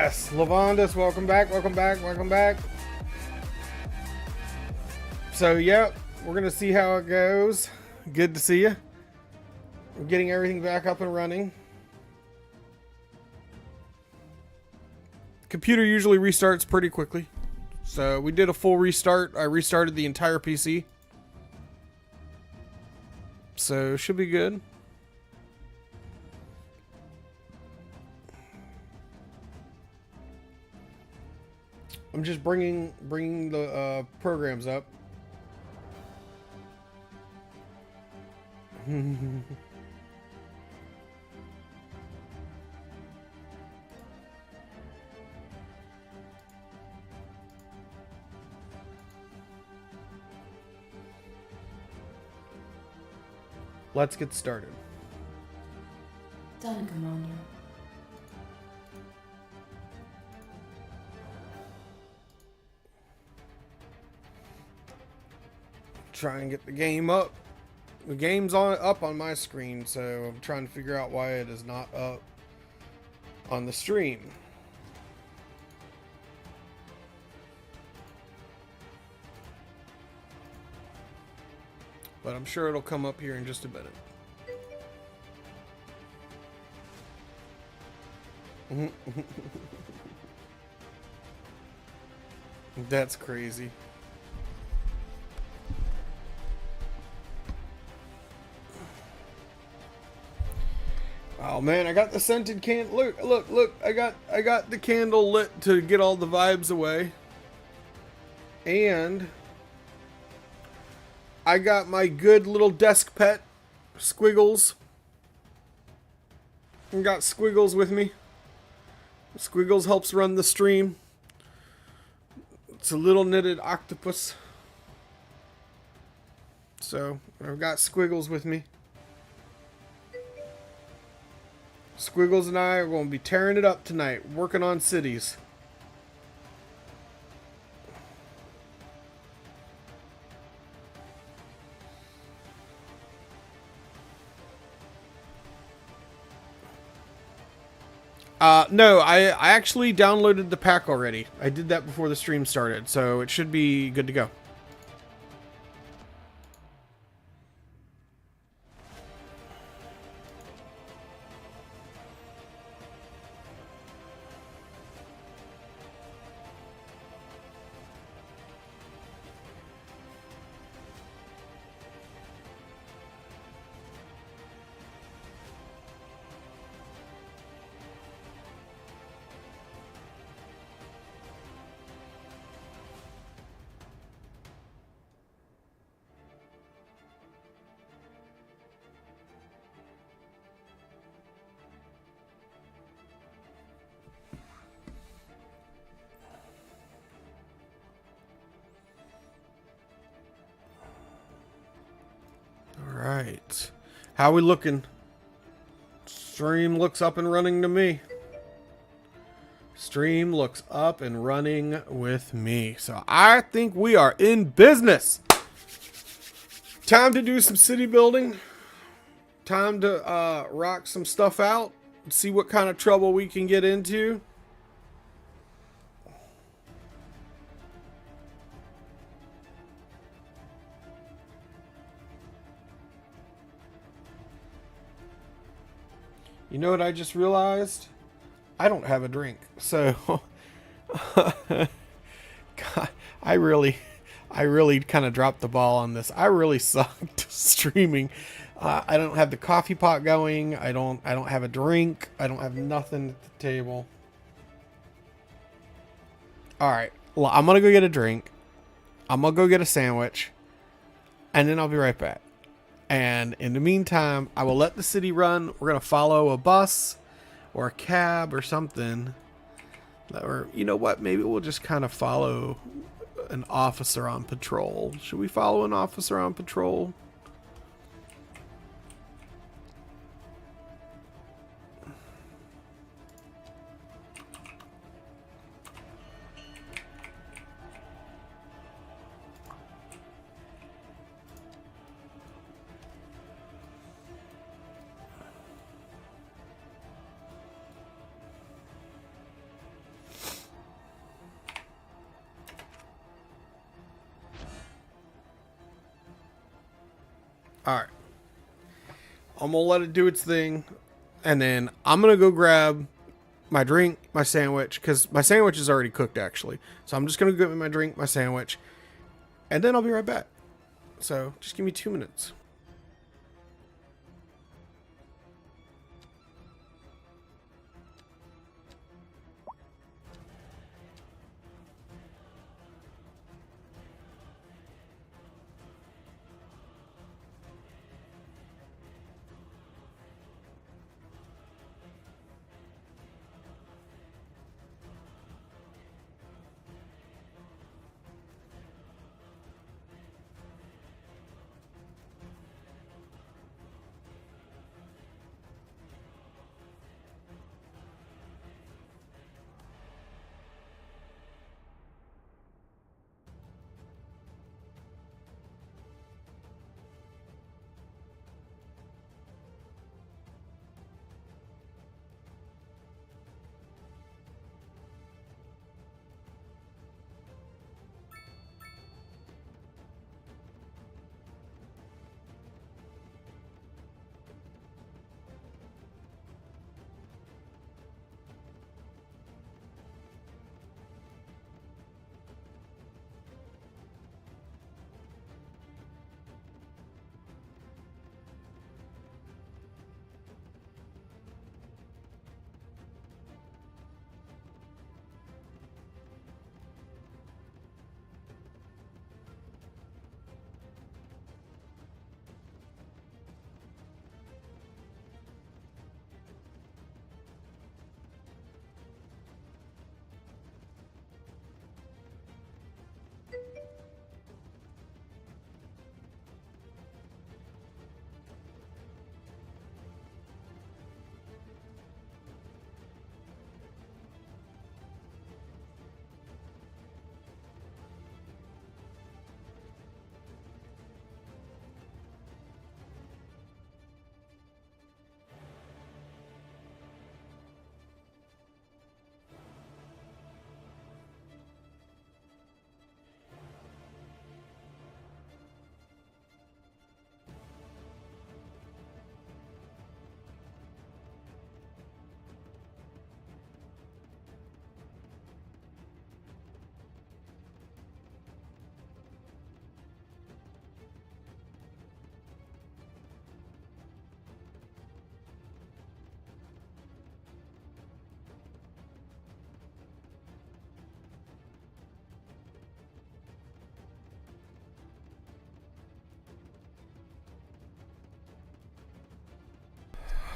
Yes, Lavandus, welcome back, welcome back, welcome back. So, yep, we're going to see how it goes. Good to see you. We're getting everything back up and running. Computer usually restarts pretty quickly. So, we did a full restart. I restarted the entire PC. So, should be good. I'm just bringing the programs up. Let's get started. Done, Commander. Try and get the game up. The game's up on my screen, so I'm trying to figure out why it is not up on the stream. But I'm sure it'll come up here in just a minute. That's crazy. Oh man, I got the scented candle. Look! I got the candle lit to get all the vibes away, and I got my good little desk pet, Squiggles. I got Squiggles with me. Squiggles helps run the stream. It's a little knitted octopus. So I've got Squiggles with me. Squiggles and I are going to be tearing it up tonight, working on cities. No, I actually downloaded the pack already. I did that before the stream started, so it should be good to go. Alright. How we looking? Stream looks up and running to me. Stream looks up and running with me. So I think we are in business. Time to do some city building. Time to rock some stuff out. See what kind of trouble we can get into. You know what I just realized? I don't have a drink. So God, I really kind of dropped the ball on this. I really sucked streaming. I don't have the coffee pot going. I don't have a drink. I don't have nothing at the table. All right. Well, I'm going to go get a drink. I'm going to go get a sandwich. And then I'll be right back. And in the meantime, I will let the city run. We're going to follow a bus or a cab or something. Or, you know what? Maybe we'll just kind of follow an officer on patrol. Should we follow an officer on patrol? All right. I'm gonna let it do its thing, and then I'm gonna go grab my drink, my sandwich, because my sandwich is already cooked actually. So I'm just gonna get my drink, my sandwich, and then I'll be right back. So just give me 2 minutes.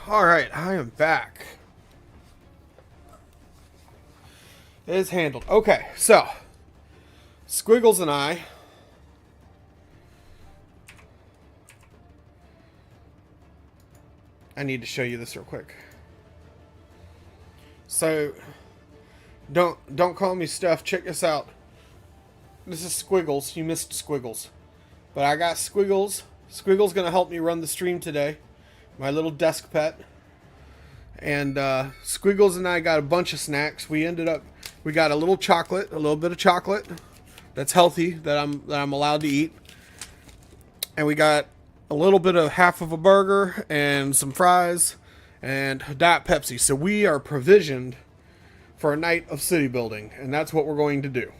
All right, I am back. It is handled. Okay, so Squiggles and I need to show you this real quick. So don't call me Steph. Check this out. This is Squiggles. You missed Squiggles, but I got Squiggles. Squiggles gonna help me run the stream today. My little desk pet. And Squiggles and I got a bunch of snacks. We got a little bit of chocolate that's healthy that I'm allowed to eat. And we got a little bit of half of a burger and some fries and Diet Pepsi. So we are provisioned for a night of city building, and that's what we're going to do.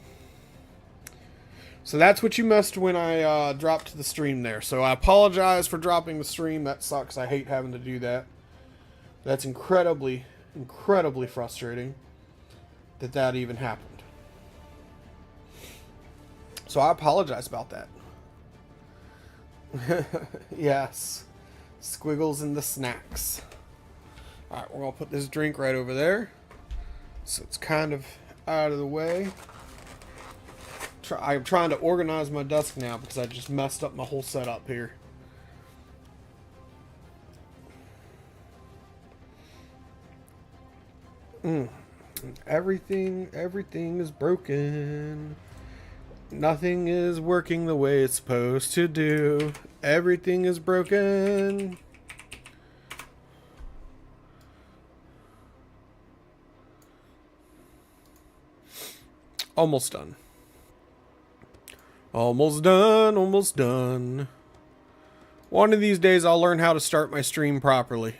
So that's what you missed when I dropped the stream there. So I apologize for dropping the stream. That sucks. I hate having to do that. That's incredibly, incredibly frustrating that even happened. So I apologize about that. Yes. Squiggles and the snacks. Alright, we're going to put this drink right over there. So it's kind of out of the way. I'm trying to organize my desk now because I just messed up my whole setup here. Everything is broken. Nothing is working the way it's supposed to do. Everything is broken. Almost done. Almost done. Almost done. One of these days I'll learn how to start my stream properly.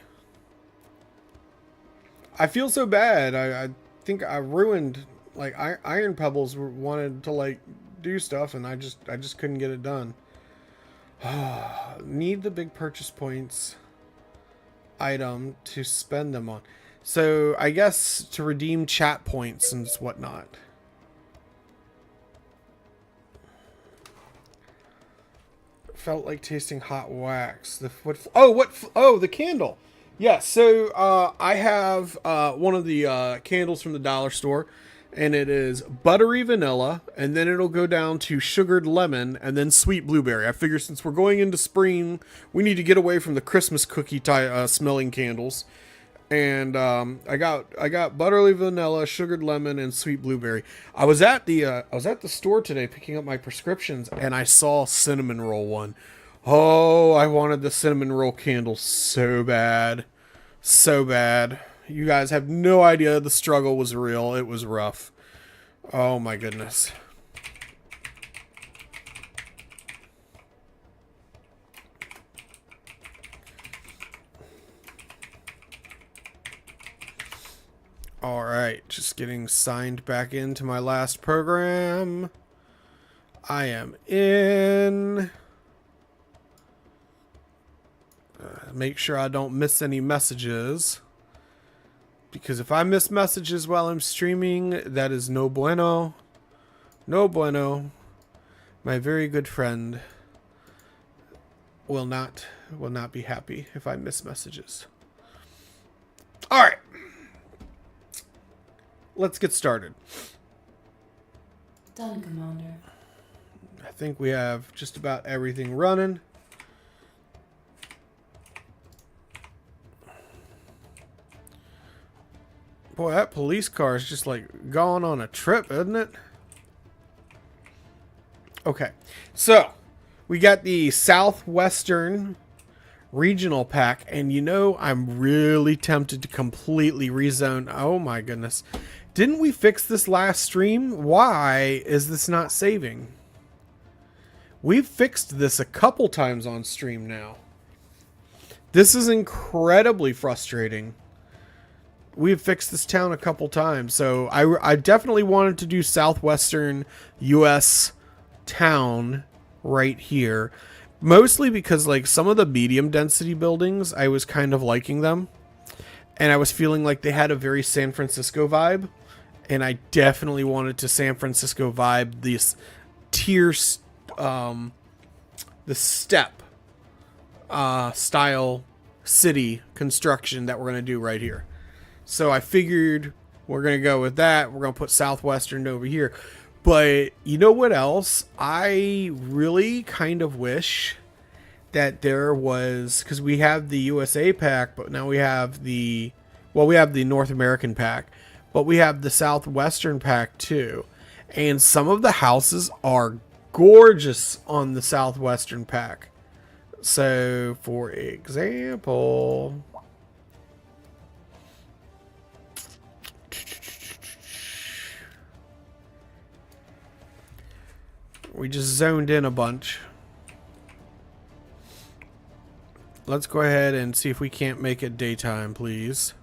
I feel so bad. I think I ruined, like, Iron Pebbles wanted to, like, do stuff, and I just couldn't get it done. Need the big purchase points item to spend them on. So I guess to redeem chat points and whatnot. Felt like tasting hot wax. The candle. Yeah, so I have one of the candles from the dollar store, and it is buttery vanilla, and then it'll go down to sugared lemon, and then sweet blueberry. I figure since we're going into spring, we need to get away from the Christmas cookie smelling candles. And I got buttery vanilla, sugared lemon, and sweet blueberry. I was at the store today picking up my prescriptions, and I saw cinnamon roll one. Oh, I wanted the cinnamon roll candle so bad, so bad. You guys have no idea. The struggle was real. It was rough. Oh my goodness. All right, just getting signed back into my last program. I am in. Make sure I don't miss any messages. Because if I miss messages while I'm streaming, that is no bueno. No bueno. My very good friend will not be happy if I miss messages. All right. Let's get started. Done, Commander. I think we have just about everything running. Boy, that police car is just like going on a trip, isn't it? Okay, so we got the Southwestern Regional Pack, and you know, I'm really tempted to completely rezone. Oh my goodness. Didn't we fix this last stream? Why is this not saving? We've fixed this a couple times on stream now. This is incredibly frustrating. We've fixed this town a couple times, so I definitely wanted to do Southwestern US town right here. Mostly because, like, some of the medium density buildings, I was kind of liking them. And I was feeling like they had a very San Francisco vibe. And I definitely wanted to San Francisco vibe this tier, the step style city construction that we're going to do right here. So I figured we're going to go with that. We're going to put Southwestern over here. But you know what else? I really kind of wish that there was, because we have the USA pack, but now we have the North American pack, but we have the Southwestern pack too. And some of the houses are gorgeous on the Southwestern pack. So, for example, we just zoned in a bunch. Let's go ahead and see if we can't make it daytime, please.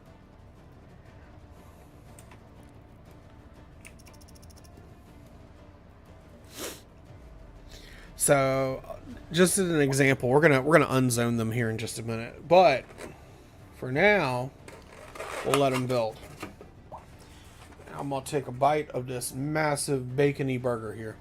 So, just as an example, we're gonna unzone them here in just a minute. But for now, we'll let them build. I'm gonna take a bite of this massive bacony burger here.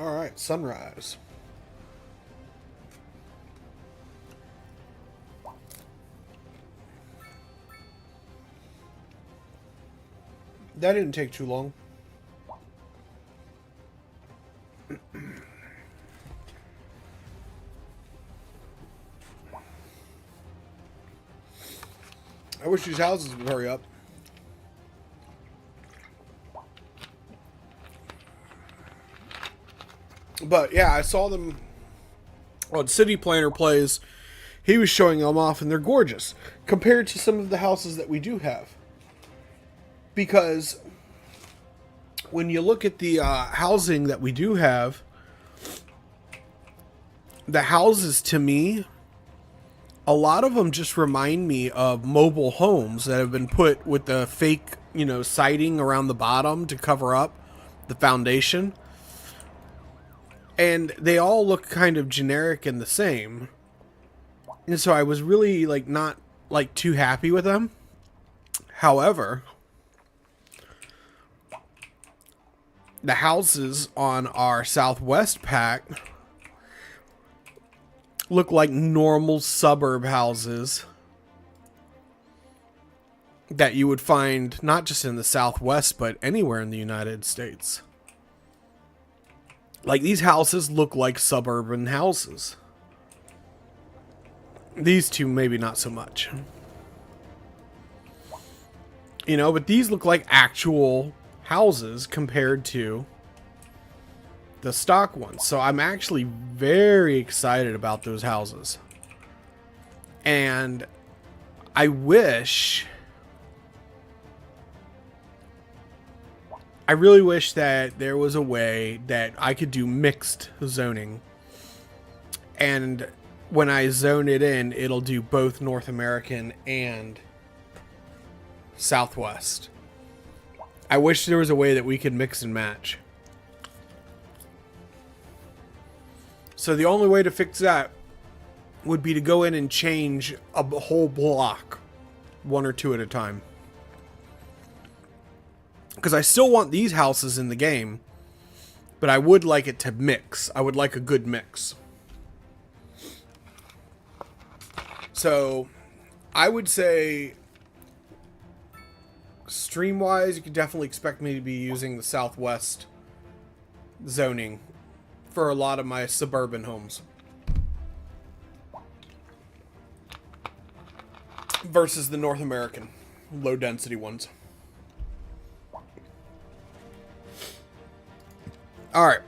All right, sunrise. That didn't take too long. I wish these houses would hurry up. But yeah, I saw them on City Planner Plays. He was showing them off, and they're gorgeous compared to some of the houses that we do have. Because when you look at the housing that we do have, the houses to me, a lot of them just remind me of mobile homes that have been put with the fake, siding around the bottom to cover up the foundation. And they all look kind of generic and the same. And so I was really not too happy with them. However, the houses on our Southwest pack look like normal suburb houses that you would find not just in the Southwest, but anywhere in the United States. Like, these houses look like suburban houses. These two, maybe not so much. But these look like actual houses compared to the stock ones. So I'm actually very excited about those houses. And I really wish that there was a way that I could do mixed zoning. And when I zone it in, it'll do both North American and Southwest. I wish there was a way that we could mix and match. So the only way to fix that would be to go in and change a whole block, one or two at a time. Because I still want these houses in the game, but I would like it to mix. I would like a good mix. So I would say, stream-wise, you could definitely expect me to be using the Southwest zoning for a lot of my suburban homes versus the North American low-density ones. Alright.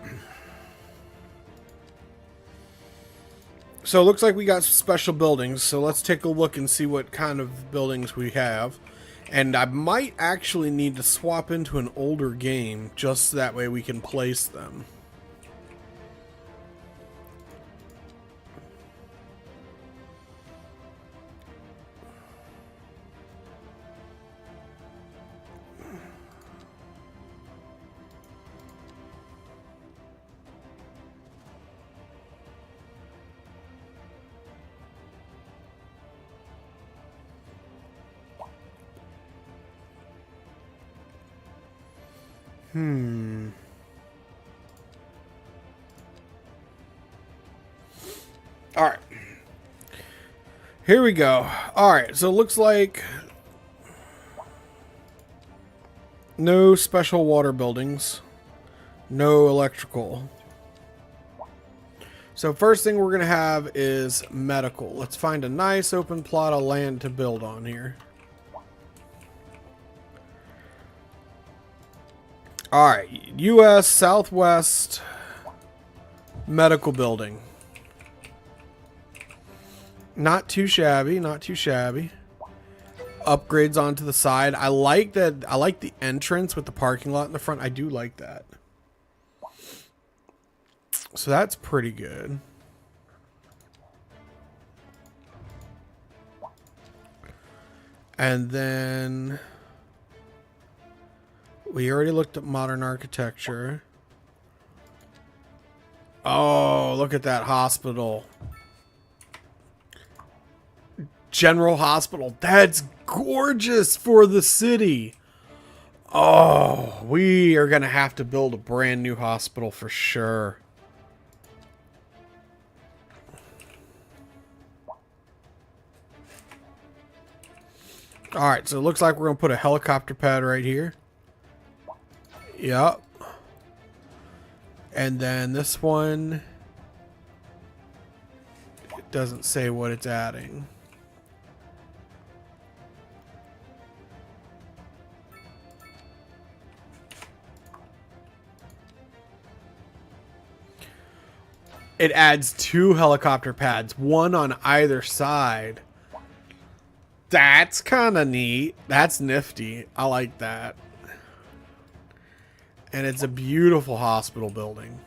So it looks like we got special buildings, so let's take a look and see what kind of buildings we have. And I might actually need to swap into an older game, just that way we can place them. Alright. Here we go. Alright, so it looks like no special water buildings. No electrical. So first thing we're going to have is medical. Let's find a nice open plot of land to build on here. Alright, U.S. Southwest medical building. Not too shabby, not too shabby. Upgrades onto the side. I like that. I like the entrance with the parking lot in the front. I do like that. So that's pretty good. And then we already looked at modern architecture. Oh, look at that hospital. General Hospital. That's gorgeous for the city. Oh, we are going to have to build a brand new hospital for sure. Alright, so it looks like we're going to put a helicopter pad right here. Yep. And then this one, it doesn't say what it's adding. It adds 2 helicopter pads, one on either side. That's kind of neat. That's nifty. I like that. And it's a beautiful hospital building.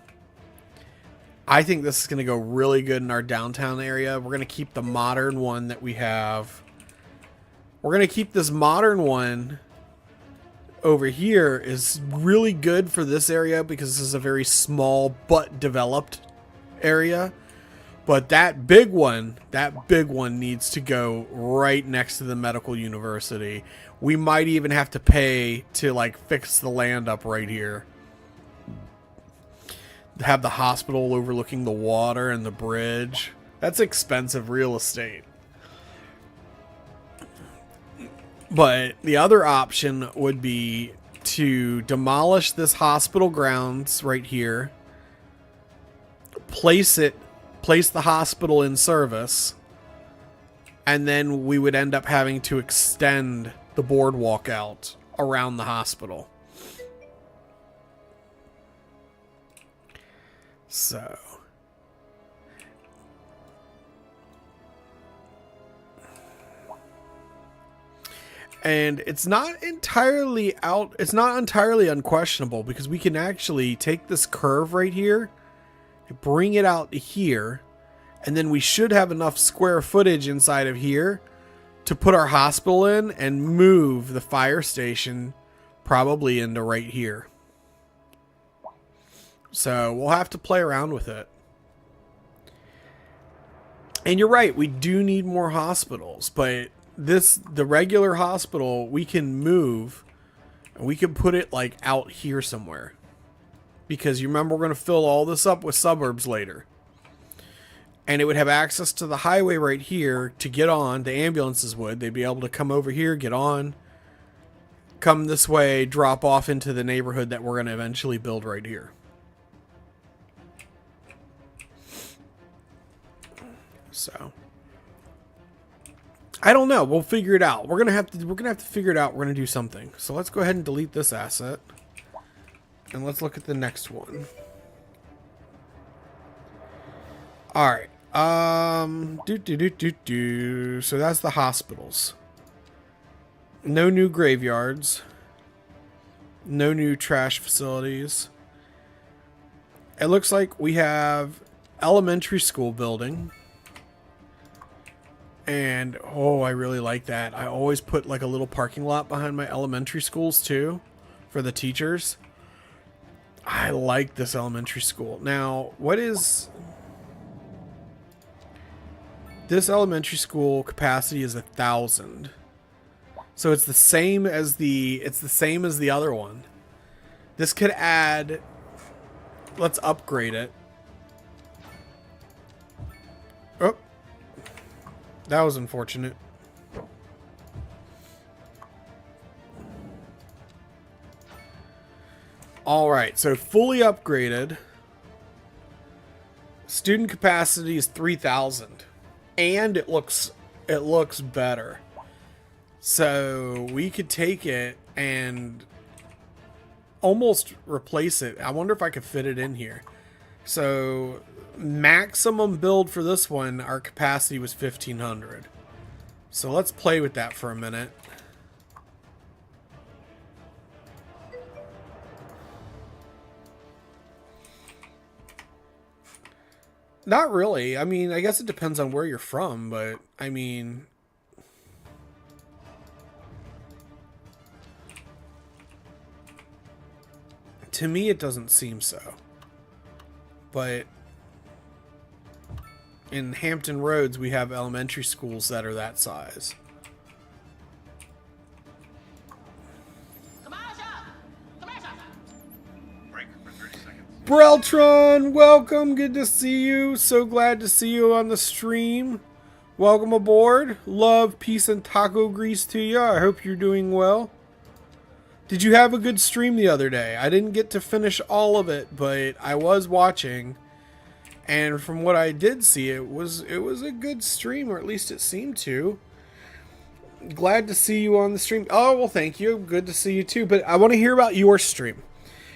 I think this is going to go really good in our downtown area. We're going to keep the modern one that we have. We're going to keep this modern one over here. Is really good for this area because this is a very small but developed area. But that big one needs to go right next to the medical university. We might even have to pay to like fix the land up right here. Have the hospital overlooking the water and the bridge. That's expensive real estate. But the other option would be to demolish this hospital grounds right here. Place the hospital in service, and then we would end up having to extend the boardwalk out around the hospital. So and it's not entirely unquestionable because we can actually take this curve right here, bring it out to here, and then we should have enough square footage inside of here to put our hospital in and move the fire station probably into right here. So we'll have to play around with it. And you're right, we do need more hospitals, but the regular hospital we can move and we can put it like out here somewhere. Because you remember, we're going to fill all this up with suburbs later. And it would have access to the highway right here to get on. The ambulances would. They'd be able to come over here, get on, come this way, drop off into the neighborhood that we're going to eventually build right here. So I don't know. We'll figure it out. We're gonna have to figure it out. We're gonna do something. So let's go ahead and delete this asset. And let's look at the next one. Alright. So that's the hospitals. No new graveyards. No new trash facilities. It looks like we have elementary school building. And, oh, I really like that. I always put like a little parking lot behind my elementary schools too for the teachers. I like this elementary school. Now, what is... This elementary school capacity is 1,000. So it's the same as the other one. This could add... Let's upgrade it. Oh. That was unfortunate. Alright, so fully upgraded. Student capacity is 3,000. And it looks better. So we could take it and almost replace it. I wonder if I could fit it in here. So maximum build for this one, our capacity was 1,500. So let's play with that for a minute. Not really. I mean, I guess it depends on where you're from, but I mean... To me, it doesn't seem so. But in Hampton Roads, we have elementary schools that are that size. Breltron, welcome. Good to see you. So glad to see you on the stream. Welcome aboard. Love, peace, and taco grease to you. I hope you're doing well. Did you have a good stream the other day? I didn't get to finish all of it, but I was watching. And from what I did see, it was a good stream, or at least it seemed to. Glad to see you on the stream. Oh, well, thank you. Good to see you too. But I want to hear about your stream.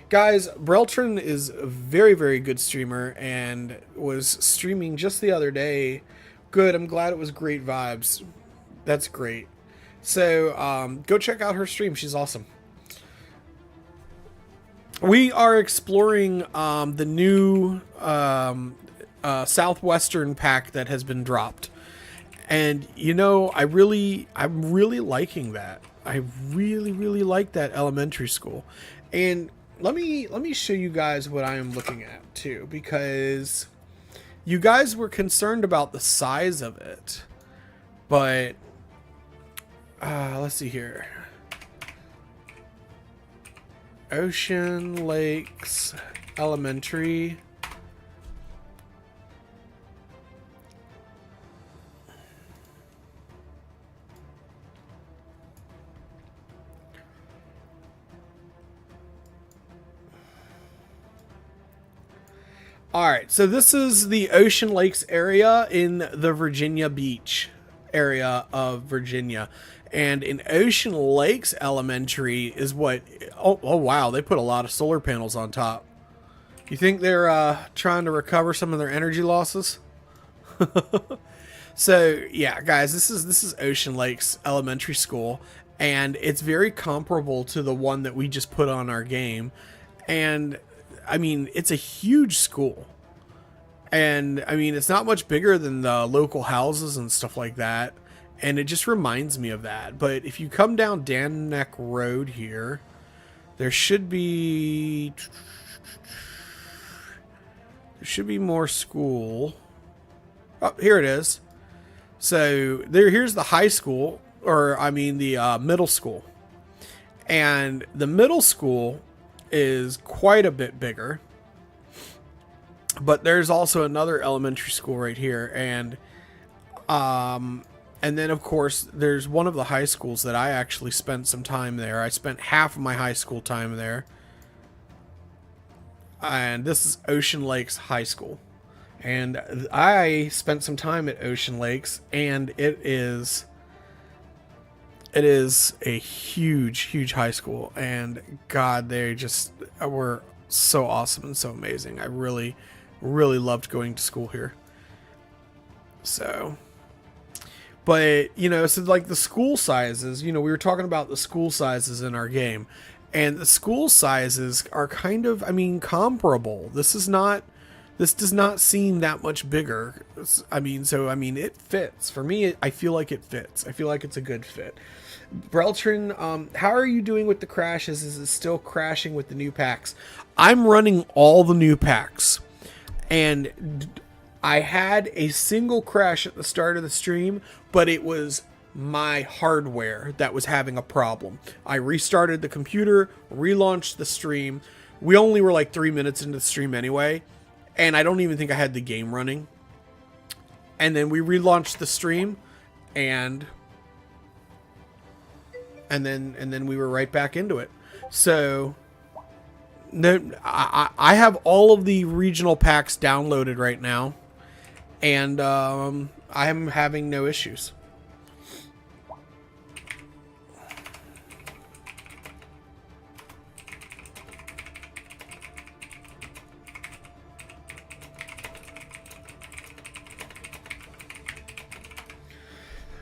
Guys, Breltrin is a very, very good streamer and was streaming just the other day. Good. I'm glad it was great vibes. That's great. So go check out her stream. She's awesome. We are exploring the new Southwestern pack that has been dropped. And you know, I'm really liking that. I really like that elementary school. And let me show you guys what I am looking at too, because you guys were concerned about the size of it. But let's see here. Ocean Lakes Elementary. Alright, so this is the Ocean Lakes area in the Virginia Beach area of Virginia. And in Ocean Lakes Elementary is what... Oh, wow, they put a lot of solar panels on top. You think they're trying to recover some of their energy losses? So, yeah, guys, this is Ocean Lakes Elementary School. And it's very comparable to the one that we just put on our game. And... I mean, it's a huge school. And, I mean, it's not much bigger than the local houses and stuff like that. And it just reminds me of that. But if you come down Dan Neck Road here, there should be... There should be more school. Oh, here it is. So, here's the high school. Or, I mean, the middle school. And the middle school... is quite a bit bigger, but there's also another elementary school right here, and then of course there's one of the high schools that I actually spent some time there. I spent half of my high school time there, and this is Ocean Lakes High School, and I spent some time at Ocean Lakes, and it is a huge high school, and God, they just were so awesome and so amazing. I really loved going to school here. So, but you know, so like the school sizes, you know, we were talking about the school sizes in our game, and the school sizes are kind of, I mean, comparable. This does not seem that much bigger. I mean, it fits. For me, I feel like it fits. I feel like it's a good fit. Breltrin, how are you doing with the crashes? Is it still crashing with the new packs? I'm running all the new packs. And I had a single crash at the start of the stream, but it was my hardware that was having a problem. I restarted the computer, relaunched the stream. We only were like 3 minutes into the stream anyway. And I don't even think I had the game running. And then we relaunched the stream, and then we were right back into it. So no, I have all of the regional packs downloaded right now, and I'm having no issues.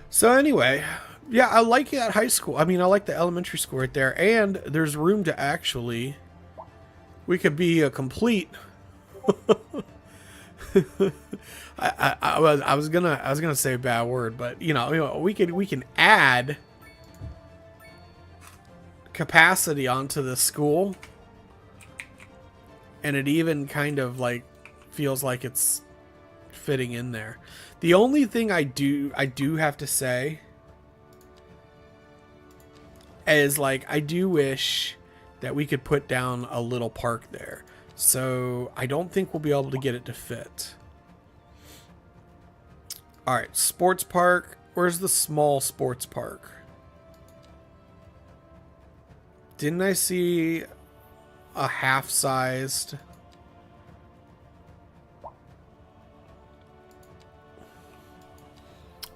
So anyway, yeah, I like that high school. I mean, I like the elementary school right there, and there's room to actually, we could be a complete. I was gonna say a bad word, but you know, we can add capacity onto the school, and it even kind of like feels like it's fitting in there. The only thing I do have to say is, like, I do wish that we could put down a little park there. So I don't think we'll be able to get it to fit. All right, sports park. Where's the small sports park? Didn't I see a half-sized?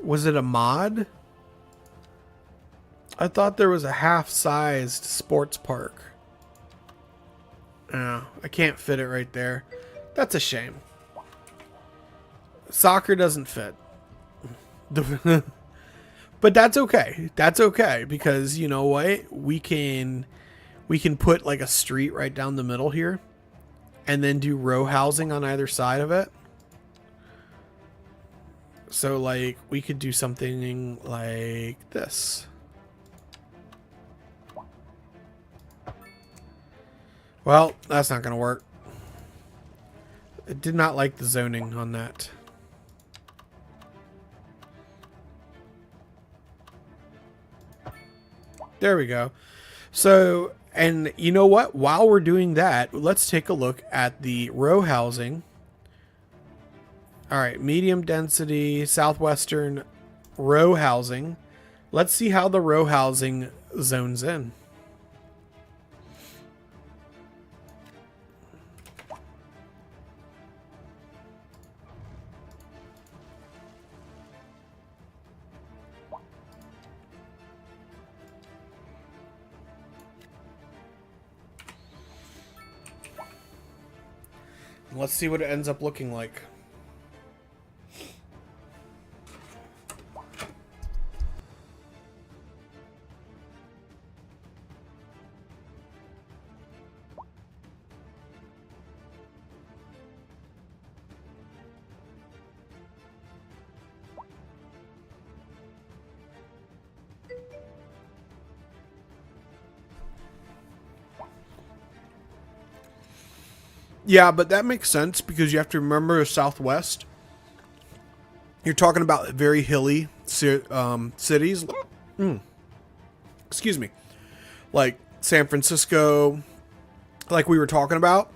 Was it a mod? I thought there was a half-sized sports park. No, I can't fit it right there. That's a shame. Soccer doesn't fit. But that's okay. That's okay because you know what? We can put like a street right down the middle here and then do row housing on either side of it. So like we could do something like this. Well, that's not going to work. I did not like the zoning on that. There we go. So, and you know what? While we're doing that, let's take a look at the row housing. All right, medium density, southwestern row housing. Let's see how the row housing zones in. Let's see what it ends up looking like. Yeah, but that makes sense because you have to remember the Southwest. You're talking about very hilly cities. Excuse me. Like San Francisco, like we were talking about.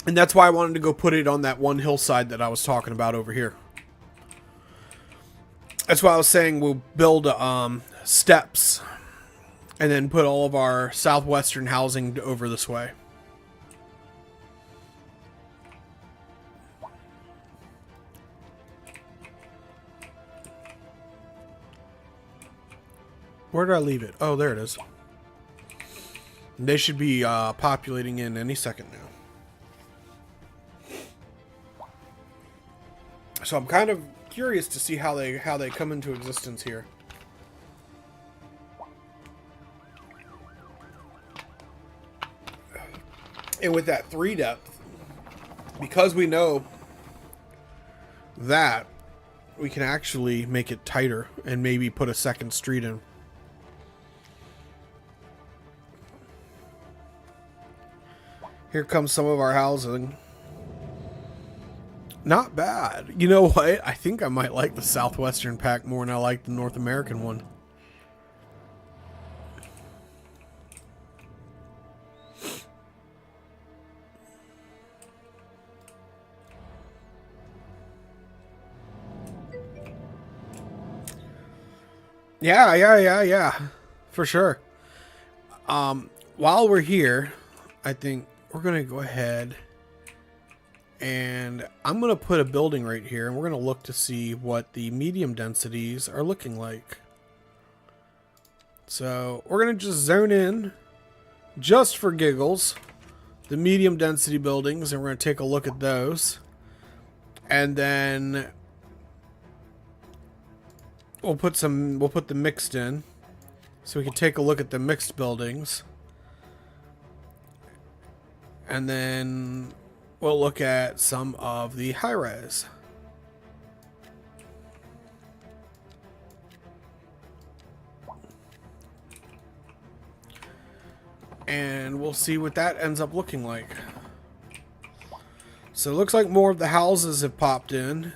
And that's why I wanted to go put it on that one hillside that I was talking about over here. That's why I was saying we'll build steps and then put all of our southwestern housing over this way. Where did I leave it? Oh, there it is. They should be populating in any second now. So I'm kind of curious to see how they come into existence here. And with that 3 depth, because we know that, we can actually make it tighter and maybe put a second street in. Here comes some of our housing. Not bad. You know what? I think I might like the Southwestern pack more than I like the North American one. Yeah. For sure. While we're here, I think we're going to go ahead and I'm going to put a building right here and we're going to look to see what the medium densities are looking like. So we're going to just zone in just for giggles, the medium density buildings, and we're going to take a look at those. And then we'll put the mixed in so we can take a look at the mixed buildings. And then we'll look at some of the high-rise. And we'll see what that ends up looking like. So it looks like more of the houses have popped in.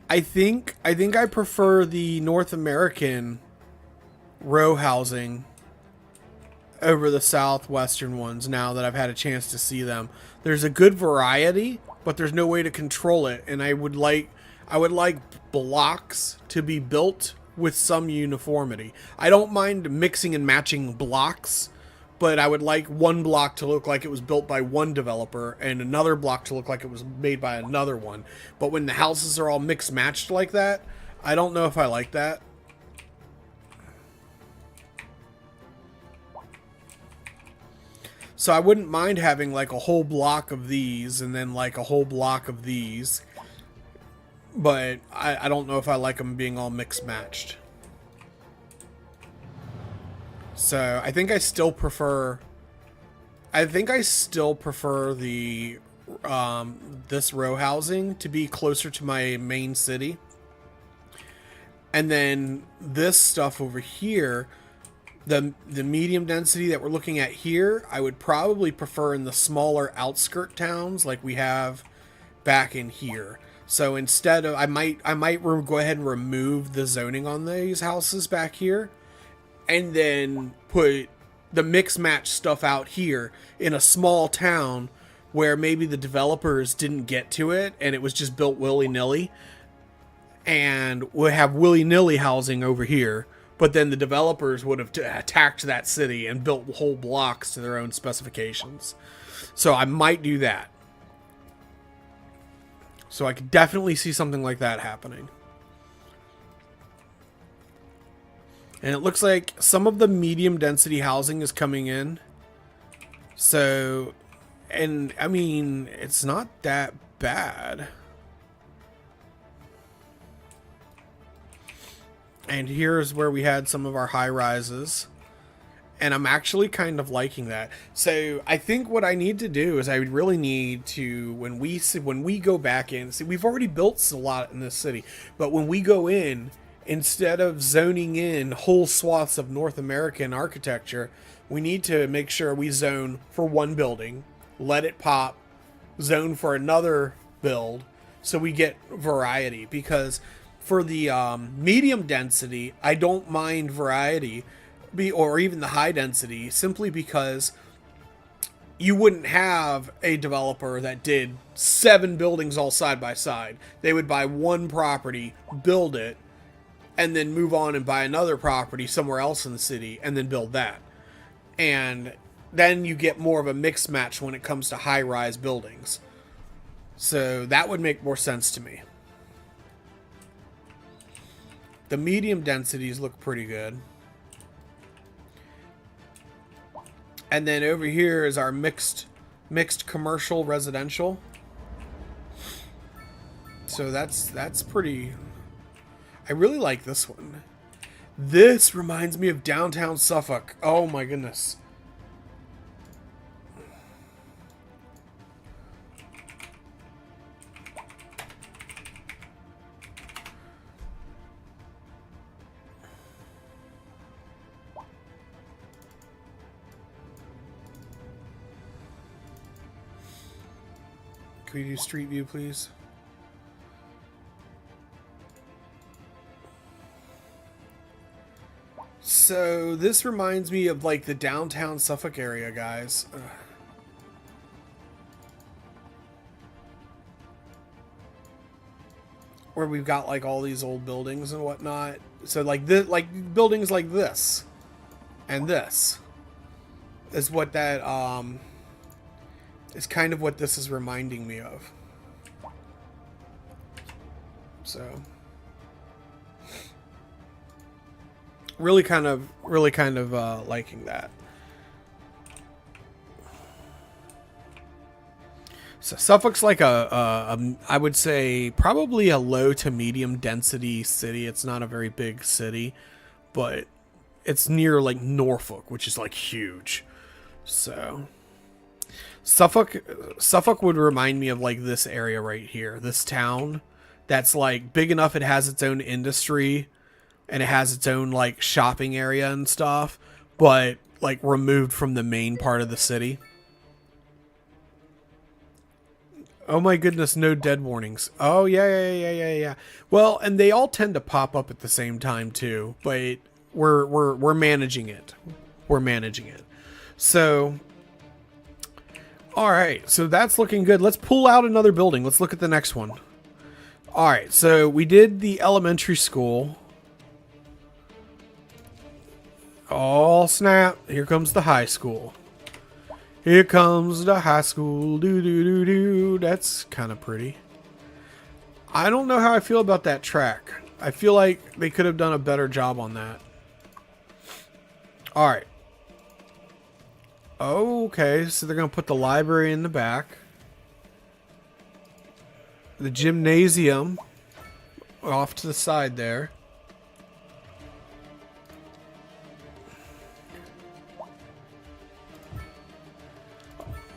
I think I prefer the North American row housing over the southwestern ones now that I've had a chance to see them. There's a good variety, but there's no way to control it, and I would like blocks to be built with some uniformity. I don't mind mixing and matching blocks, but I would like one block to look like it was built by one developer and another block to look like it was made by another one. But when the houses are all mixed matched like that, I don't know if I like that. So I wouldn't mind having like a whole block of these and then like a whole block of these. But I don't know if I like them being all mixed matched. So I think I still prefer the this row housing to be closer to my main city. And then this stuff over here, the medium density that we're looking at here, I would probably prefer in the smaller outskirt towns like we have back in here. So instead of, I might go ahead and remove the zoning on these houses back here, and then put the mix match stuff out here in a small town where maybe the developers didn't get to it and it was just built willy-nilly, and we'll have willy-nilly housing over here, but then the developers would have attacked that city and built whole blocks to their own specifications. So I might do that. So I could definitely see something like that happening. And it looks like some of the medium density housing is coming in. So, and I mean, it's not that bad. And here's where we had some of our high rises. And I'm actually kind of liking that. So I think what I need to do is I really need to, when we go back in, see, we've already built a lot in this city, but when we go in, instead of zoning in whole swaths of North American architecture, we need to make sure we zone for one building, let it pop, zone for another build, so we get variety. Because for the medium density, I don't mind variety, or even the high density, simply because you wouldn't have a developer that did 7 buildings all side by side. They would buy one property, build it, and then move on and buy another property somewhere else in the city and then build that. And then you get more of a mixed match when it comes to high-rise buildings. So that would make more sense to me. The medium densities look pretty good. And then over here is our mixed commercial residential. So that's pretty. I really like this one. This reminds me of downtown Suffolk. Oh my goodness. Can we do street view, please? So this reminds me of like the downtown Suffolk area, guys. Where we've got like all these old buildings and whatnot. So like this, like buildings like this and this is what that is kind of what this is reminding me of. So really kind of liking that. So Suffolk's like I would say probably a low to medium density city. It's not a very big city, but it's near like Norfolk, which is like huge. So Suffolk would remind me of like this area right here, this town that's like big enough it has its own industry and it has its own like shopping area and stuff, but like removed from the main part of the city. Oh my goodness, no dead warnings. Oh yeah. Well, and they all tend to pop up at the same time too, but we're managing it. We're managing it. So all right, so that's looking good. Let's pull out another building. Let's look at the next one. All right, so we did the elementary school. Oh, snap. Here comes the high school. Here comes the high school. That's kind of pretty. I don't know how I feel about that track. I feel like they could have done a better job on that. All right. Okay, so they're going to put the library in the back. The gymnasium off to the side there.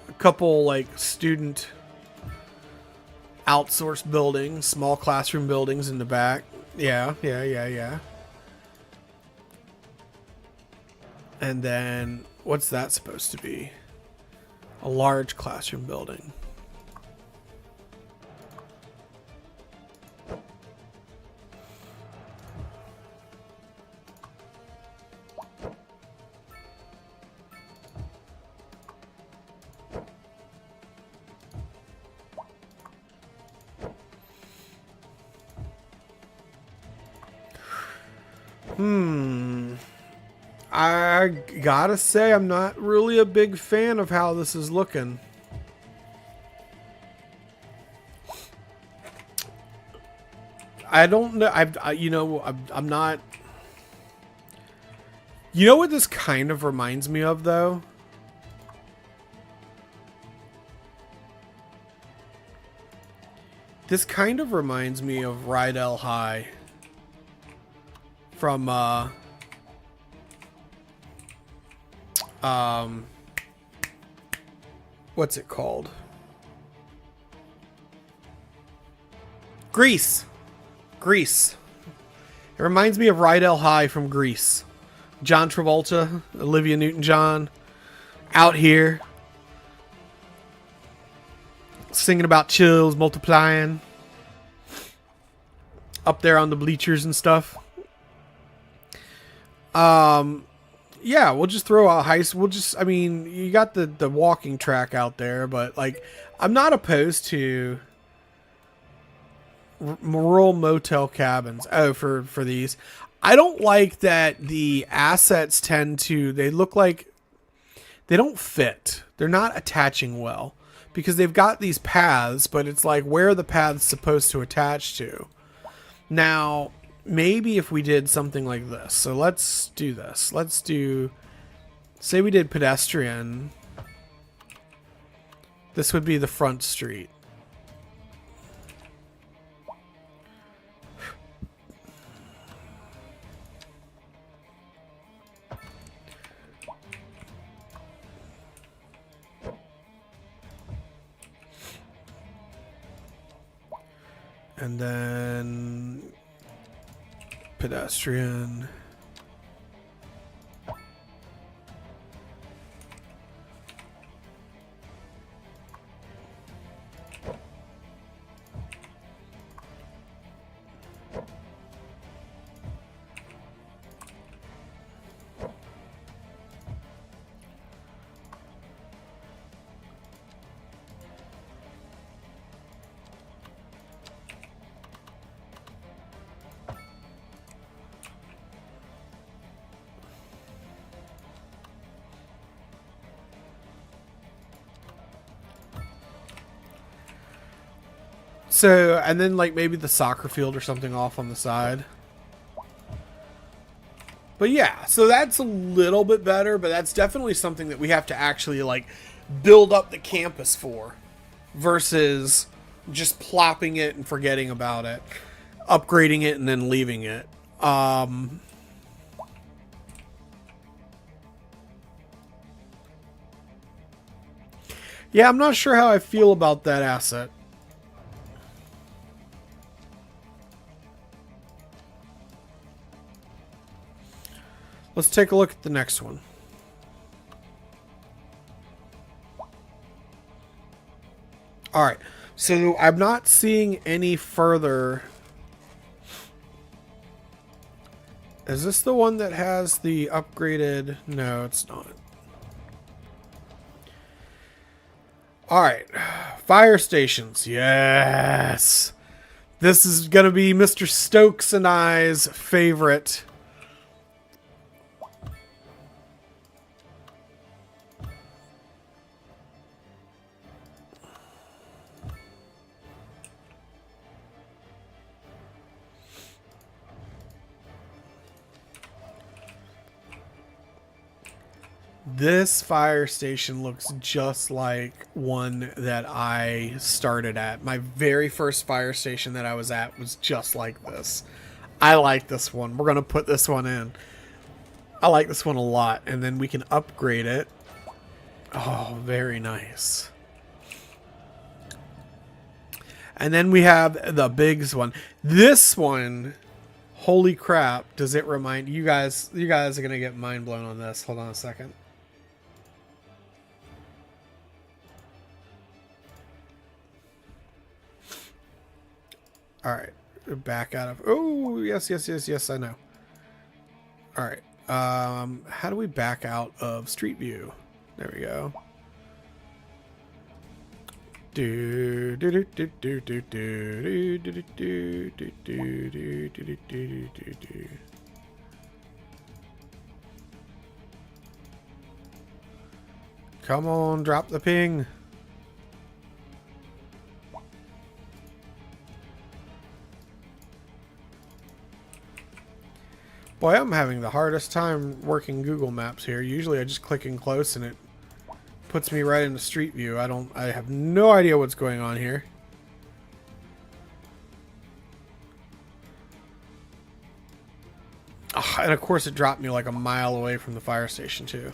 A couple like student outsourced buildings, small classroom buildings in the back. Yeah. And then what's that supposed to be? A large classroom building. I gotta say, I'm not really a big fan of how this is looking. I don't know. I'm not. You know what this kind of reminds me of, though? This kind of reminds me of Rydell High from what's it called? Grease. It reminds me of Rydell High from Grease. John Travolta, Olivia Newton-John, out here singing about chills multiplying, up there on the bleachers and stuff. Yeah, we'll just throw out I mean, you got the walking track out there, but like, I'm not opposed to rural motel cabins. Oh, for these. I don't like that the assets they look like they don't fit. They're not attaching well because they've got these paths, but it's like, where are the paths supposed to attach to? Now, maybe if we did something like this. So let's do this. Say we did pedestrian. This would be the front street. And then pedestrian. So, and then like maybe the soccer field or something off on the side. But yeah, so that's a little bit better, but that's definitely something that we have to actually like build up the campus for versus just plopping it and forgetting about it, upgrading it and then leaving it. Yeah, I'm not sure how I feel about that asset. Let's take a look at the next one. All right. So I'm not seeing any further. Is this the one that has the upgraded? No, it's not. All right. Fire stations. Yes. This is going to be Mr. Stokes and I's favorite. This fire station looks just like one that I started at. My very first fire station that I was at was just like this. I like this one. We're going to put this one in. I like this one a lot. And then we can upgrade it. Oh, very nice. And then we have the biggest one. This one, holy crap, does it remind you guys? You guys are going to get mind blown on this. Hold on a second. All right, back out of. Oh, yes, I know. All right. How do we back out of Street View? There we go. Do do do do do do do do do do do do do do do. Come on, drop the ping. Boy, I'm having the hardest time working Google Maps here. Usually I just click in close and it puts me right into Street View. I have no idea what's going on here. Oh, and of course it dropped me like a mile away from the fire station too.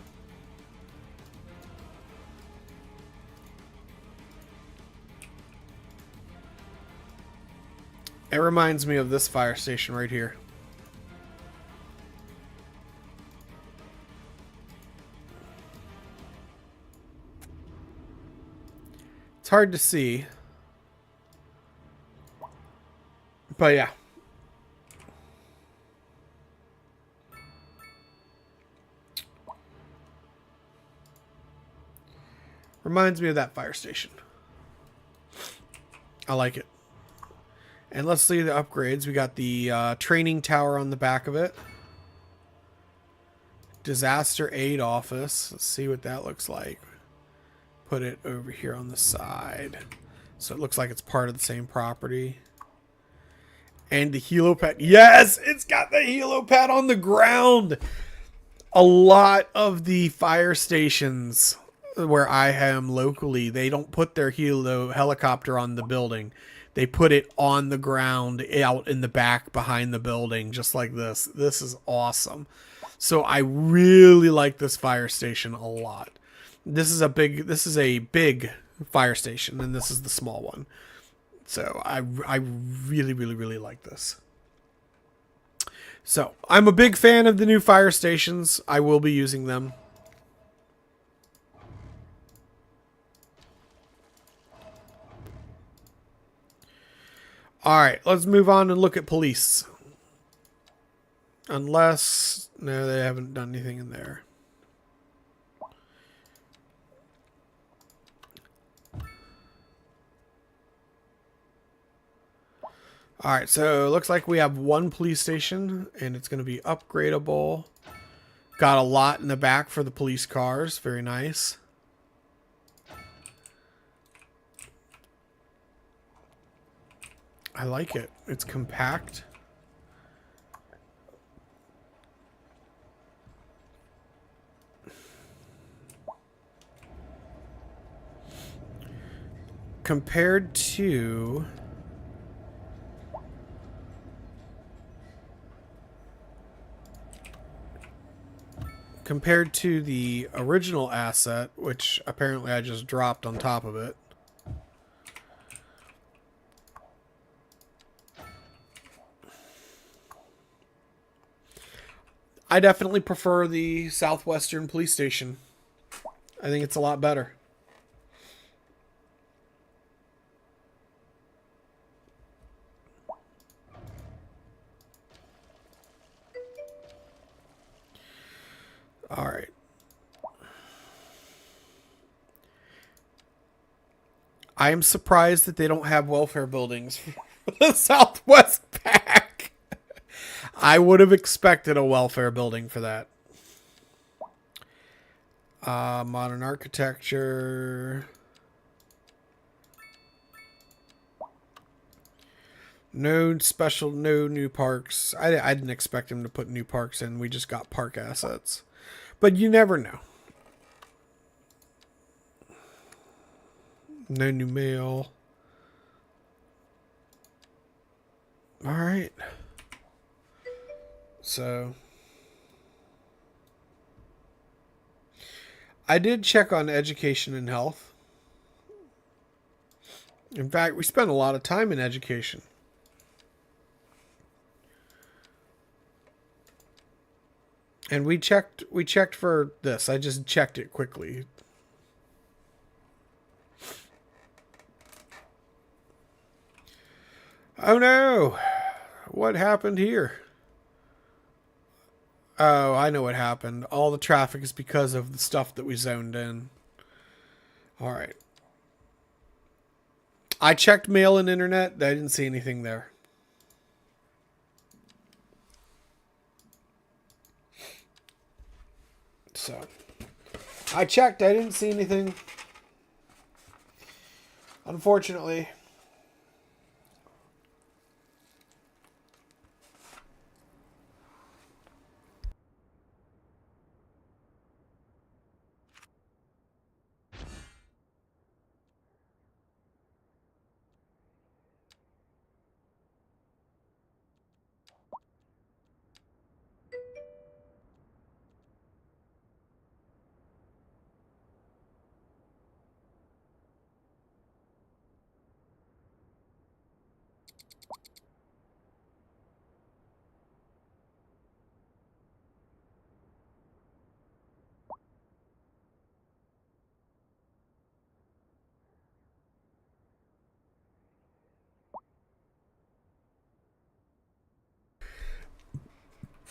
It reminds me of this fire station right here. It's hard to see. But yeah. Reminds me of that fire station. I like it. And let's see the upgrades. We got the training tower on the back of it. Disaster aid office. Let's see what that looks like. Put it over here on the side. So it looks like it's part of the same property. And the helipad. Yes, it's got the helipad on the ground. A lot of the fire stations where I am locally, they don't put their helicopter on the building. They put it on the ground out in the back behind the building, just like this. This is awesome. So I really like this fire station a lot. This is a big fire station, and this is the small one. So I really like this. So I'm a big fan of the new fire stations. I will be using them. All right, let's move on and look at police. Unless, no, they haven't done anything in there. All right, so it looks like we have one police station, and it's going to be upgradable. Got a lot in the back for the police cars. Very nice. I like it. It's compact. Compared to the original asset, which apparently I just dropped on top of it. I definitely prefer the Southwestern Police Station. I think it's a lot better. All right. I am surprised that they don't have welfare buildings for the Southwest Pack. I would have expected a welfare building for that. Modern architecture. No new parks. I didn't expect him to put new parks in. We just got park assets. But you never know. No new mail. All right. So I did check on education and health. In fact, we spent a lot of time in education. And we checked for this. I just checked it quickly. Oh no. What happened here? Oh, I know what happened. All the traffic is because of the stuff that we zoned in. All right. I checked mail and internet. I didn't see anything there. So, I checked. I didn't see anything. Unfortunately.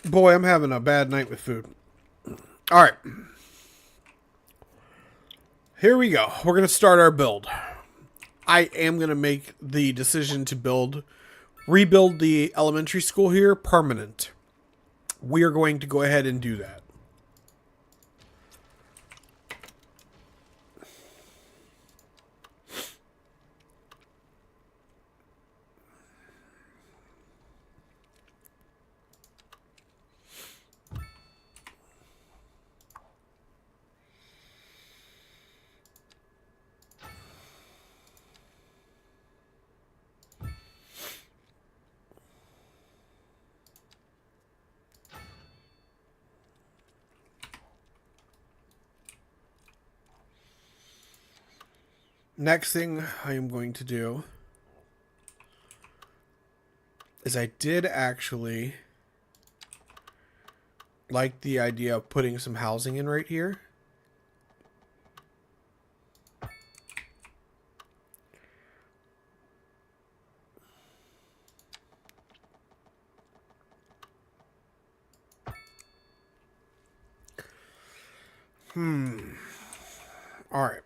Boy, I'm having a bad night with food. All right. Here we go. We're going to start our build. I am going to make the decision to rebuild the elementary school here permanent. We are going to go ahead and do that. Next thing I am going to do is I did actually like the idea of putting some housing in right here. All right.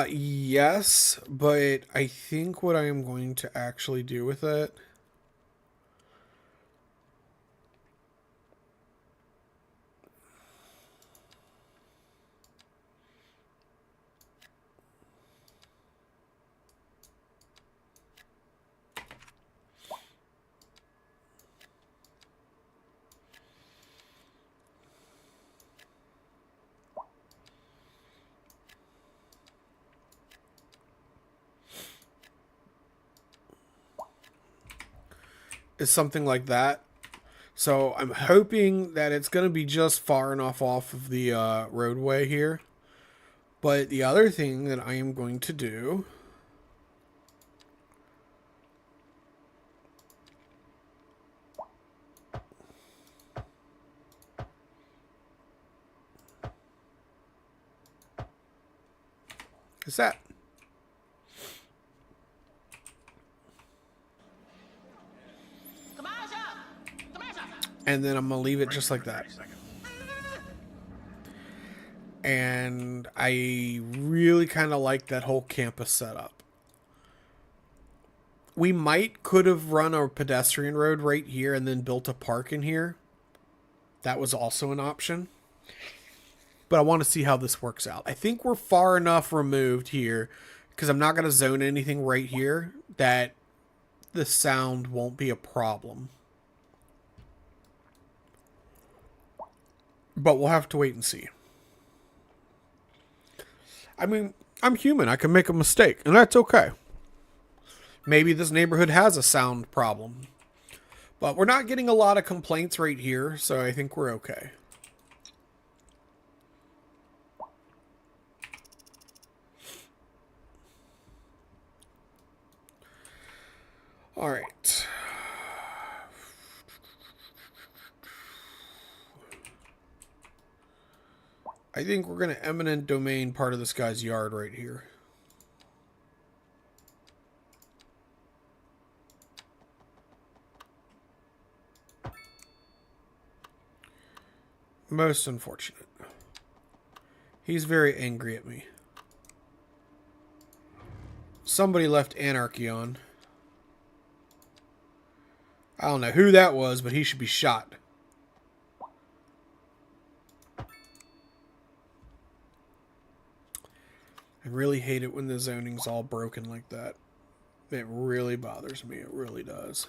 Yes, but I think what I am going to actually do with it is something like that. So I'm hoping that it's going to be just far enough off of the roadway here. But the other thing that I am going to do is that. And then I'm going to leave it just like that. And I really kind of like that whole campus setup. Could have run a pedestrian road right here and then built a park in here. That was also an option. But I want to see how this works out. I think we're far enough removed here, because I'm not going to zone anything right here, that the sound won't be a problem. But we'll have to wait and see. I mean, I'm human. I can make a mistake, and that's okay. Maybe this neighborhood has a sound problem. But we're not getting a lot of complaints right here, so I think we're okay. All right. I think we're going to eminent domain part of this guy's yard right here. Most unfortunate. He's very angry at me. Somebody left anarchy on. I don't know who that was, but he should be shot. I really hate it when the zoning's all broken like that. It really bothers me. It really does.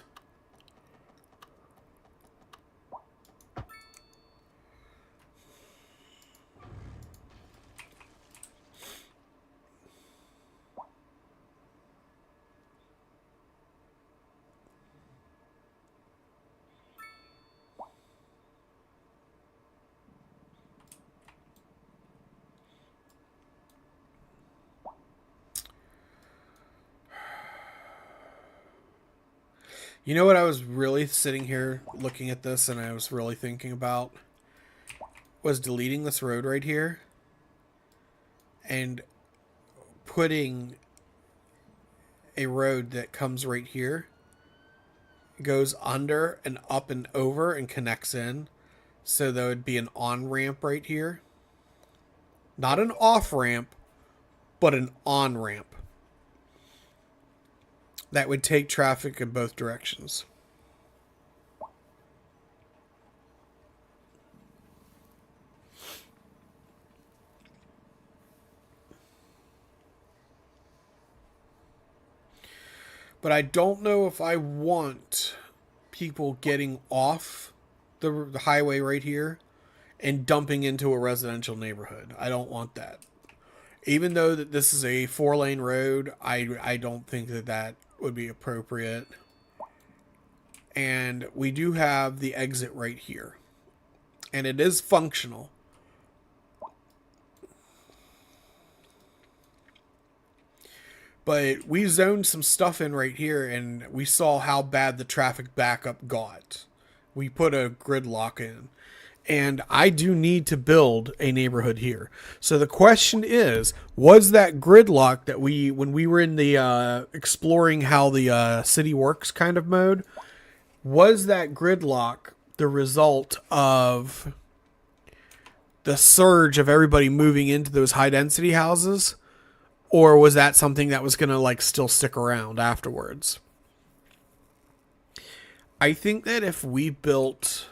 You know what I was really sitting here looking at this and I was really thinking about? Was deleting this road right here and putting a road that comes right here, goes under and up and over and connects in. So there would be an on-ramp right here. Not an off-ramp, but an on-ramp. That would take traffic in both directions. But I don't know if I want people getting off the highway right here and dumping into a residential neighborhood. I don't want that. Even though that this is a 4-lane road, I don't think that that would be appropriate. And we do have the exit right here. And it is functional. But we zoned some stuff in right here and we saw how bad the traffic backup got. We put a gridlock in. And I do need to build a neighborhood here. So the question is, was that gridlock that when we were in the exploring how the city works kind of mode, was that gridlock the result of the surge of everybody moving into those high density houses? Or was that something that was going to like still stick around afterwards? I think that if we put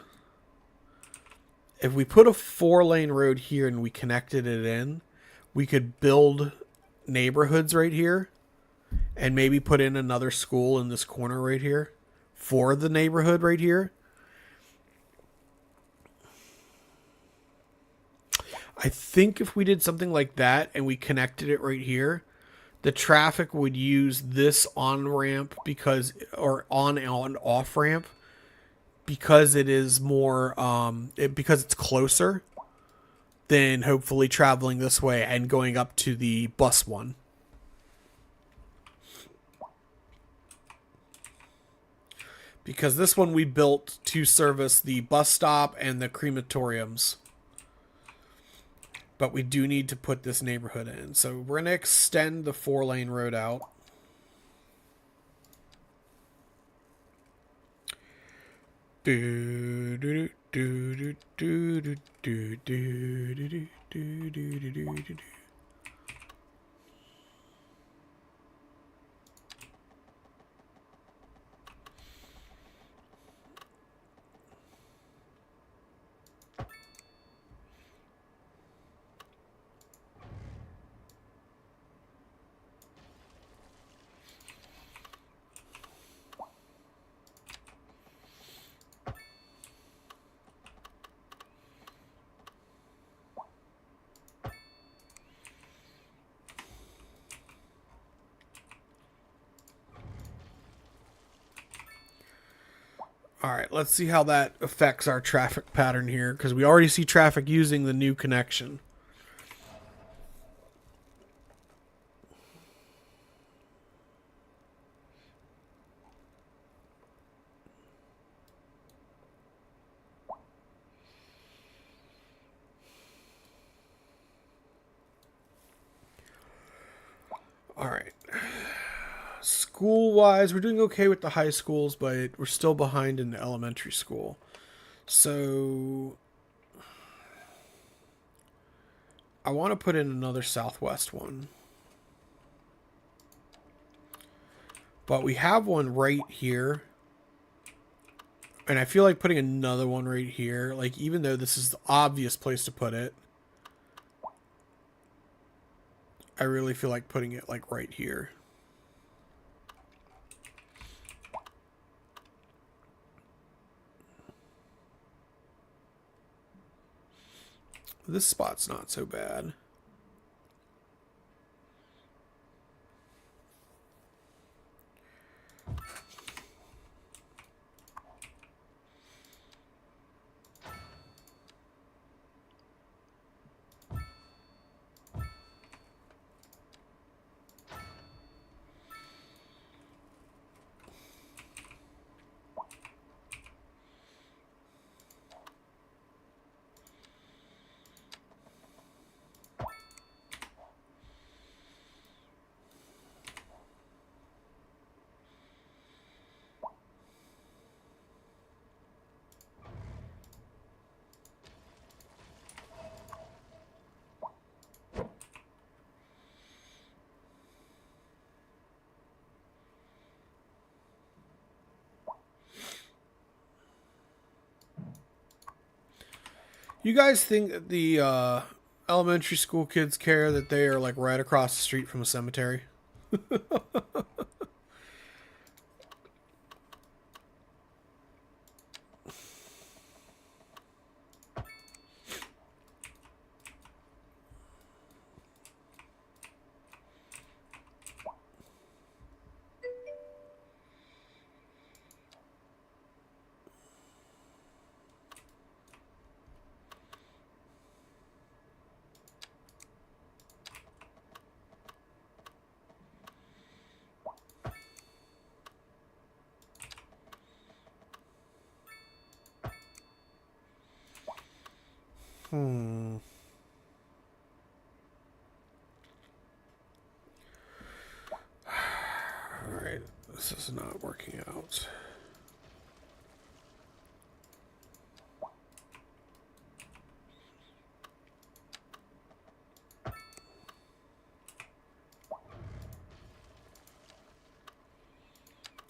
a 4-lane road here and we connected it in, we could build neighborhoods right here and maybe put in another school in this corner right here for the neighborhood right here. I think if we did something like that and we connected it right here, the traffic would use this on-ramp or on and off-ramp because it is more, because it's closer than hopefully traveling this way and going up to the bus one. Because this one we built to service the bus stop and the crematoriums. But we do need to put this neighborhood in. So we're going to extend the 4-lane road out. right, let's see how that affects our traffic pattern here, because we already see traffic using the new connection. All right. School-wise, we're doing okay with the high schools, but we're still behind in the elementary school. So I want to put in another Southwest one. But we have one right here. And I feel like putting another one right here, like even though this is the obvious place to put it, I really feel like putting it like right here. This spot's not so bad. You guys think that the elementary school kids care that they are like right across the street from a cemetery? Hmm. All right, this is not working out.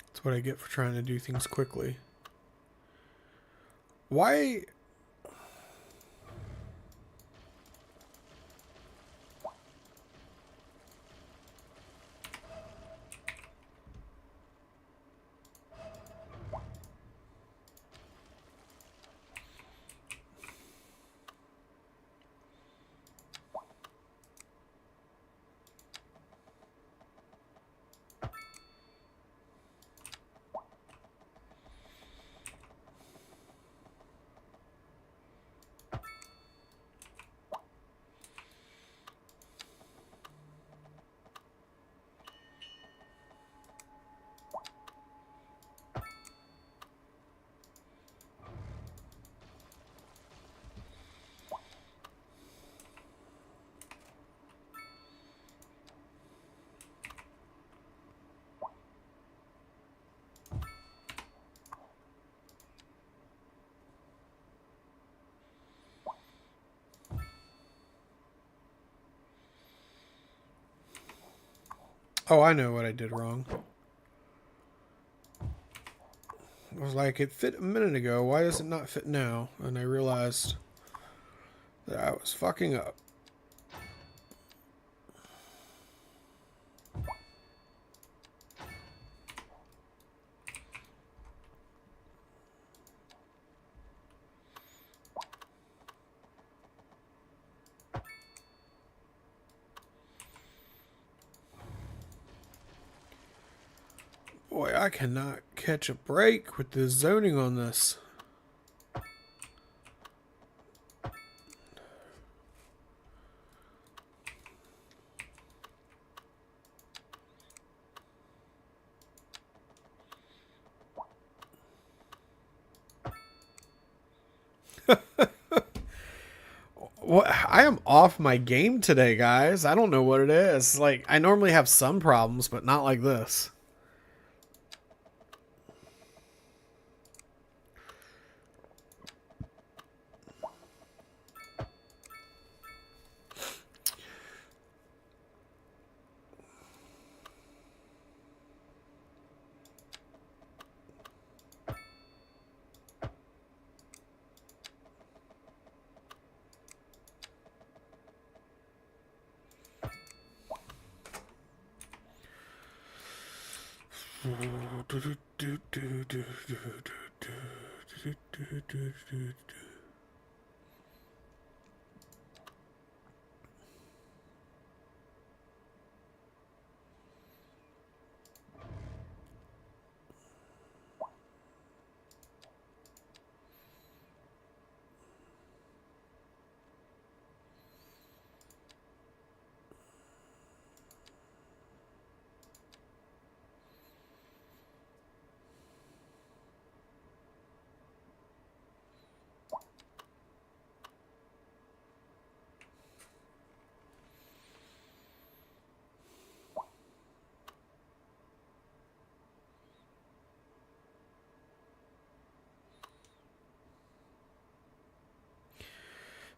That's what I get for trying to do things quickly. Why? Oh, I know what I did wrong. I was like, it fit a minute ago. Why does it not fit now? And I realized that I was fucking up. Boy, I cannot catch a break with the zoning on this. What? I am off my game today, guys. I don't know what it is. Like, I normally have some problems, but not like this.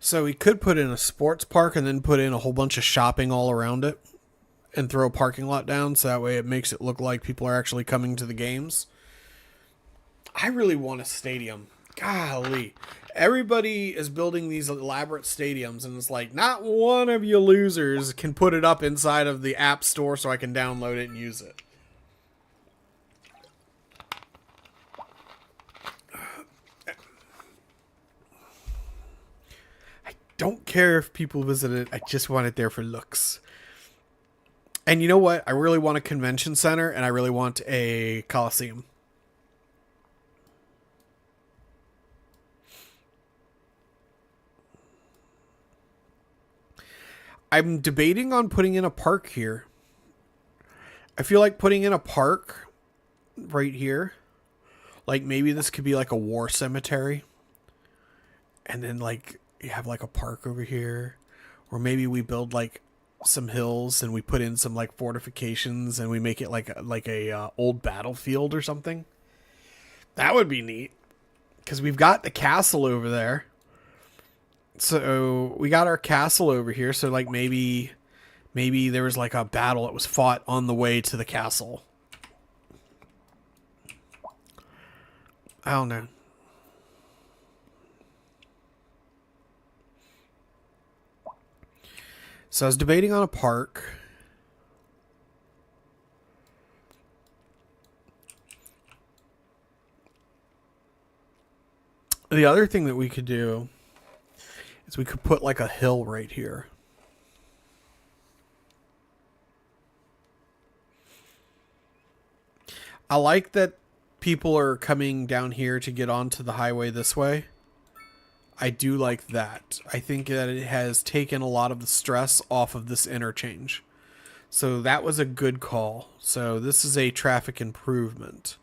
So we could put in a sports park and then put in a whole bunch of shopping all around it and throw a parking lot down so that way it makes it look like people are actually coming to the games. I really want a stadium. Golly. Everybody is building these elaborate stadiums, and it's like, not one of you losers can put it up inside of the app store so I can download it and use it. I don't care if people visit it. I just want it there for looks. And you know what? I really want a convention center, and I really want a coliseum. I'm debating on putting in a park here. I feel like putting in a park right here. Like maybe this could be like a war cemetery. And then like you have like a park over here. Or maybe we build like some hills and we put in some like fortifications and we make it like a old battlefield or something. That would be neat. Because we've got the castle over there. So we got our castle over here. So like maybe there was like a battle that was fought on the way to the castle. I don't know. So I was debating on a park. The other thing that we could do is we could put like a hill right here. I like that people are coming down here to get onto the highway this way. I do like that. I think that it has taken a lot of the stress off of this interchange. So that was a good call. So this is a traffic improvement.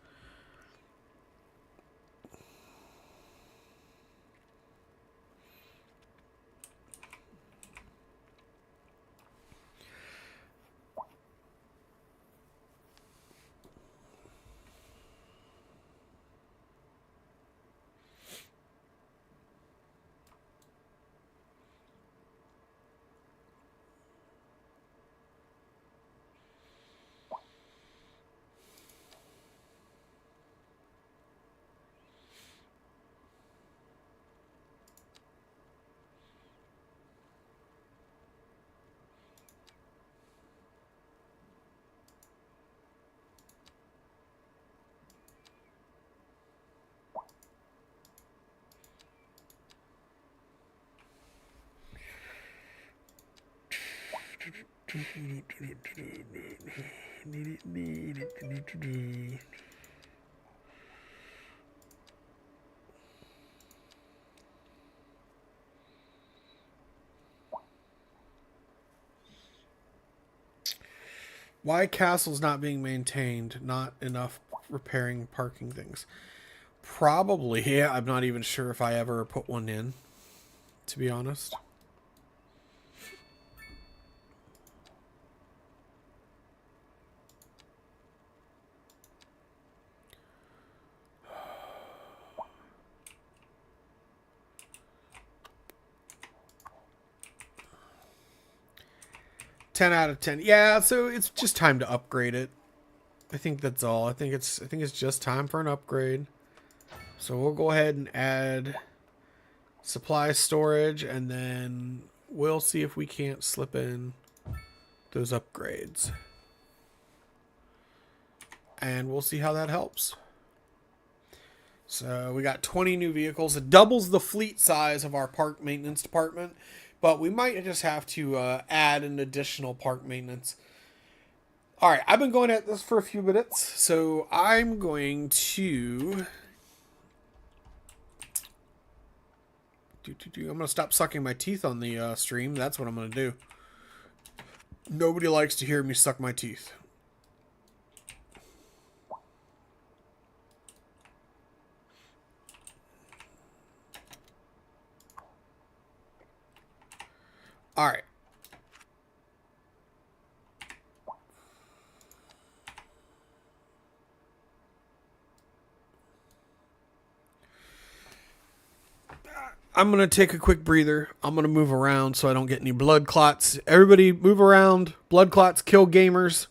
Why castle's not being maintained? Not enough repairing parking things. Probably. Yeah, I'm not even sure if I ever put one in, to be honest. Ten out of 10. Yeah, so it's just time to upgrade it. I think that's all. I think it's just time for an upgrade. So we'll go ahead and add supply storage, and then we'll see if we can't slip in those upgrades. And we'll see how that helps. So we got 20 new vehicles. It doubles the fleet size of our park maintenance department, but we might just have to add an additional park maintenance. All right, I've been going at this for a few minutes, so I'm going to I'm going to stop sucking my teeth on the stream. That's what I'm going to do. Nobody likes to hear me suck my teeth. All right. I'm going to take a quick breather. I'm going to move around so I don't get any blood clots. Everybody move around. Blood clots kill gamers.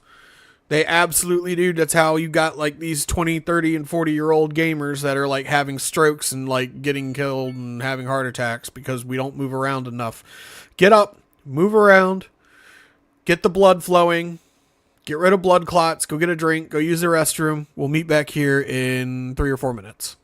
They absolutely do. That's how you got like these 20, 30, and 40-year-old gamers that are like having strokes and like getting killed and having heart attacks because we don't move around enough. Get up, move around, get the blood flowing, get rid of blood clots, go get a drink, go use the restroom. We'll meet back here in 3 or 4 minutes.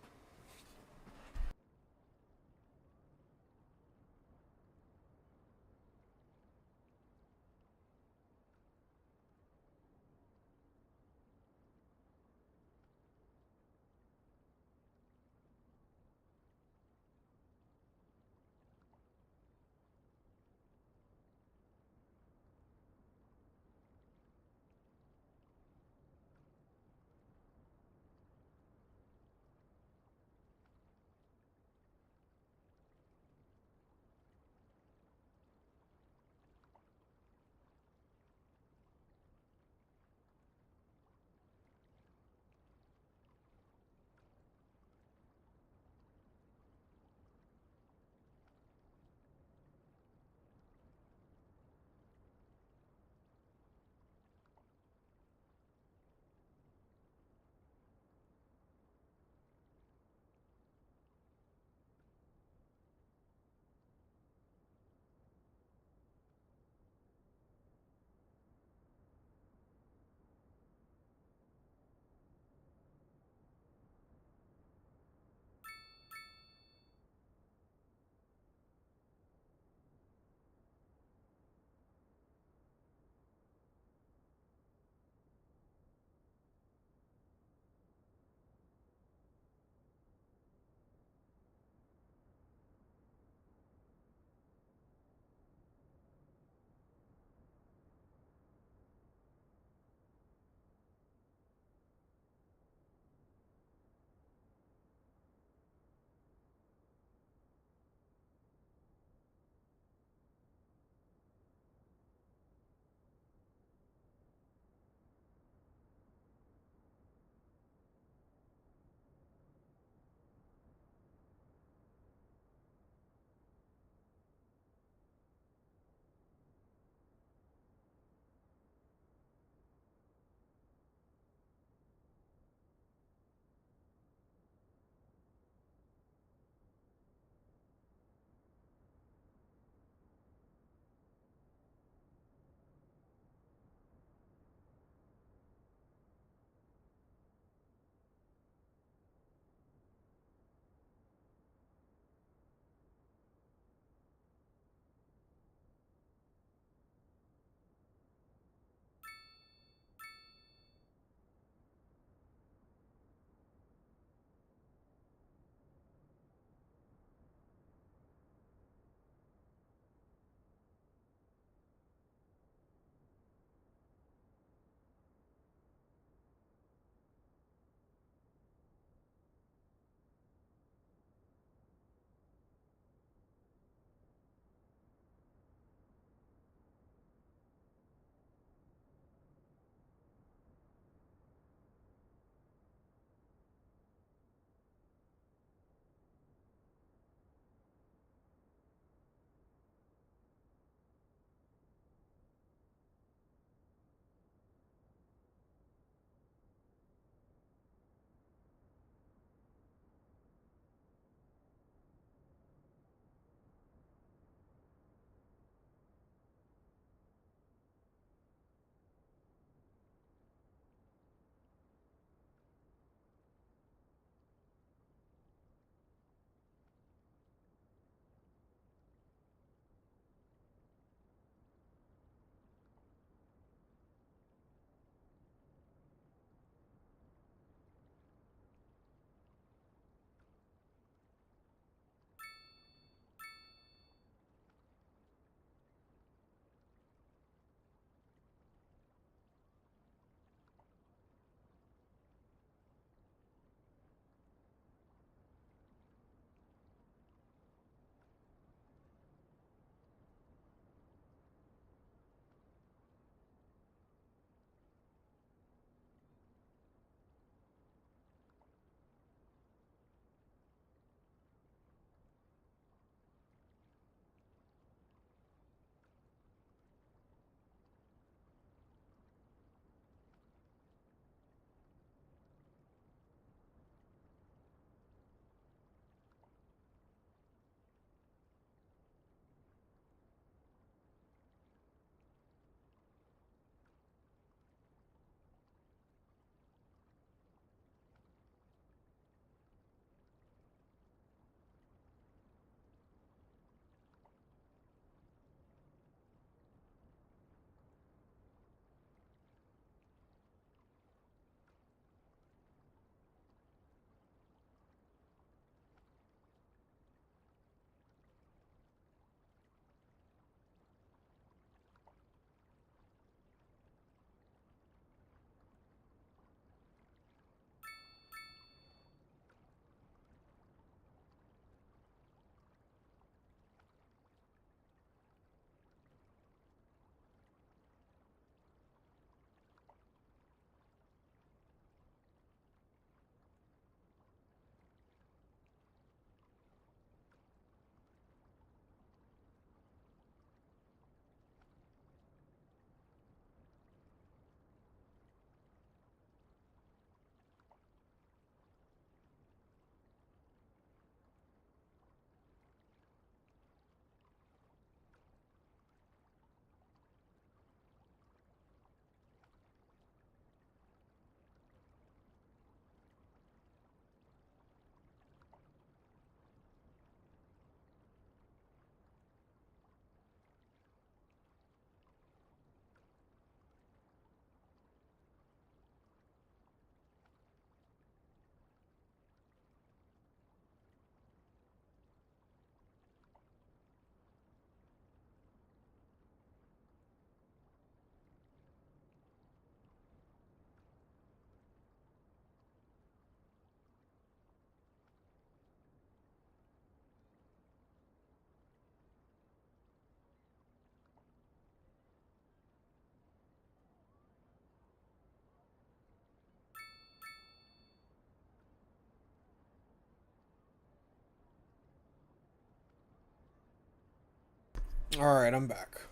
All right, I'm back.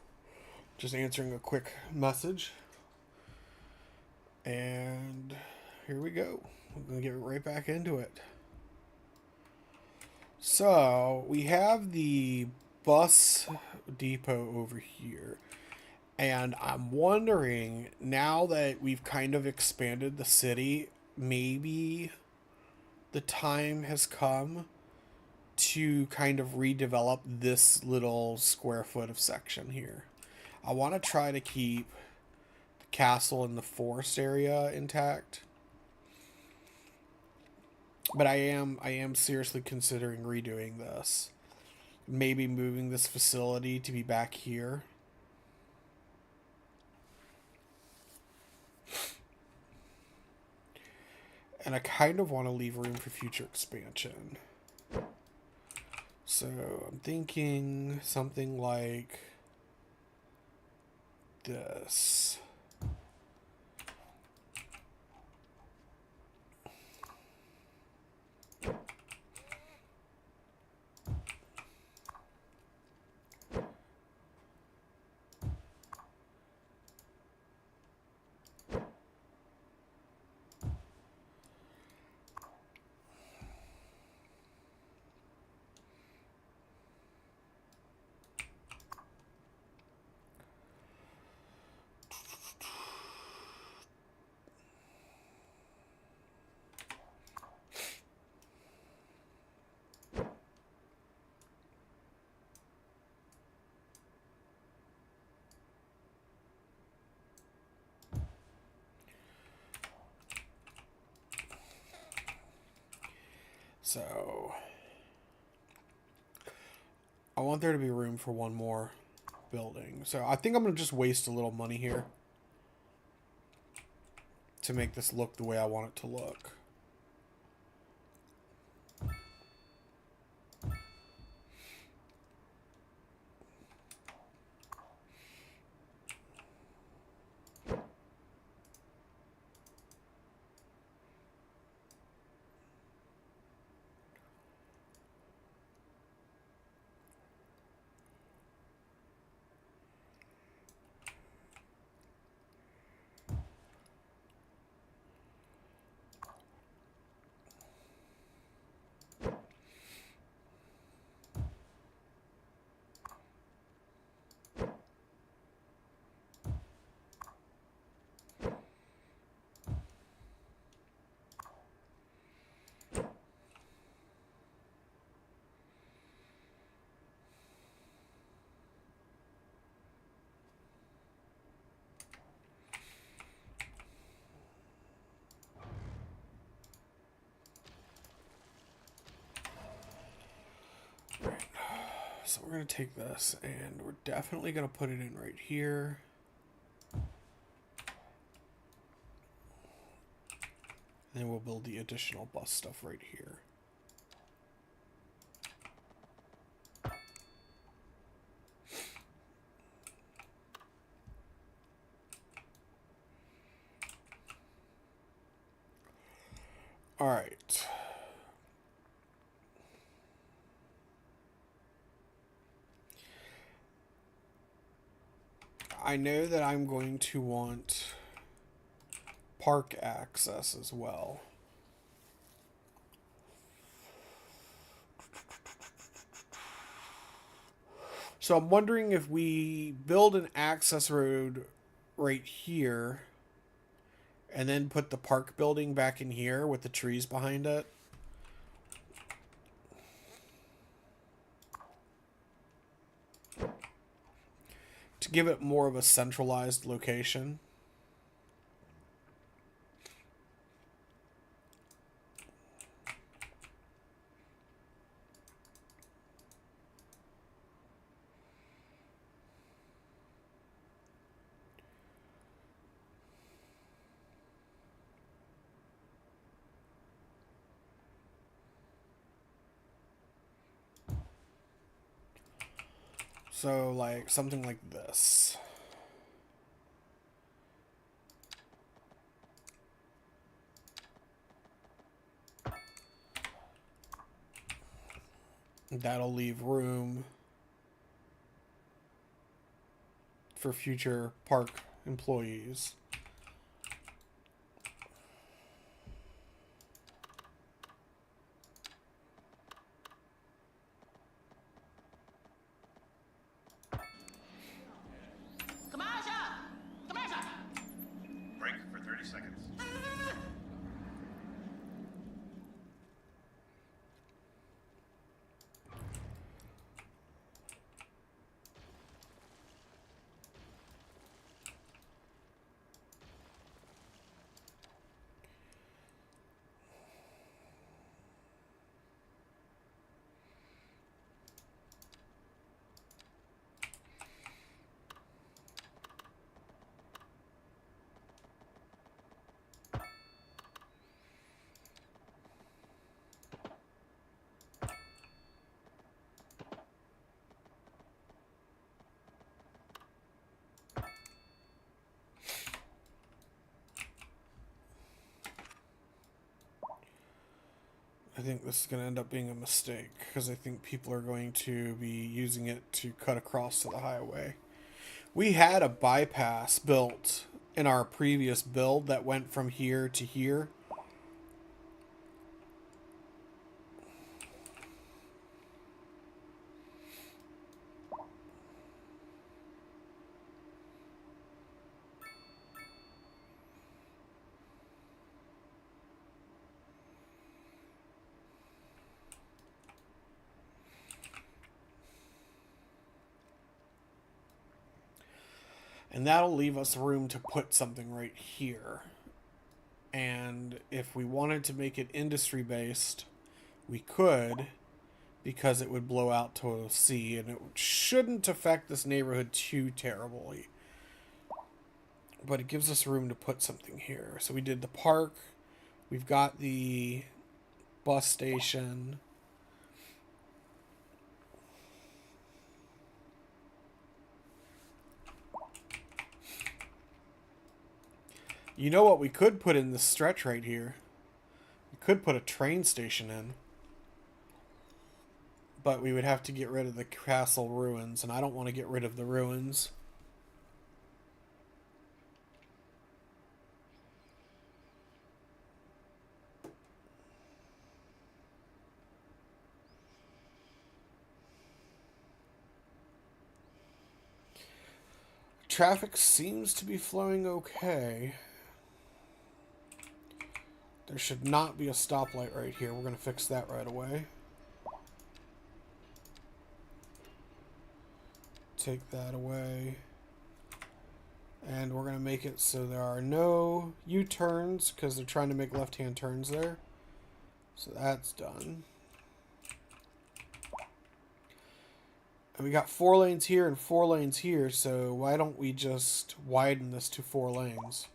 Just answering a quick message. And here we go. We're going to get right back into it. So, we have the bus depot over here. And I'm wondering, now that we've kind of expanded the city, maybe the time has come to kind of redevelop this little square foot of section here. I want to try to keep the castle and the forest area intact. But I am seriously considering redoing this. Maybe moving this facility to be back here. And I kind of want to leave room for future expansion. So I'm thinking something like this. So I want there to be room for one more building. So I think I'm going to just waste a little money here to make this look the way I want it to look. So we're going to take this and we're definitely going to put it in right here. And then we'll build the additional bus stuff right here. All right. I know that I'm going to want park access as well. So I'm wondering if we build an access road right here and then put the park building back in here with the trees behind it. To give it more of a centralized location. So, like, something like this. That'll leave room for future park employees. Break for 30 seconds. I think this is going to end up being a mistake because I think people are going to be using it to cut across to the highway. We had a bypass built in our previous build that went from here to here. And that'll leave us room to put something right here. And if we wanted to make it industry based, we could, because it would blow out to a sea and it shouldn't affect this neighborhood too terribly. But it gives us room to put something here. So we did the park. We've got the bus station. You know what we could put in this stretch right here? We could put a train station in. But we would have to get rid of the castle ruins, and I don't want to get rid of the ruins. Traffic seems to be flowing okay. There should not be a stoplight right here. We're going to fix that right away. Take that away. And we're going to make it so there are no U-turns because they're trying to make left-hand turns there. So that's done. And we got 4 lanes here and 4 lanes here, so why don't we just widen this to 4 lanes?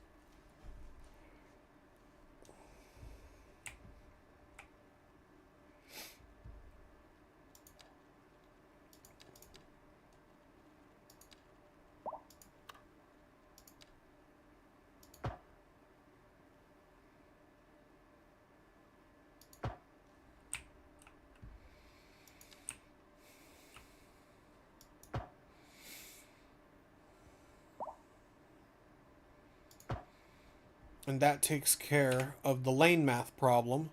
And that takes care of the lane math problem.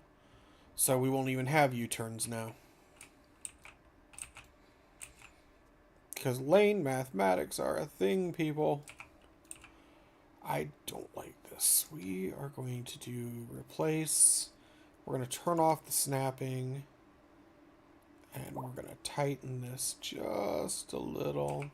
So we won't even have U-turns now. Because lane mathematics are a thing, people. I don't like this. We are going to do replace. We're going to turn off the snapping. And we're going to tighten this just a little.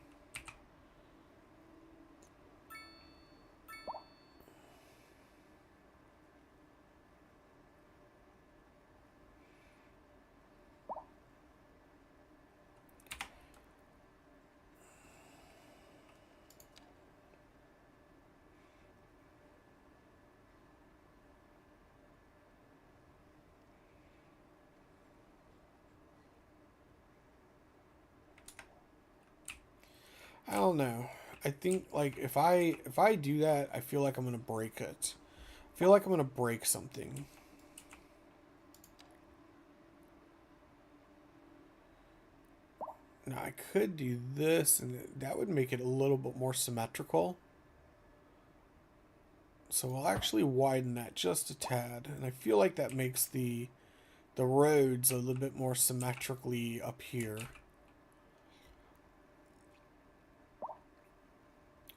I don't know. I think like if I do that, I feel like I'm gonna break it. I feel like I'm gonna break something. Now I could do this, and that would make it a little bit more symmetrical. So we'll actually widen that just a tad, and I feel like that makes the roads a little bit more symmetrically up here.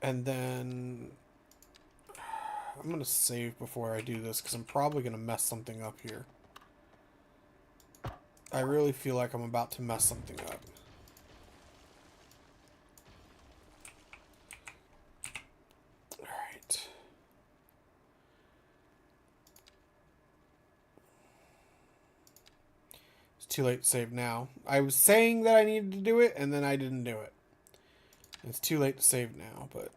And then I'm going to save before I do this because I'm probably going to mess something up here. I really feel like I'm about to mess something up. Alright. It's too late to save now. I was saying that I needed to do it, and then I didn't do it. It's too late to save now, but...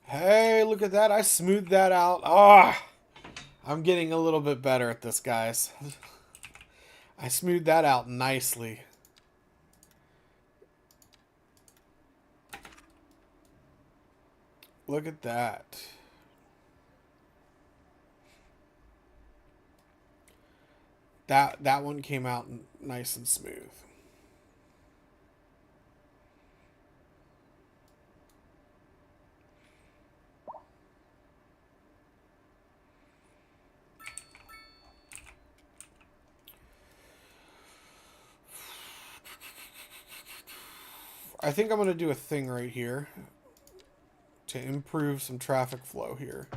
Hey, look at that. I smoothed that out. Ah! I'm getting a little bit better at this, guys. I smoothed that out nicely. Look at that. That one came out nice and smooth. I think I'm going to do a thing right here to improve some traffic flow here.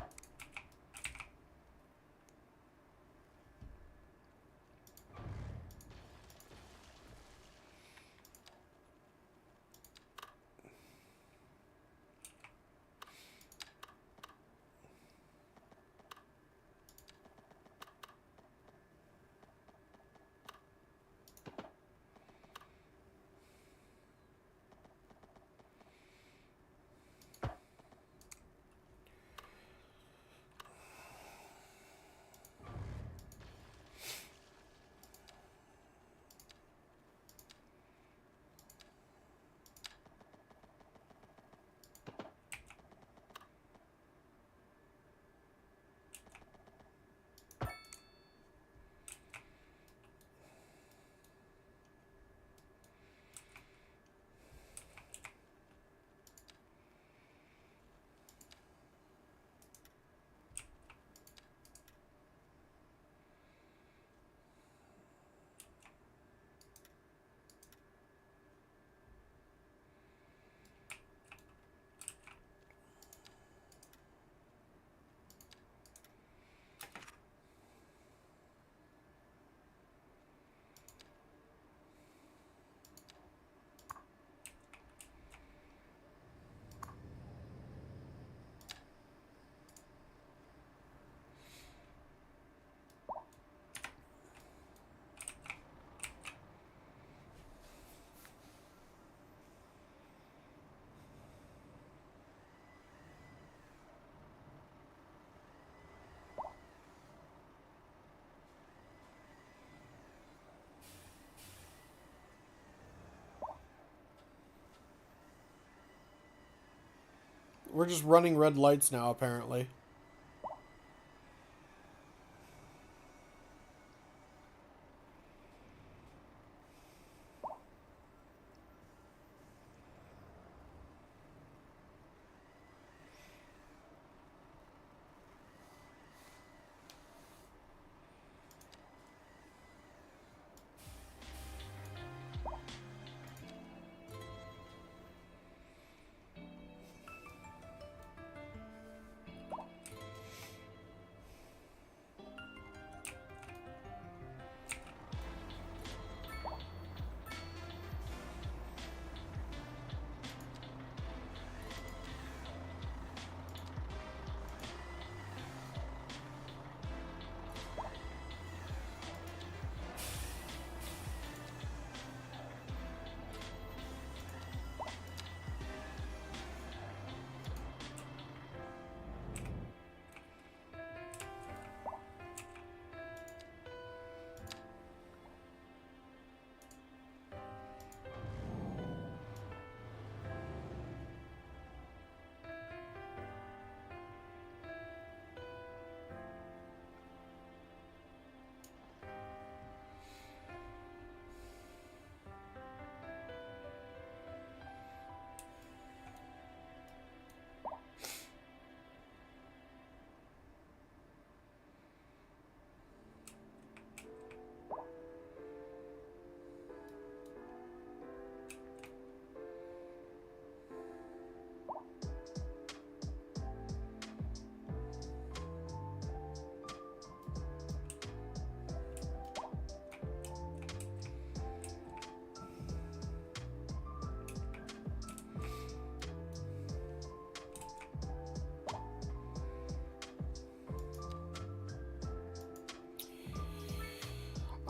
We're just running red lights now, apparently.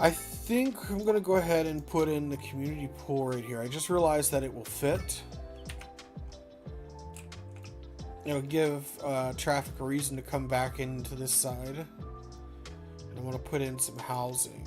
I think I'm going to go ahead and put in the community pool right here. I just realized that it will fit. It'll give traffic a reason to come back into this side. And I'm going to put in some housing.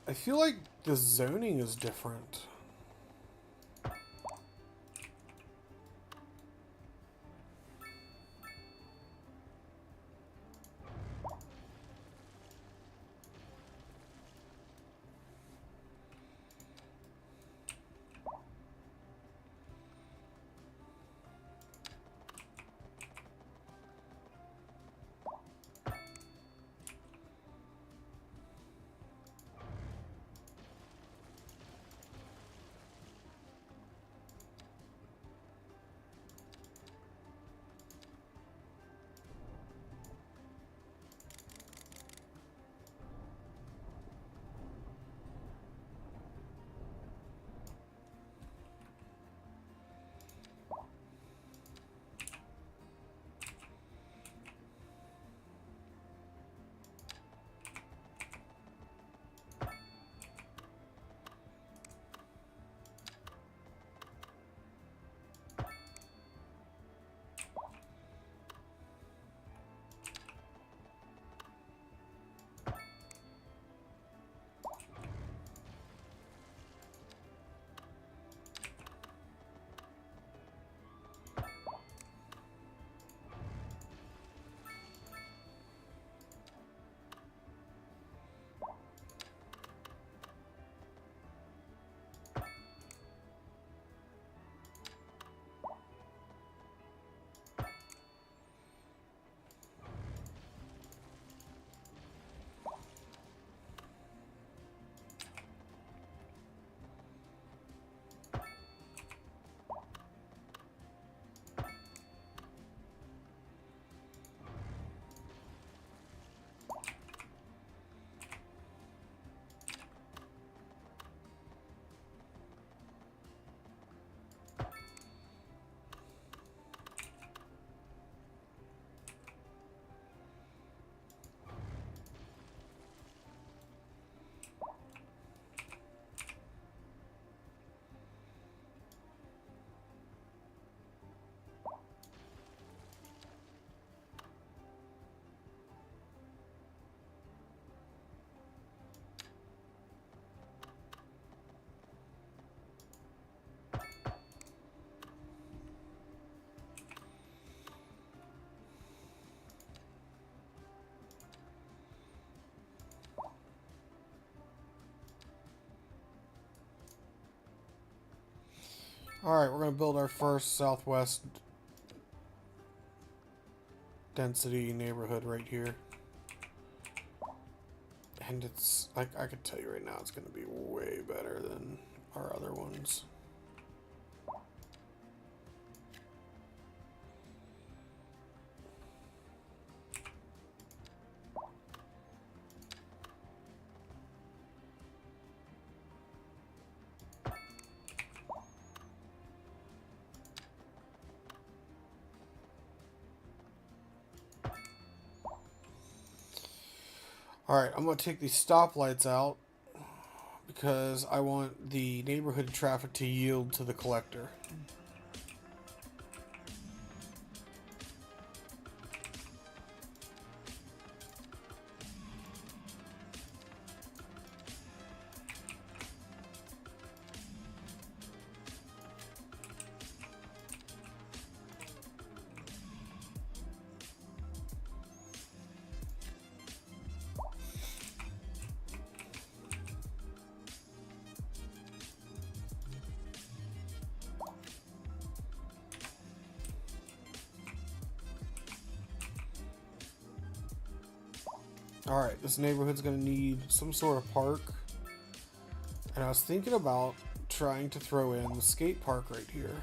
I feel like the zoning is different. Alright, we're going to build our first southwest density neighborhood right here. And it's, like, I can tell you right now, it's going to be way better than our other ones. Alright, I'm going to take these stoplights out because I want the neighborhood traffic to yield to the collector. Alright, this neighborhood's going to need some sort of park. And I was thinking about trying to throw in the skate park right here.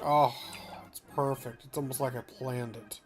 Oh, it's perfect. It's almost like I planned it.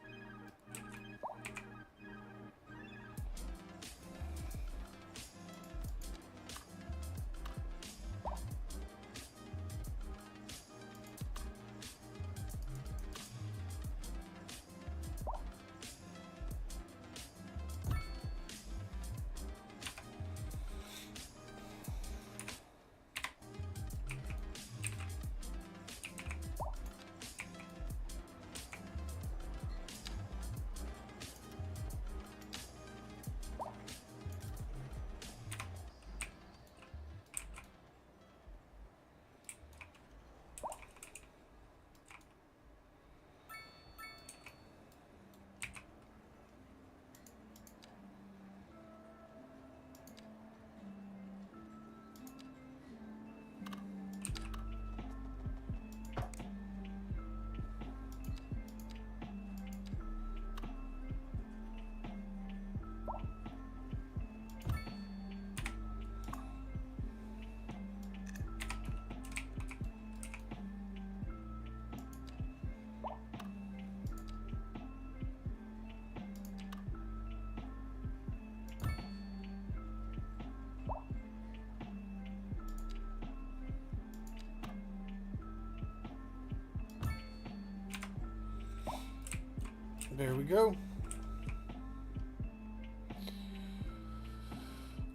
There we go.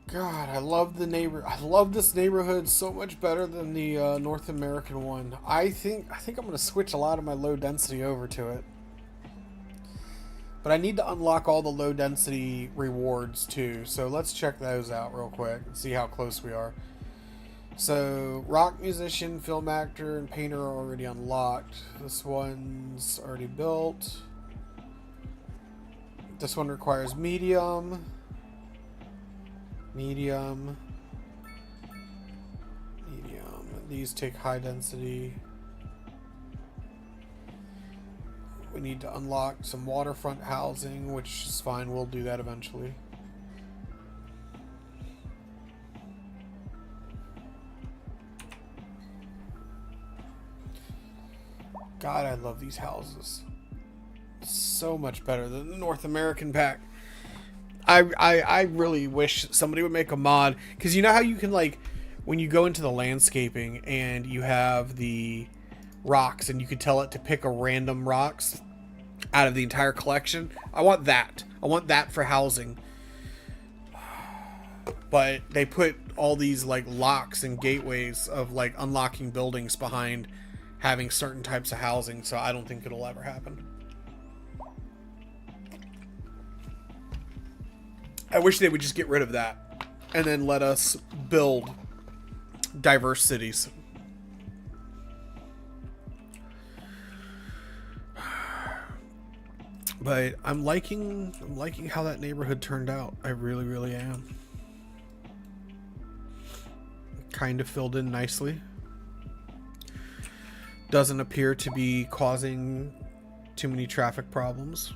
God, I love this neighborhood so much better than the North American one. I think I'm gonna switch a lot of my low density over to it. But I need to unlock all the low density rewards too. So let's check those out real quick and see how close we are. So rock musician, film actor, and painter are already unlocked. This one's already built. This one requires medium. Medium. Medium. These take high density. We need to unlock some waterfront housing, which is fine. We'll do that eventually. God, I love these houses. So much better than the North American pack. I really wish somebody would make a mod, because you know how you can, like, when you go into the landscaping and you have the rocks and you can tell it to pick a random rocks out of the entire collection. I want that. I want that for housing. but they put all these like locks and gateways of like unlocking buildings behind having certain types of housing, so I don't think it'll ever happen. I wish they would just get rid of that and then let us build diverse cities. But I'm liking how that neighborhood turned out. I really, really am. Kind of filled in nicely. Doesn't appear to be causing too many traffic problems.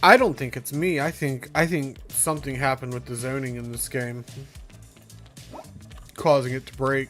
I don't think it's me. I think something happened with the zoning in this game, causing it to break.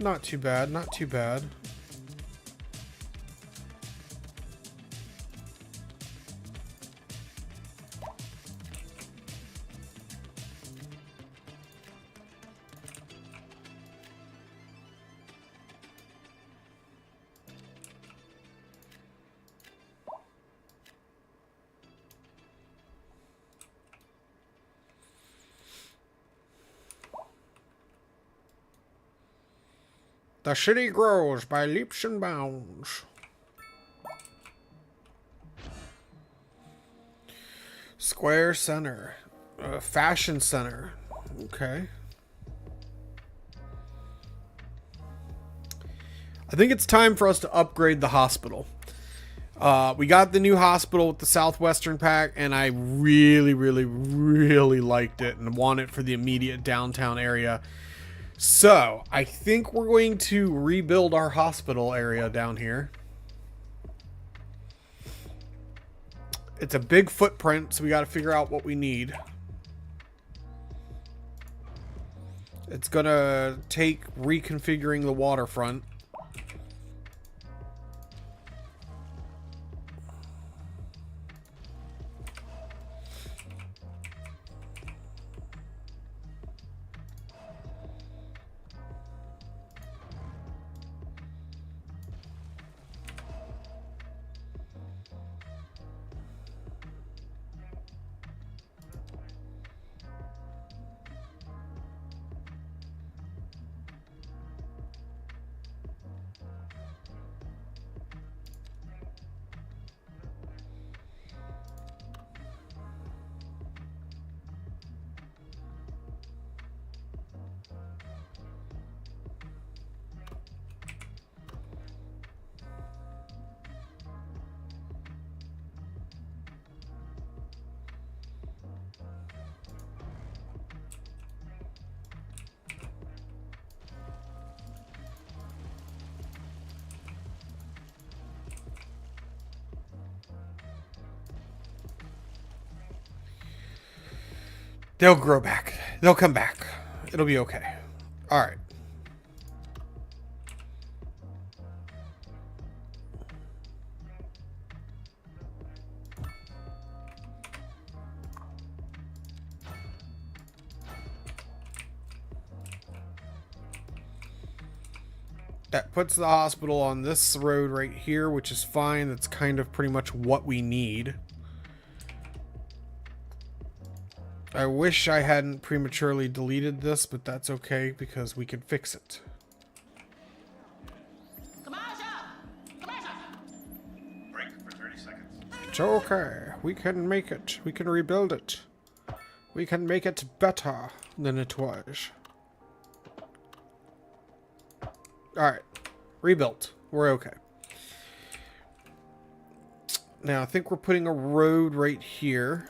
Not too bad, not too bad. The city grows by leaps and bounds. Square Center. Fashion Center. Okay. I think it's time for us to upgrade the hospital. We got the new hospital with the Southwestern Pack, and I really, really, really liked it and want it for the immediate downtown area. So, I think we're going to rebuild our hospital area down here. It's a big footprint, so we got to figure out what we need. It's going to take reconfiguring the waterfront. They'll grow back. They'll come back. It'll be okay. All right. That puts the hospital on this road right here, which is fine. That's kind of pretty much what we need. I wish I hadn't prematurely deleted this, but that's okay because we can fix it. Break for 30 seconds. It's okay. We can make it. We can rebuild it. We can make it better than it was. Alright. Rebuilt. We're okay. Now, I think we're putting a road right here.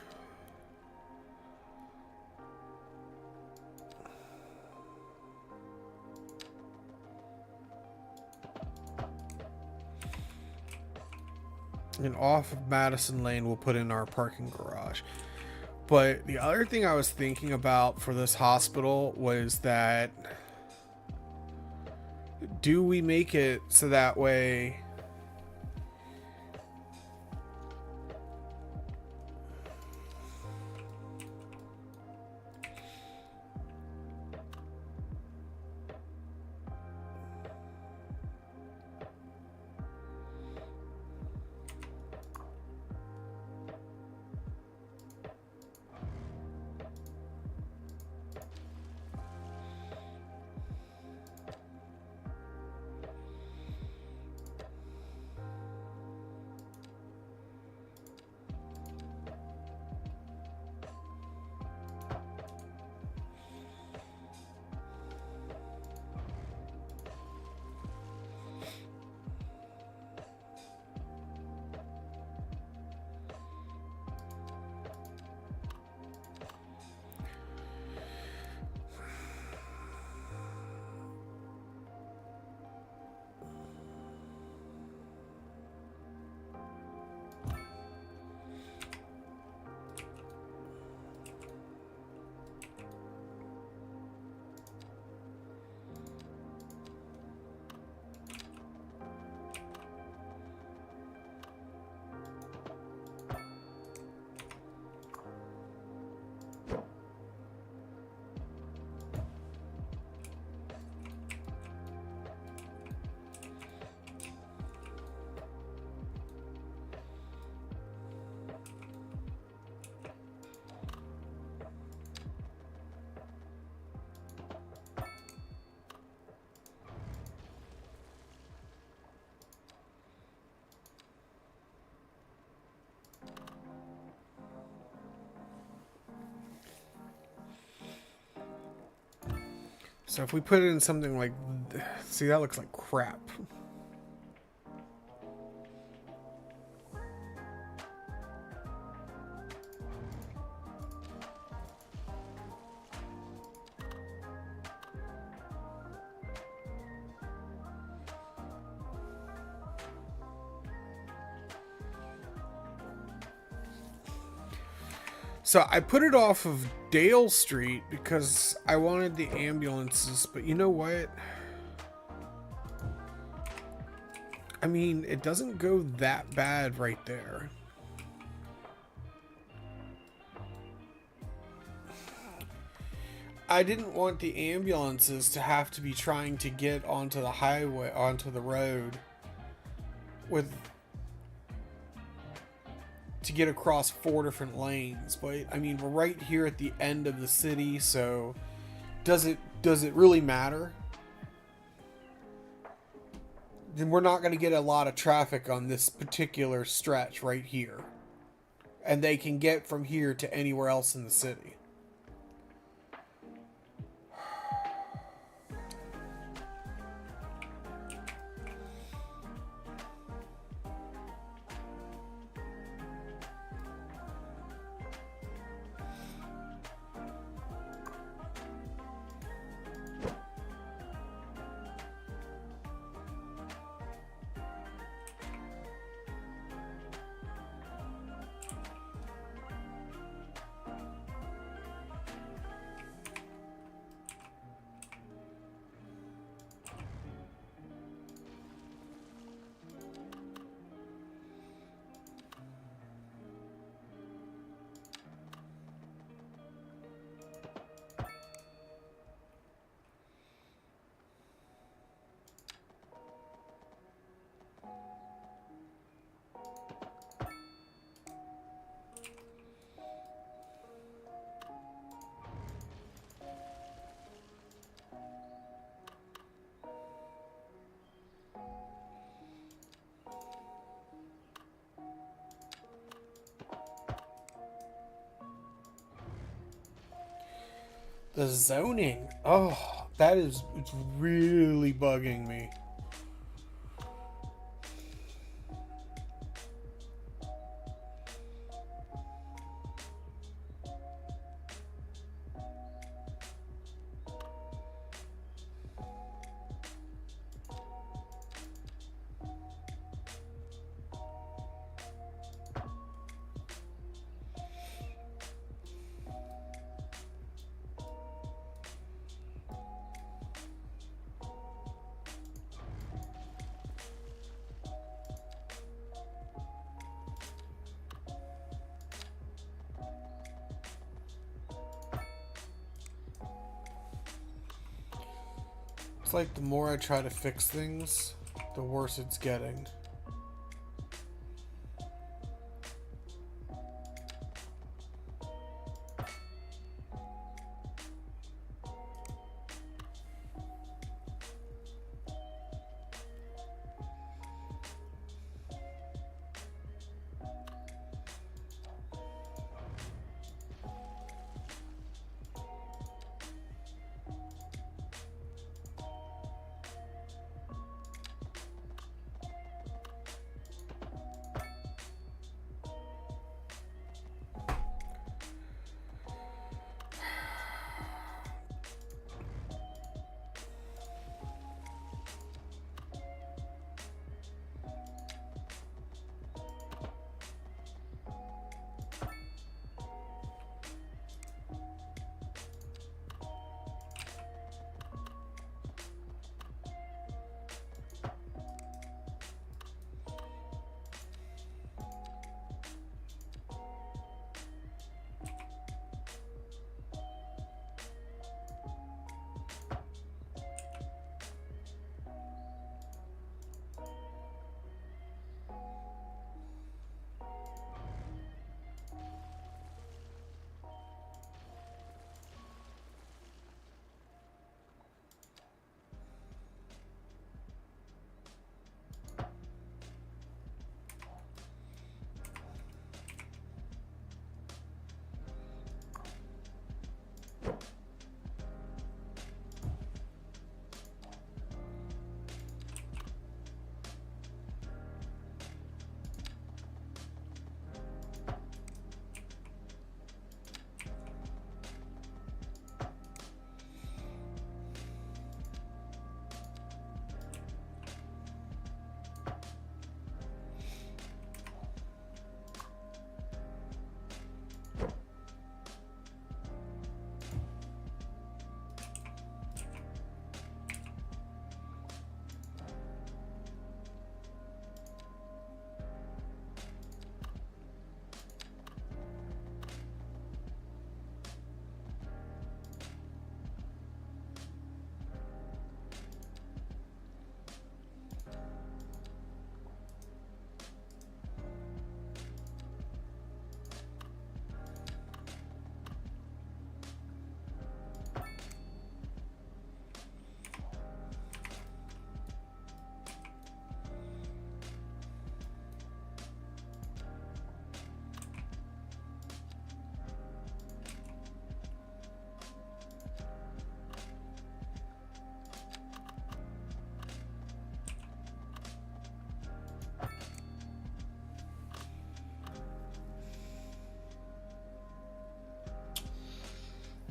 And off of Madison Lane, we'll put in our parking garage. But the other thing I was thinking about for this hospital was that, do we make it so that way So if we put it in something like, see, that looks like crap. So I put it off of Dale Street because I wanted the ambulances, but you know what? I mean, it doesn't go that bad right there. I didn't want the ambulances to have to be trying to get onto the highway, onto the road with to get across 4 different lanes. But I mean, we're right here at the end of the city, so does it really matter? Then we're not going to get a lot of traffic on this particular stretch right here. And they can get from here to anywhere else in the city. The zoning. Oh, it's really bugging me. It's like the more I try to fix things, the worse it's getting.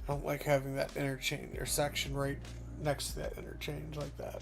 I don't like having that interchange or section right next to that interchange like that.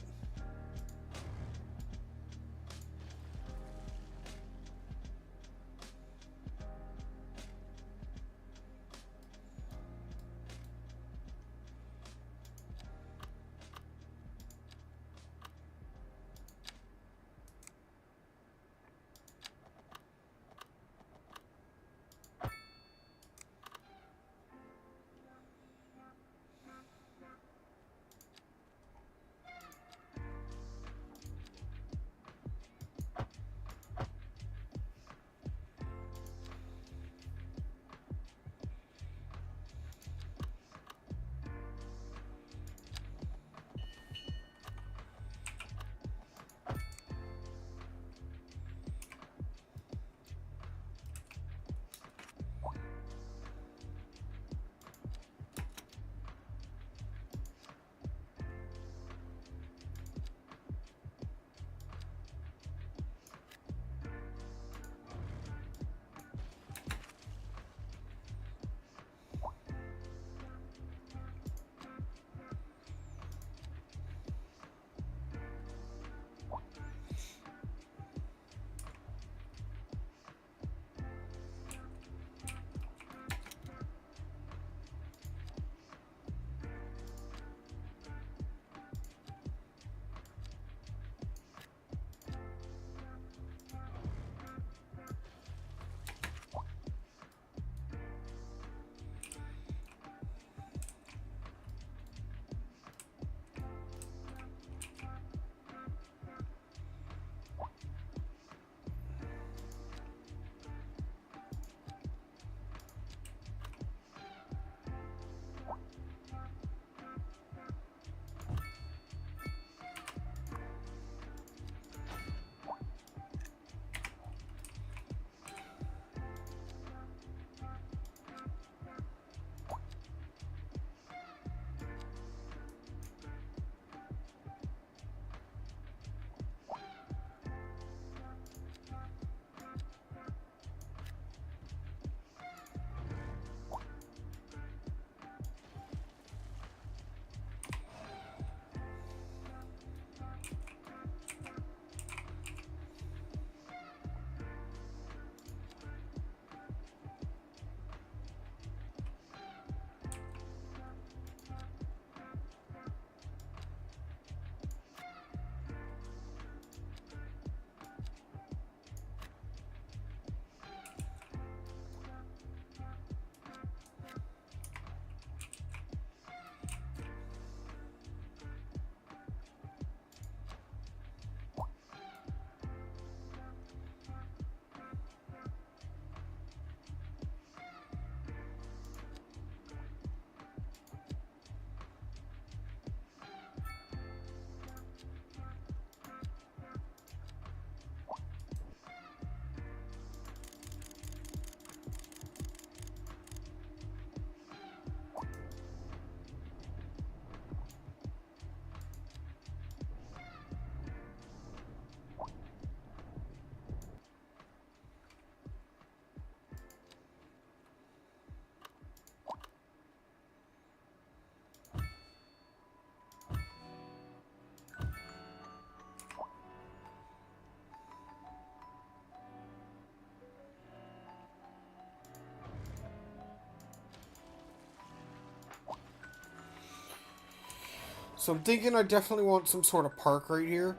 So I'm thinking I definitely want some sort of park right here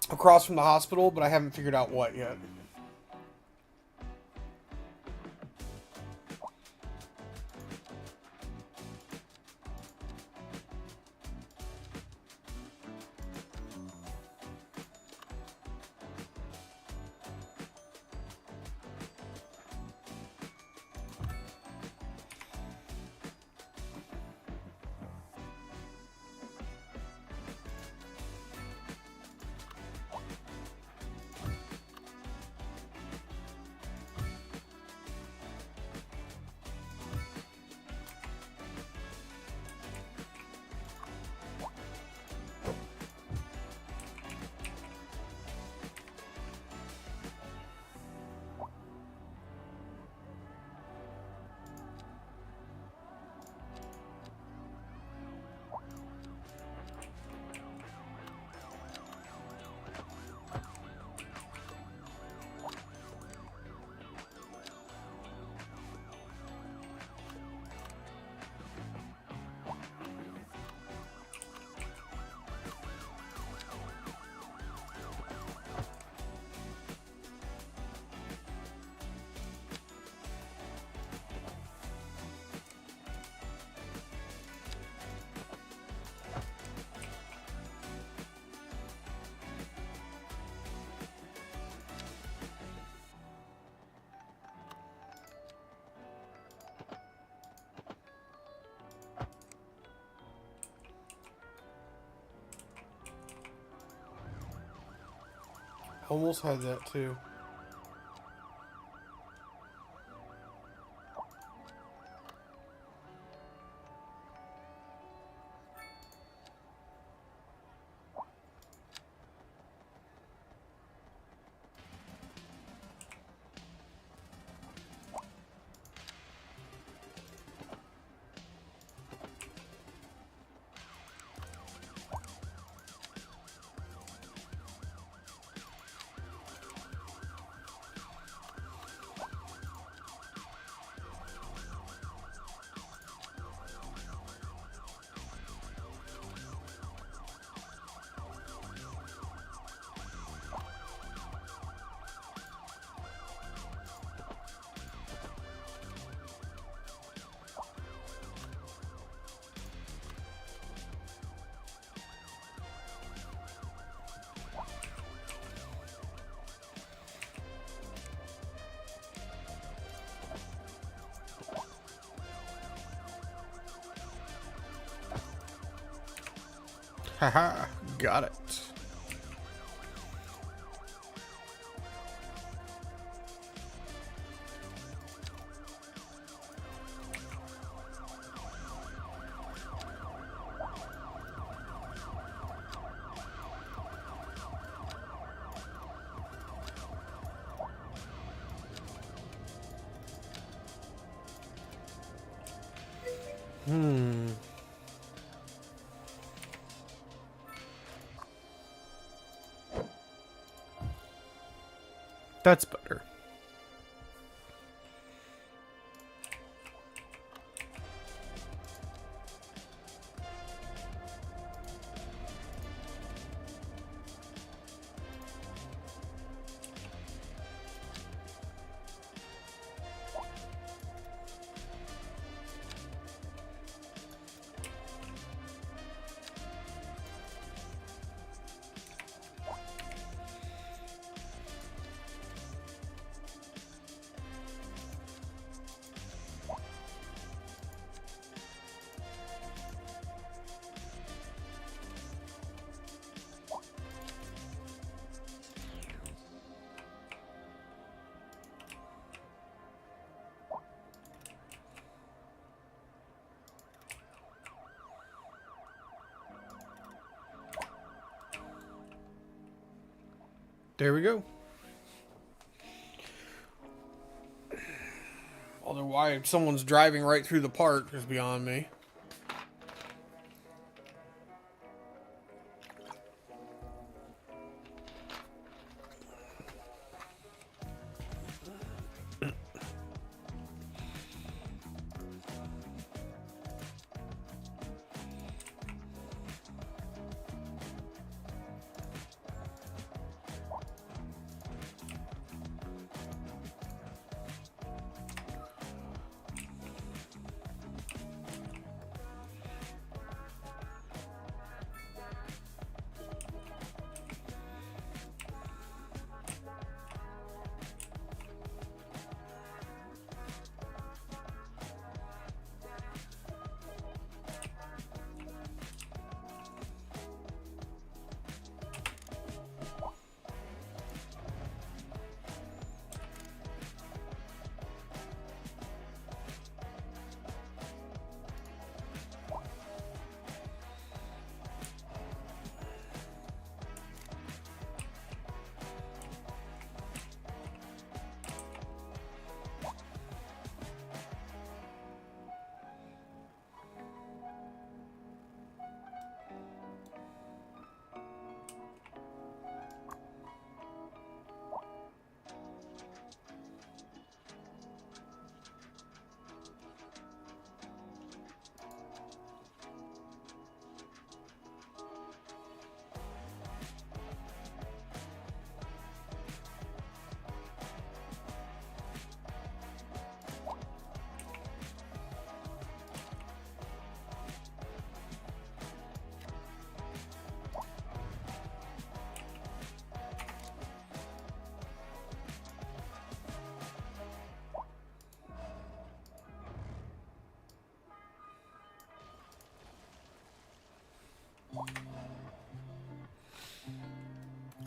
across from the hospital, but I haven't figured out what yet. Almost had that too. Haha, got it. That's better. There we go. Although why someone's driving right through the park is beyond me.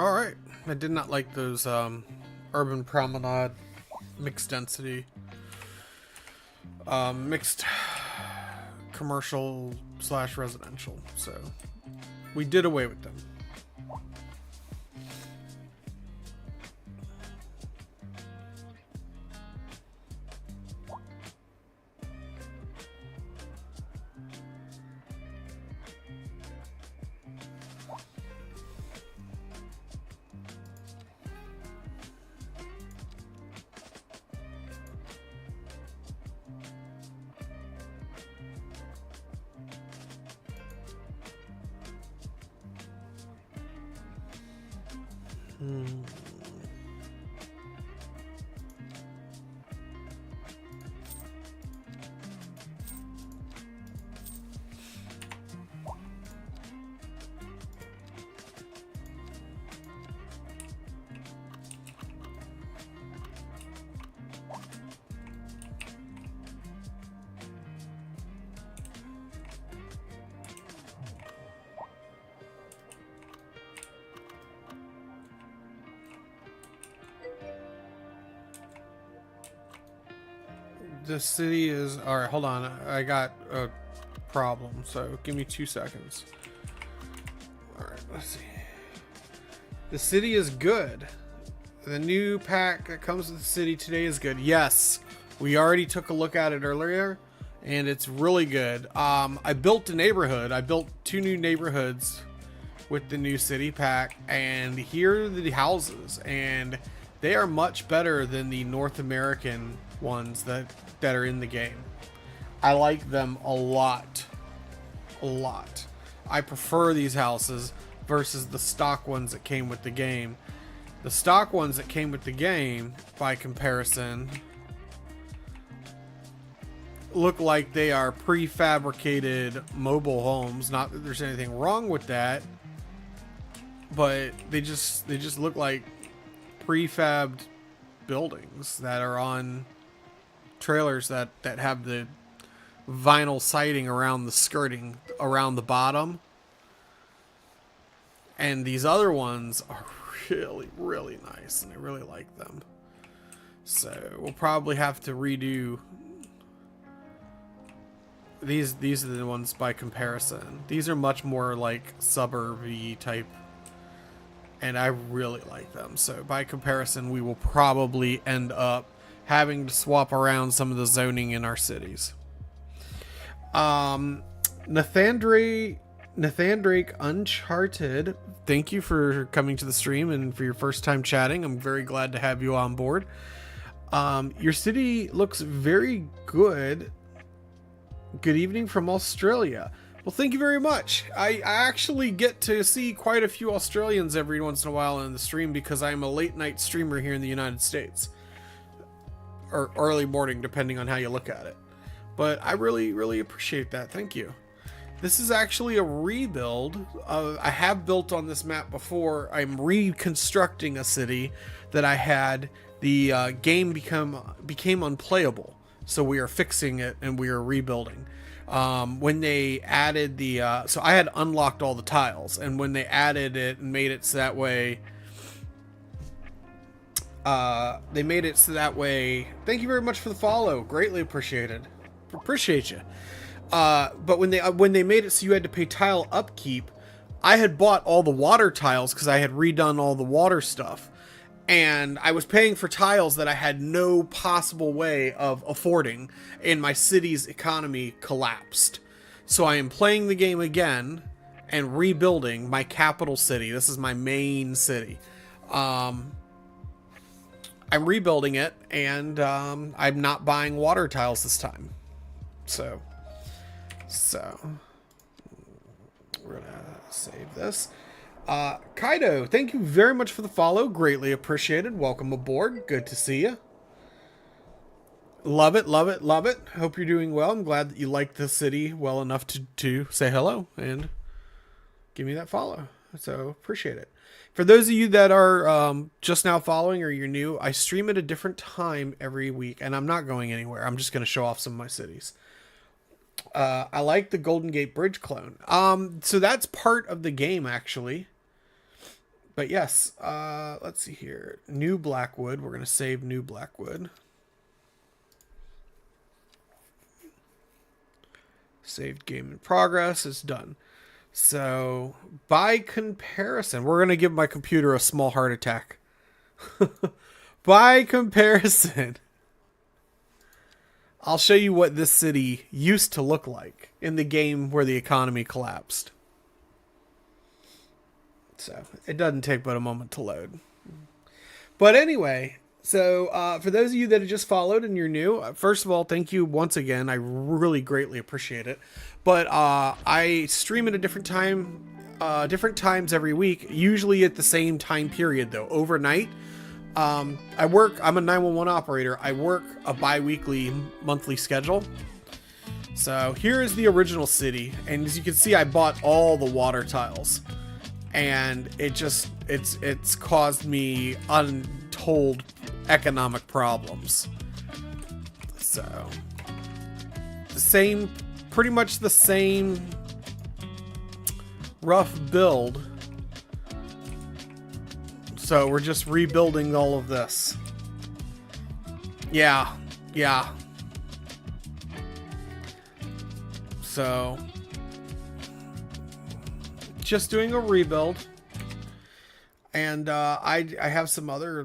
All right, I did not like those urban promenade mixed density, mixed commercial / residential. So we did away with them. The city is all right. Hold on, I got a problem. So give me 2 seconds. All right, let's see. The city is good. The new pack that comes with the city today is good. Yes, we already took a look at it earlier, and it's really good. I built a neighborhood. I built 2 new neighborhoods with the new city pack, and here are the houses, and they are much better than the North American ones that are in the game. I like them a lot. I prefer these houses versus the stock ones that came with the game. The stock ones that came with the game, by comparison, look like they are prefabricated mobile homes. Not that there's anything wrong with that, but they just look like prefabbed buildings that are on trailers that have the vinyl siding around the skirting around the bottom, and these other ones are really nice, and I really like them. So we'll probably have to redo these. These are the ones by comparison. These are much more like suburb-y type, and I really like them. So by comparison, we will probably end up having to swap around some of the zoning in our cities. Nathan Drake Uncharted, thank you for coming to the stream and for your first time chatting. I'm very glad to have you on board. Your city looks very good. Good evening from Australia. Well, thank you very much. I actually get to see quite a few Australians every once in a while in the stream because I'm a late night streamer here in the United States. Or early morning, depending on how you look at it. But I really appreciate that. Thank you. This is actually a rebuild. I have built on this map before. I'm reconstructing a city that I had. The game became unplayable. So we are fixing it and we are rebuilding. When they added the... so I had unlocked all the tiles. And when they added it and made it so that way... they made it so that way. Thank you very much for the follow. Greatly appreciated. Appreciate you. But when they made it so you had to pay tile upkeep, I had bought all the water tiles because I had redone all the water stuff, and I was paying for tiles that I had no possible way of affording, and my city's economy collapsed. So I am playing the game again and rebuilding my capital city. This is my main city. I'm rebuilding it, and I'm not buying water tiles this time. So we're gonna save this. Kaido, thank you very much for the follow. Greatly appreciated. Welcome aboard. Good to see you. Love it. Hope you're doing well. I'm glad that you like the city well enough to say hello and give me that follow. So appreciate it. For those of you that are just now following or you're new, I stream at a different time every week, and I'm not going anywhere. I'm just going to show off some of my cities. I like the Golden Gate Bridge clone. So that's part of the game, actually. But yes, let's see here. New Blackwood. We're going to save New Blackwood. Saved game in progress. It's done. So, by comparison, we're going to give my computer a small heart attack. By comparison, I'll show you what this city used to look like in the game where the economy collapsed. So, it doesn't take but a moment to load. But anyway, so for those of you that have just followed and you're new, first of all, thank you once again. I really greatly appreciate it. But I stream at a different time, different times every week, usually at the same time period, though, overnight. I'm a 911 operator. I work a bi-weekly monthly schedule. So here is the original city. And as you can see, I bought all the water tiles. And it's caused me untold economic problems. So pretty much the same rough build. So we're just rebuilding all of this. Yeah. So just doing a rebuild. And I have some other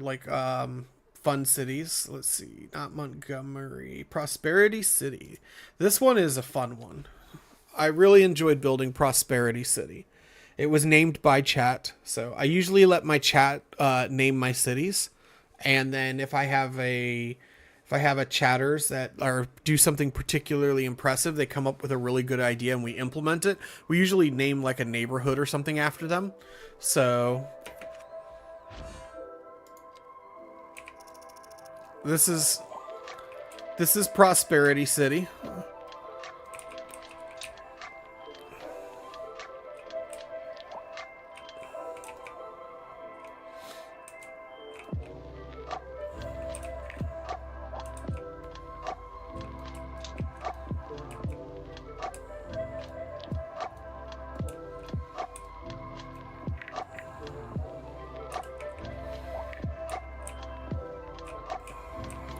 fun cities. Let's see, not Montgomery, Prosperity City. This one is a fun one. I really enjoyed building Prosperity City. It was named by chat, so I usually let my chat name my cities, and then if I have a chatters that do something particularly impressive, they come up with a really good idea and we implement it. We usually name like a neighborhood or something after them. So this is Prosperity City.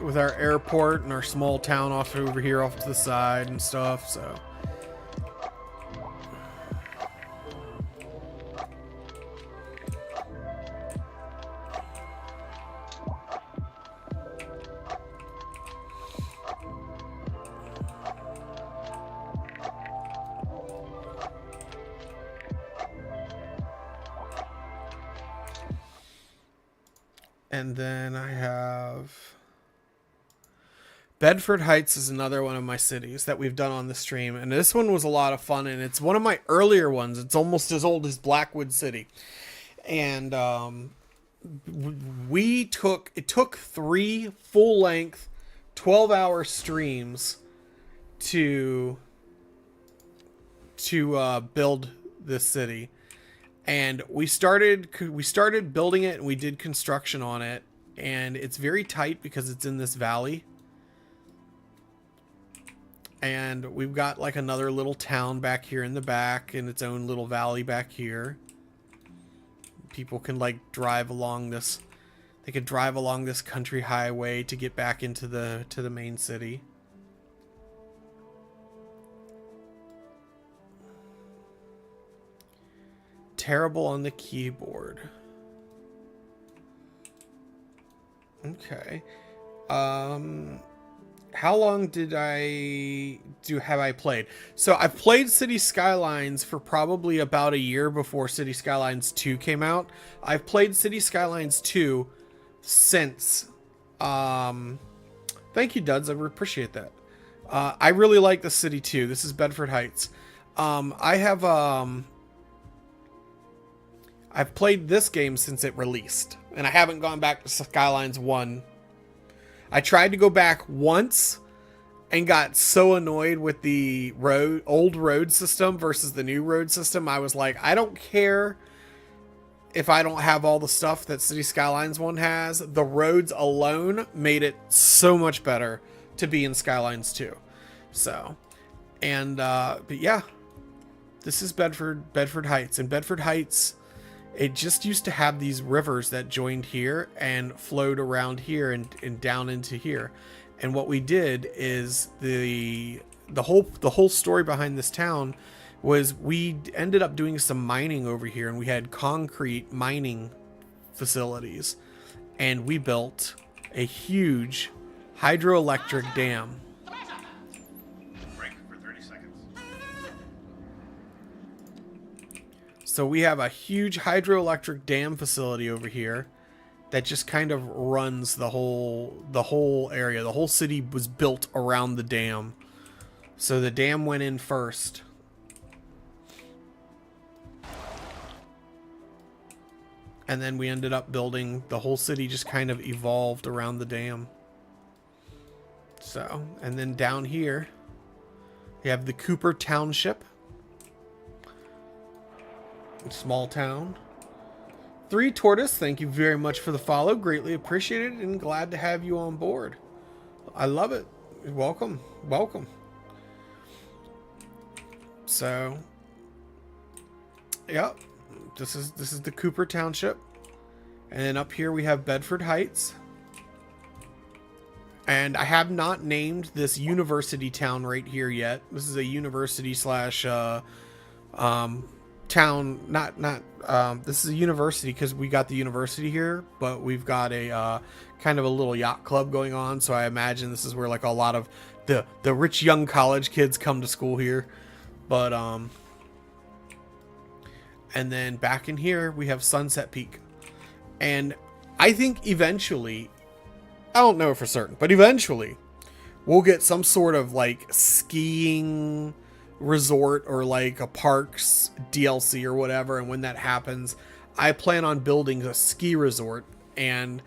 With our airport and our small town off over here off to the side and stuff, so and then I have Bedford Heights is another one of my cities that we've done on the stream, and this one was a lot of fun, and it's one of my earlier ones. It's almost as old as Blackwood City, and it took 3 full-length 12-hour streams to build this city, and we started building it, and we did construction on it, and it's very tight because it's in this valley. And we've got like another little town back here in the back in its own little valley back here. People can drive along this. They could drive along this country highway to get back into the main city. Terrible on the keyboard. Okay. How long have I played? So I've played City Skylines for probably about a year before City Skylines 2 came out. I've played City Skylines 2 since. Thank you, Duds. I appreciate that. I really like the city too. This is Bedford Heights. I've played this game since it released, and I haven't gone back to Skylines 1. I tried to go back once and got so annoyed with the old road system versus the new road system. I was like, I don't care if I don't have all the stuff that City Skylines 1 has. The roads alone made it so much better to be in Skylines 2. So, and, but yeah, this is Bedford Heights, and Bedford Heights it just used to have these rivers that joined here and flowed around here and down into here. And what we did is the whole story behind this town was we ended up doing some mining over here, and we had concrete mining facilities, and we built a huge hydroelectric dam. Break for 30 seconds. So we have a huge hydroelectric dam facility over here that just kind of runs the whole area. The whole city was built around the dam. So the dam went in first. And then we ended up building, the whole city just kind of evolved around the dam. So, and then down here, we have the Cooper Township. Small town. 3 Tortoise, thank you very much for the follow. Greatly appreciated and glad to have you on board. I love it. Welcome. Welcome. So, yep. This is the Cooper Township. And then up here we have Bedford Heights. And I have not named this university town right here yet. This is a university slash town, this is a university because we got the university here, but we've got a kind of a little yacht club going on, so I imagine this is where like a lot of the rich young college kids come to school here. But and then back in here we have Sunset Peak, and I think eventually, I don't know for certain, but eventually we'll get some sort of like skiing resort or like a parks DLC or whatever. And when that happens, I plan on building a ski resort, and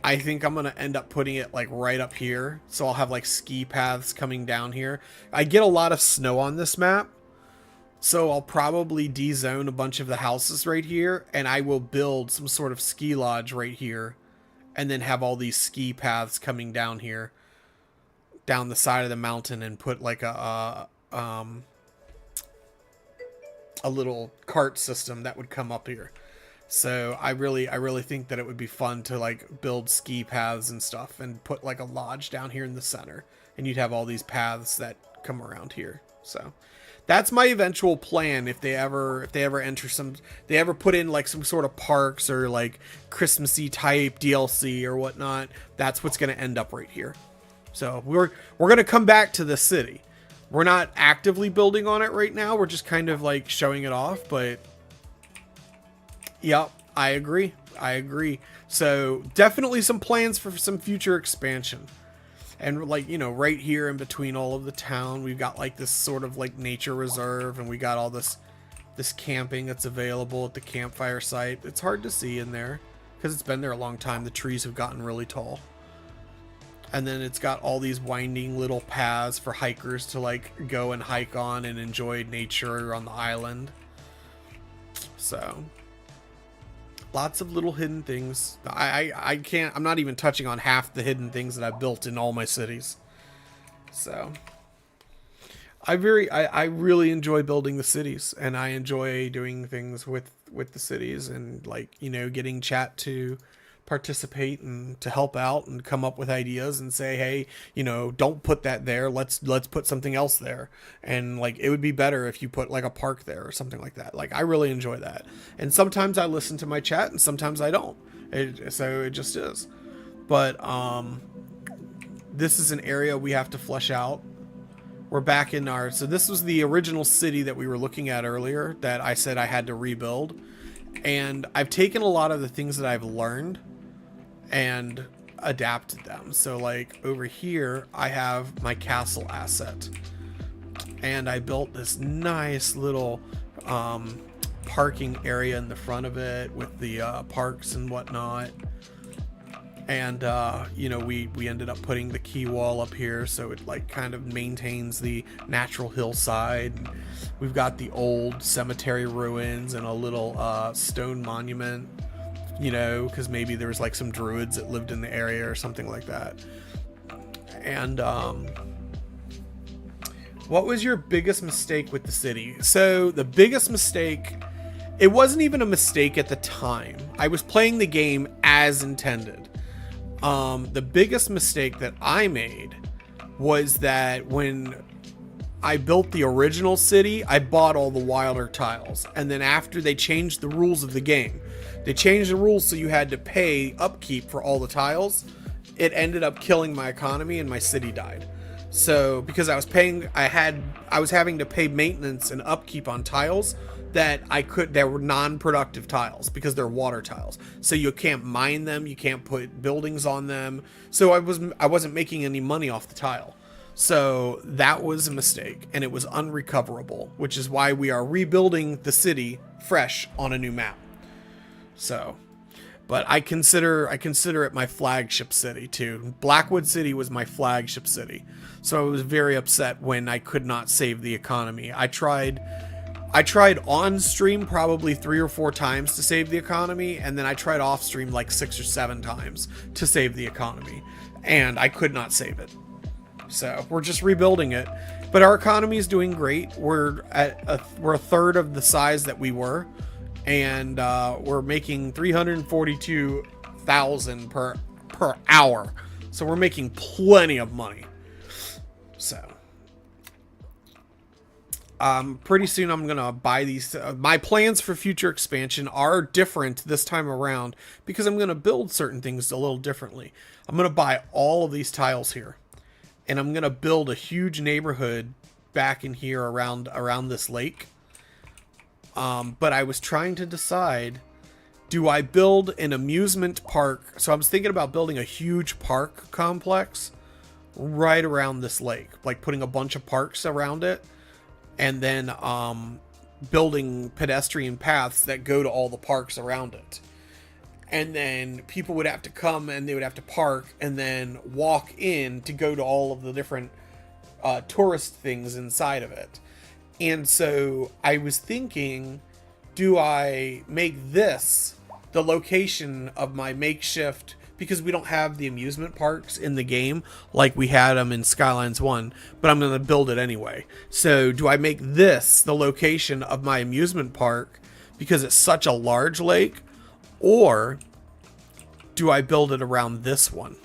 I think I'm going to end up putting it like right up here. So I'll have like ski paths coming down here. I get a lot of snow on this map, so I'll probably de-zone a bunch of the houses right here, and I will build some sort of ski lodge right here, and then have all these ski paths coming down here, down the side of the mountain, and put like a little cart system that would come up here. So I really think that it would be fun to like build ski paths and stuff, and put like a lodge down here in the center, and you'd have all these paths that come around here. So that's my eventual plan. If they ever put in like some sort of parks or like Christmassy type DLC or whatnot, that's what's going to end up right here. So we're going to come back to the city. We're not actively building on it right now. We're just kind of like showing it off, but yep, I agree. So definitely some plans for some future expansion. And like, you know, right here in between all of the town, we've got like this sort of like nature reserve, and we got all this camping that's available at the campfire site. It's hard to see in there because it's been there a long time. The trees have gotten really tall. And then it's got all these winding little paths for hikers to like go and hike on and enjoy nature on the island. So lots of little hidden things. I'm not even touching on half the hidden things that I've built in all my cities. So I really enjoy building the cities, and I enjoy doing things with the cities, and like, you know, getting chat to participate and to help out and come up with ideas and say, hey, you know, don't put that there. Let's put something else there. And like, it would be better if you put like a park there or something like that. Like, I really enjoy that. And sometimes I listen to my chat and sometimes I don't. So it just is. But this is an area we have to flesh out. We're back in so this was the original city that we were looking at earlier that I said I had to rebuild. And I've taken a lot of the things that I've learned and adapted them. So like over here, I have my castle asset, and I built this nice little parking area in the front of it with the parks and whatnot. And you know, we ended up putting the key wall up here, so it like kind of maintains the natural hillside. We've got the old cemetery ruins and a little stone monument, you know, because maybe there was like some druids that lived in the area or something like that. And what was your biggest mistake with the city? So the biggest mistake it wasn't even a mistake at the time. I was playing the game as intended. The biggest mistake that I made was that when I built the original city, I bought all the Wilder tiles. And then after they changed the rules of the game, they changed the rules so you had to pay upkeep for all the tiles. It ended up killing my economy and my city died. So because I was having to pay maintenance and upkeep on tiles that they were non-productive tiles because they're water tiles. So you can't mine them, you can't put buildings on them. So I wasn't making any money off the tile. So that was a mistake and it was unrecoverable, which is why we are rebuilding the city fresh on a new map. So, but I consider it my flagship city too. Blackwood City was my flagship city. So I was very upset when I could not save the economy. I tried on stream probably 3 or 4 times to save the economy, and then I tried off stream like 6 or 7 times to save the economy, and I could not save it. So we're just rebuilding it, but our economy is doing great. We're a third of the size that we were, and we're making 342,000 per hour. So we're making plenty of money. So pretty soon I'm gonna buy these. My plans for future expansion are different this time around because I'm gonna build certain things a little differently. I'm gonna buy all of these tiles here, and I'm gonna build a huge neighborhood back in here around this lake. But I was trying to decide, do I build an amusement park? So I was thinking about building a huge park complex right around this lake, like putting a bunch of parks around it, and then building pedestrian paths that go to all the parks around it. And then people would have to come and they would have to park and then walk in to go to all of the different tourist things inside of it. And so I was thinking, do I make this the location of my makeshift, because we don't have the amusement parks in the game like we had them in Skylines 1, but I'm going to build it anyway. So do I make this the location of my amusement park because it's such a large lake, or do I build it around this one?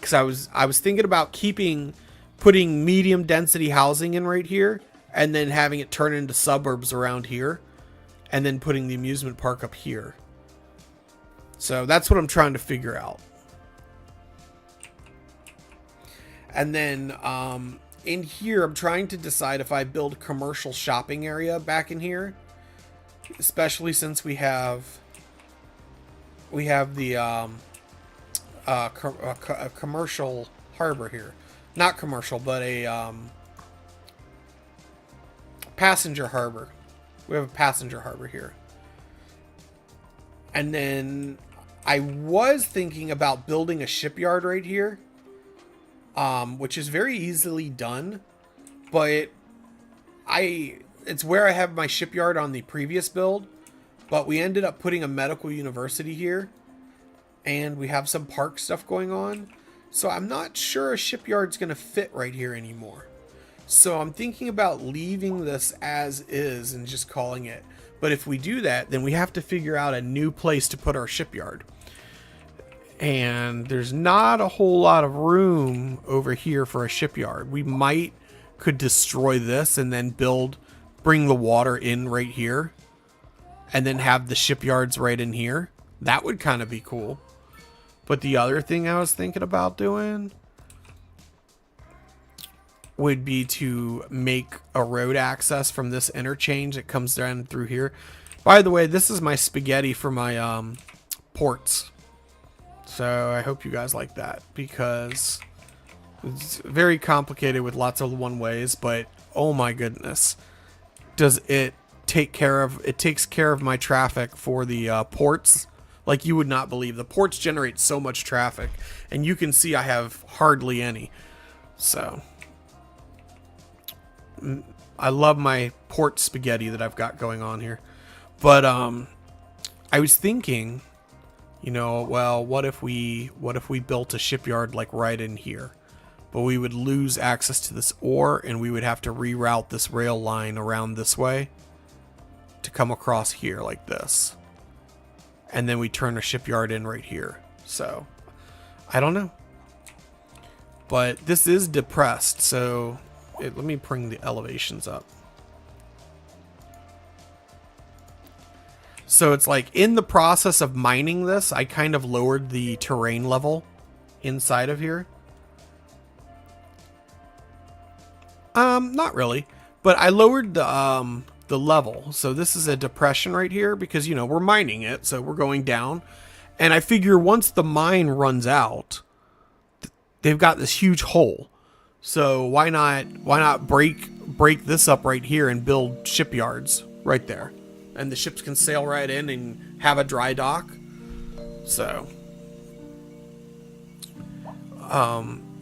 Because I was thinking about putting medium density housing in right here, and then having it turn into suburbs around here, and then putting the amusement park up here. So that's what I'm trying to figure out. And then in here, I'm trying to decide if I build a commercial shopping area back in here, especially since we have the a commercial harbor here. Not commercial, but a passenger harbor. We have a passenger harbor here. And then I was thinking about building a shipyard right here, which is very easily done, but it's where I have my shipyard on the previous build, but we ended up putting a medical university here, and we have some park stuff going on. So I'm not sure a shipyard's going to fit right here anymore. So I'm thinking about leaving this as is and just calling it. But if we do that, then we have to figure out a new place to put our shipyard. And there's not a whole lot of room over here for a shipyard. We could destroy this and then bring the water in right here, and then have the shipyards right in here. That would kind of be cool. But the other thing I was thinking about doing would be to make a road access from this interchange that comes down through here. By the way, this is my spaghetti for my ports. So I hope you guys like that, because it's very complicated with lots of one ways, but oh my goodness, does it takes care of my traffic for the ports like you would not believe. The ports generate so much traffic, and you can see I have hardly any. So I love my port spaghetti that I've got going on here. But I was thinking, well, what if we built a shipyard like right in here? but we would lose access to this ore, and we would have to reroute this rail line around this way to come across here like this. And then we turn a shipyard in right here. So, I don't know. But this is depressed, so let me bring the elevations up. So it's like in the process of mining this, I kind of lowered the terrain level inside of here. Not really, but I lowered the level. So this is a depression right here because, you know, we're mining it, so we're going down. And I figure once the mine runs out, they've got this huge hole. So why not break this up right here and build shipyards right there, and the ships can sail right in and have a dry dock. So,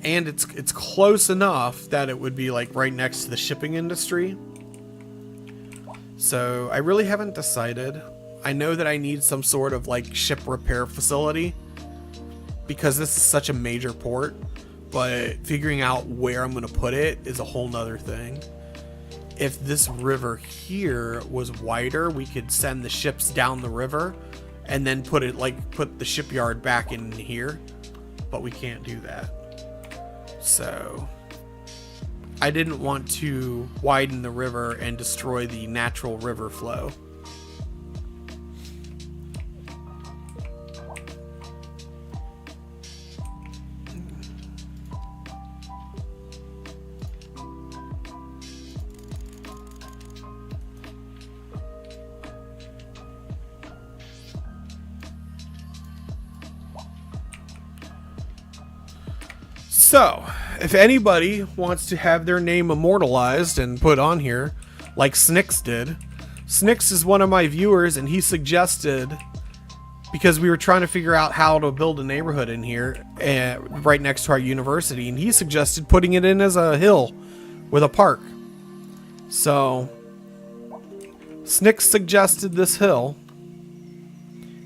and it's close enough that it would be like right next to the shipping industry. So I really haven't decided. I know that I need some sort of like ship repair facility because this is such a major port, but figuring out where I'm going to put it is a whole nother thing. If this river here was wider, we could send the ships down the river and then put the shipyard back in here, but we can't do that. So I didn't want to widen the river and destroy the natural river flow. So, if anybody wants to have their name immortalized and put on here, like Snicks did, Snicks is one of my viewers, and he suggested, because we were trying to figure out how to build a neighborhood in here, right next to our university, and he suggested putting it in as a hill with a park. So, Snicks suggested this hill,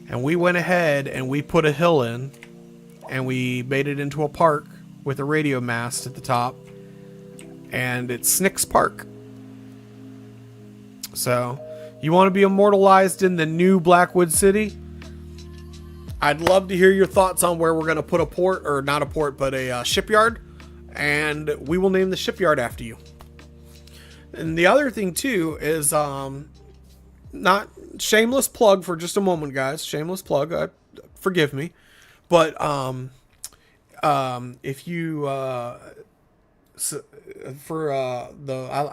and we went ahead and we put a hill in, and we made it into a park with a radio mast at the top, and it's Snicks Park. So, you want to be immortalized in the new Blackwood City? I'd love to hear your thoughts on where we're going to put a port, or not a port, but a shipyard, and we will name the shipyard after you. And the other thing too is, not shameless plug for just a moment, guys. Shameless plug. Forgive me, but if you I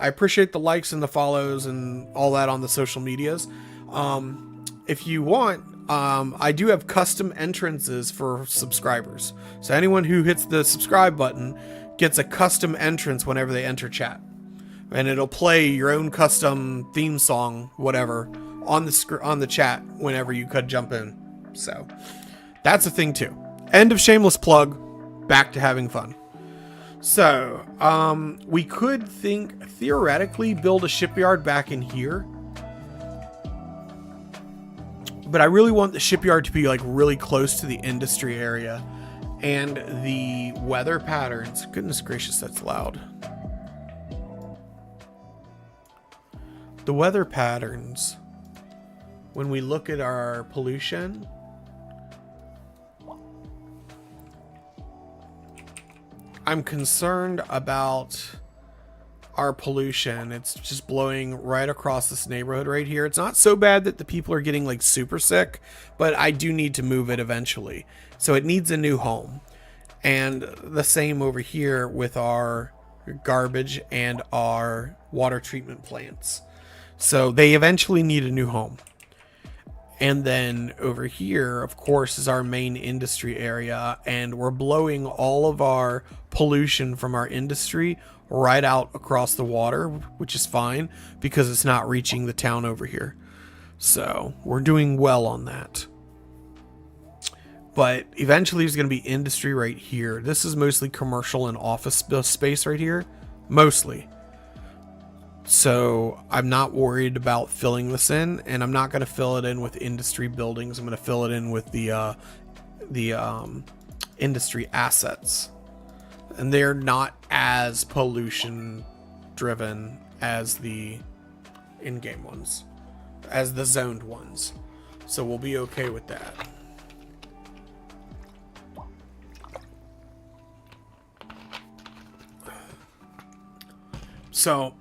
appreciate the likes and the follows and all that on the social medias. If you want, I do have custom entrances for subscribers. So anyone who hits the subscribe button gets a custom entrance whenever they enter chat, and it'll play your own custom theme song, whatever, on the chat whenever you could jump in. So that's a thing too. End of shameless plug. Back to having fun. So, we could theoretically build a shipyard back in here, but I really want the shipyard to be like really close to the industry area, and the weather patterns. Goodness gracious, that's loud. The weather patterns, when we look at our pollution, I'm concerned about our pollution. It's just blowing right across this neighborhood right here. It's not so bad that the people are getting like super sick, but I do need to move it eventually. So it needs a new home. And the same over here with our garbage and our water treatment plants. So they eventually need a new home. And then over here, of course, is our main industry area, and we're blowing all of our pollution from our industry right out across the water, which is fine because it's not reaching the town over here. So we're doing well on that. But eventually there's going to be industry right here. This is mostly commercial and office space right here, mostly. So I'm not worried about filling this in, and I'm not going to fill it in with industry buildings. I'm going to fill it in with the industry assets. and they're not as pollution driven as the in-game ones, as the zoned ones. So we'll be okay with that. So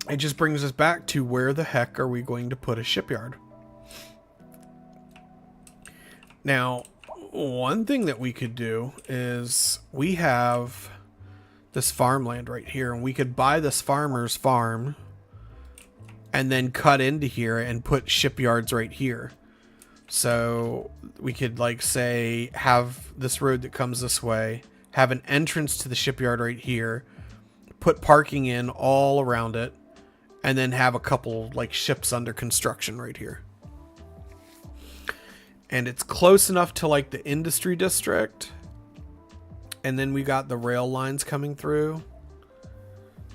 it just brings us back to where the heck are we going to put a shipyard? Now, one thing that we could do is we have this farmland right here, and we could buy this farmer's farm and then cut into here and put shipyards right here. So we could, like, say, have this road that comes this way, have an entrance to the shipyard right here, put parking in all around it, and then have a couple, like, ships under construction right here. And it's close enough to, like, the industry district, and then we got the rail lines coming through,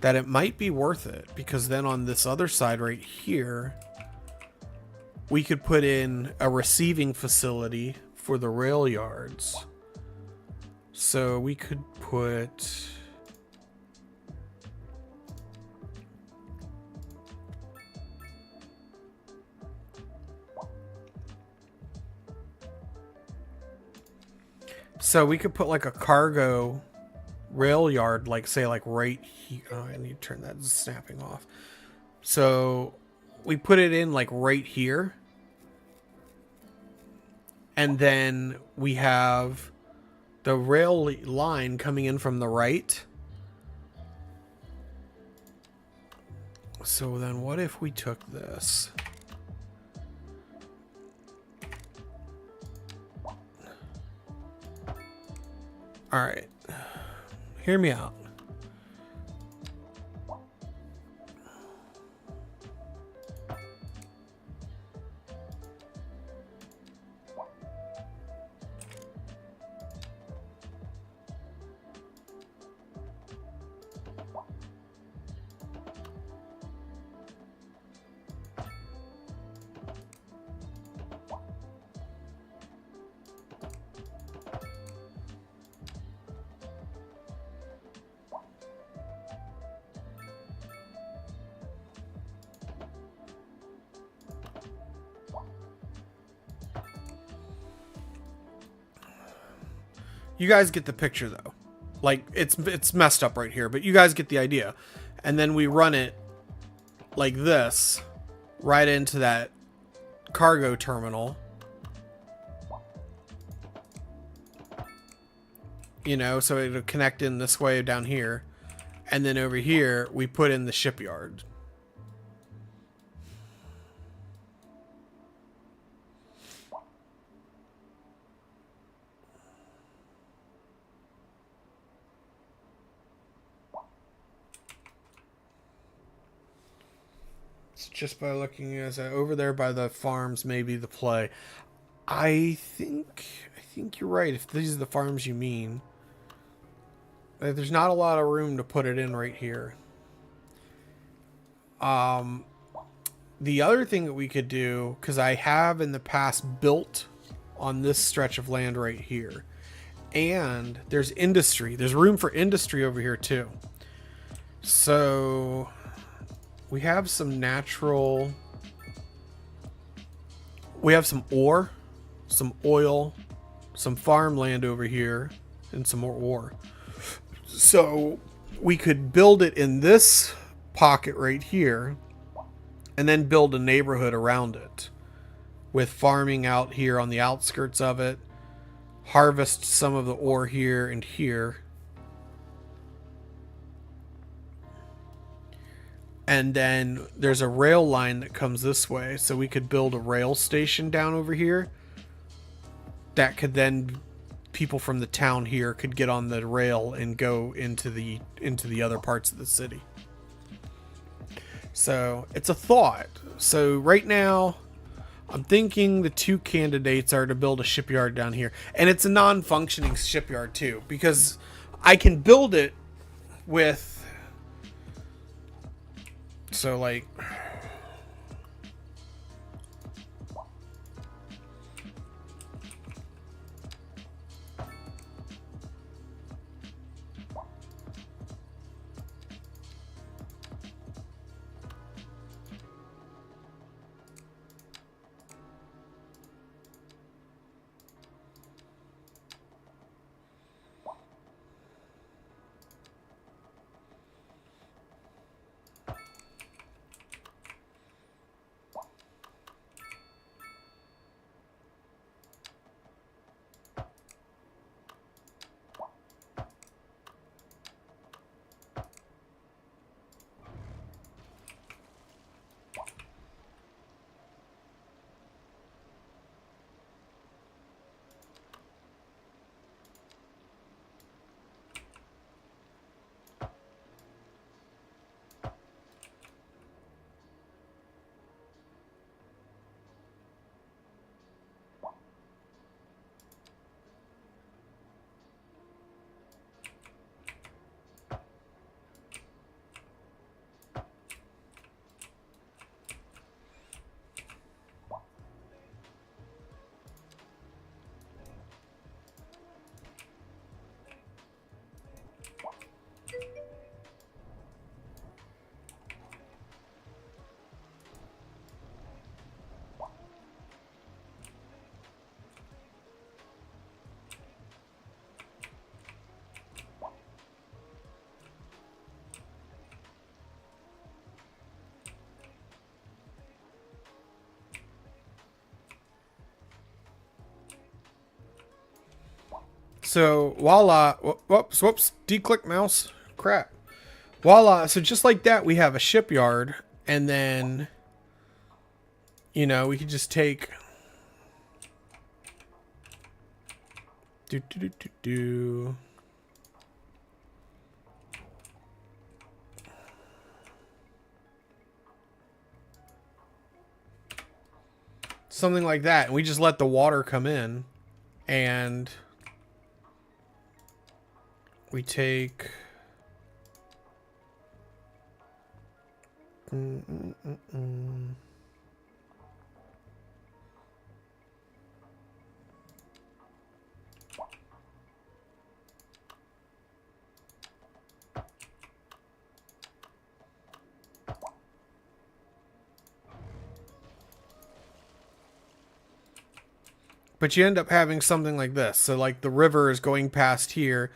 that it might be worth it, because then on this other side right here, we could put in a receiving facility for the rail yards. So we could put... So we could put like a cargo rail yard, like say like right here. Oh, I need to turn that snapping off. So we put it in like right here. And then we have the rail line coming in from the right. So then what if we took this? All right, hear me out. You guys get the picture though. Like it's messed up right here, but you guys get the idea. And then we run it like this right into that cargo terminal. You know, so it'll connect in this way down here. And then over here, we put in the shipyard. Just by looking as over there by the farms, maybe the play. I think you're right. If these are the farms you mean, there's not a lot of room to put it in right here. The other thing that we could do, because I have in the past built on this stretch of land right here, and there's industry. There's room for industry over here too. So we have some natural, we have some ore, some oil, some farmland over here, and some more ore. So we could build it in this pocket right here, and then build a neighborhood around it with farming out here on the outskirts of it, harvest some of the ore here and here. And then there's a rail line that comes this way. So we could build a rail station down over here. That could then, people from the town here could get on the rail and go into the other parts of the city. So it's a thought. So right now, I'm thinking the two candidates are to build a shipyard down here. And it's a non-functioning shipyard too, because I can build it with... So, like, So voila, whoops, declick mouse, crap. Voila, so just like that, we have a shipyard, and then, you know, we could just take, something like that, and we just let the water come in, and we take but you end up having something like this. So like the river is going past here,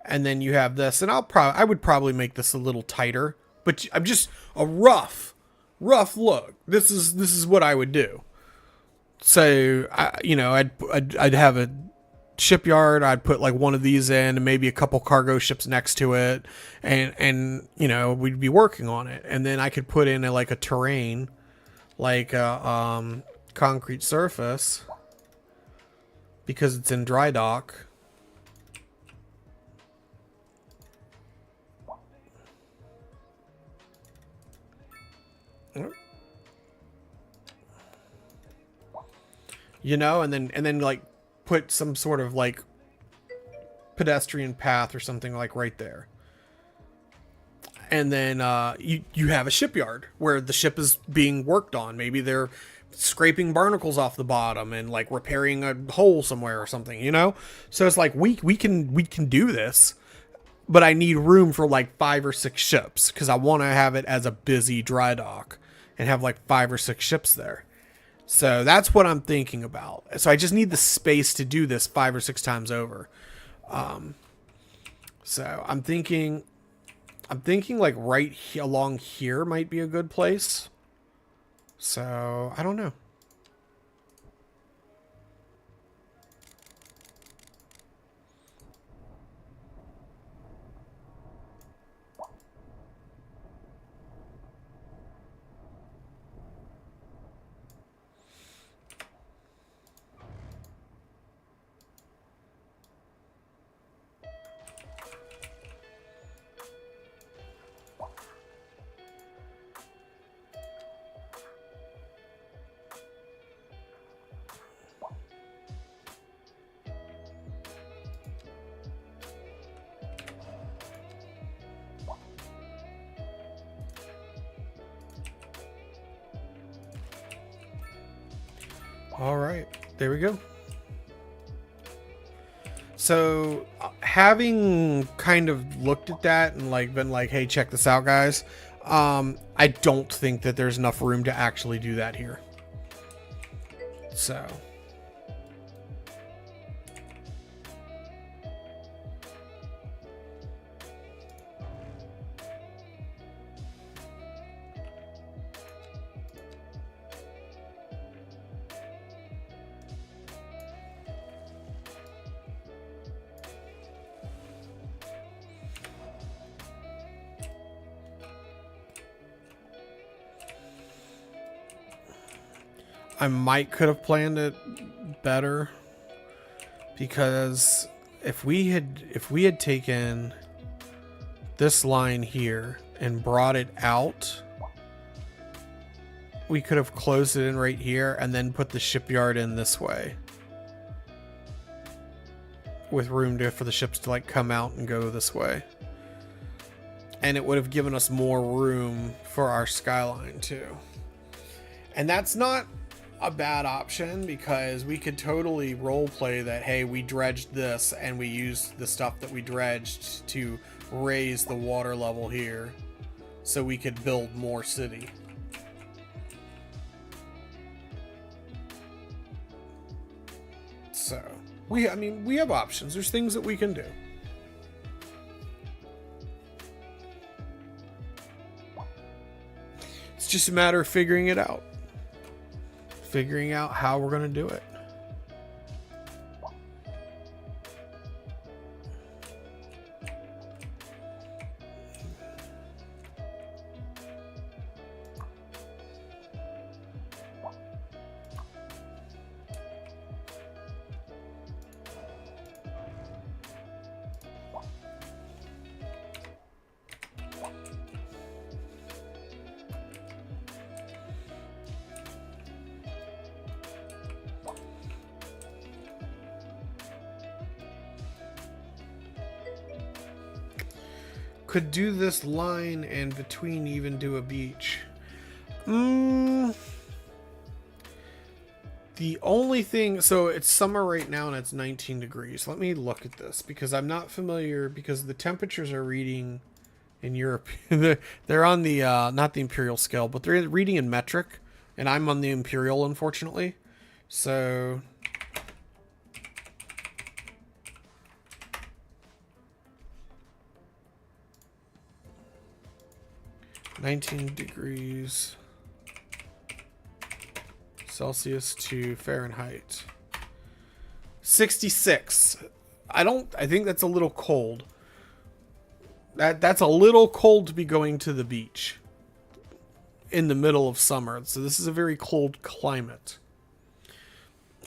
and then you have this, and I would probably make this a little tighter, but I'm just a rough look. This is what I would do. So I'd have a shipyard. I'd put like one of these in, and maybe a couple cargo ships next to it, and we'd be working on it, and then I could put in like a terrain, like a concrete surface, because it's in dry dock. And then like put some sort of like pedestrian path or something like right there. And then you have a shipyard where the ship is being worked on. Maybe they're scraping barnacles off the bottom and like repairing a hole somewhere or something, So it's like we can do this, but I need room for like 5 or 6 ships because I want to have it as a busy dry dock and have like 5 or 6 ships there. So that's what I'm thinking about. So I just need the space to do this 5 or 6 times over. So I'm thinking like right along here might be a good place. So I don't know. All right, there we go. So having kind of looked at that and like been like, hey, check this out, guys. I don't think that there's enough room to actually do that here. So I could have planned it better, because if we had taken this line here and brought it out, we could have closed it in right here and then put the shipyard in this way with room for the ships to like come out and go this way, and it would have given us more room for our skyline too. And that's not a bad option, because we could totally role play that, hey, we dredged this and we used the stuff that we dredged to raise the water level here so we could build more city. So we have options. There's things that we can do. It's just a matter of figuring it out. Figuring out how we're going to do it. could do this line and between even do a beach. The only thing, so it's summer right now and it's 19 degrees. Let me look at this because I'm not familiar, because the temperatures are reading in Europe. They're on the, not the imperial scale, but they're reading in metric, and I'm on the imperial, unfortunately. So, (19 degrees Celsius to Fahrenheit). 66. I think that's a little cold. That's a little cold to be going to the beach in the middle of summer. So this is a very cold climate.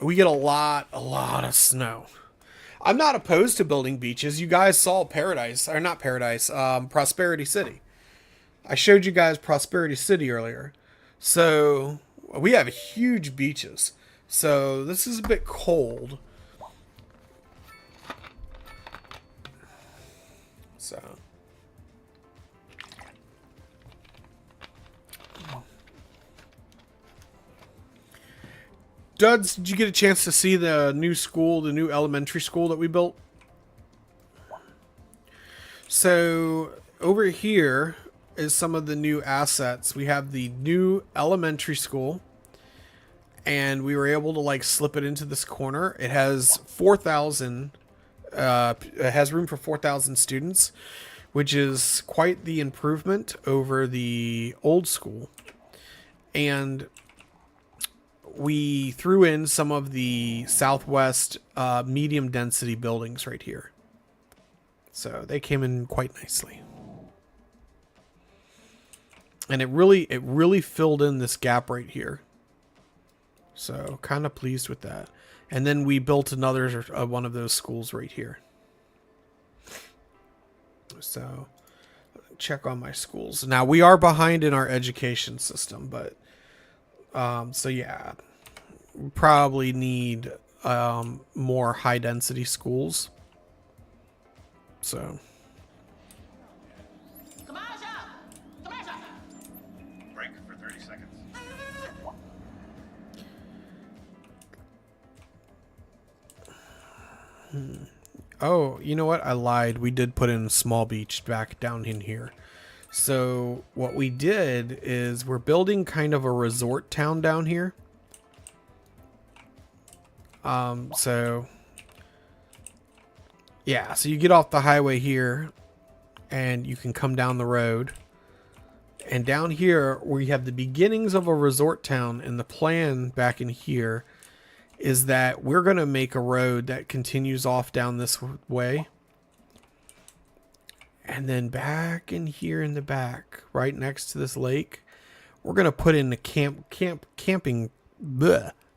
We get a lot of snow. I'm not opposed to building beaches. You guys saw Paradise, or not Paradise, Prosperity City. I showed you guys Prosperity City earlier. So we have huge beaches. So this is a bit cold. So. Duds, did you get a chance to see the new school, the new elementary school that we built? So over here is some of the new assets. We have the new elementary school, and we were able to like slip it into this corner. It has 4,000. It has room for 4,000 students, which is quite the improvement over the old school. And we threw in some of the Southwest medium density buildings right here. So they came in quite nicely. And it really filled in this gap right here. So kind of pleased with that. And then we built another one of those schools right here. So check on my schools. Now we are behind in our education system, but so yeah, we probably need more high density schools. So Break for 30 seconds. Oh, you know what? I lied. We did put in a small beach back down in here. So what we did is we're building kind of a resort town down here. So yeah, so you get off the highway here and you can come down the road. And down here we have the beginnings of a resort town, and the plan back in here is that we're going to make a road that continues off down this way. And then back in here in the back, right next to this lake, we're going to put in the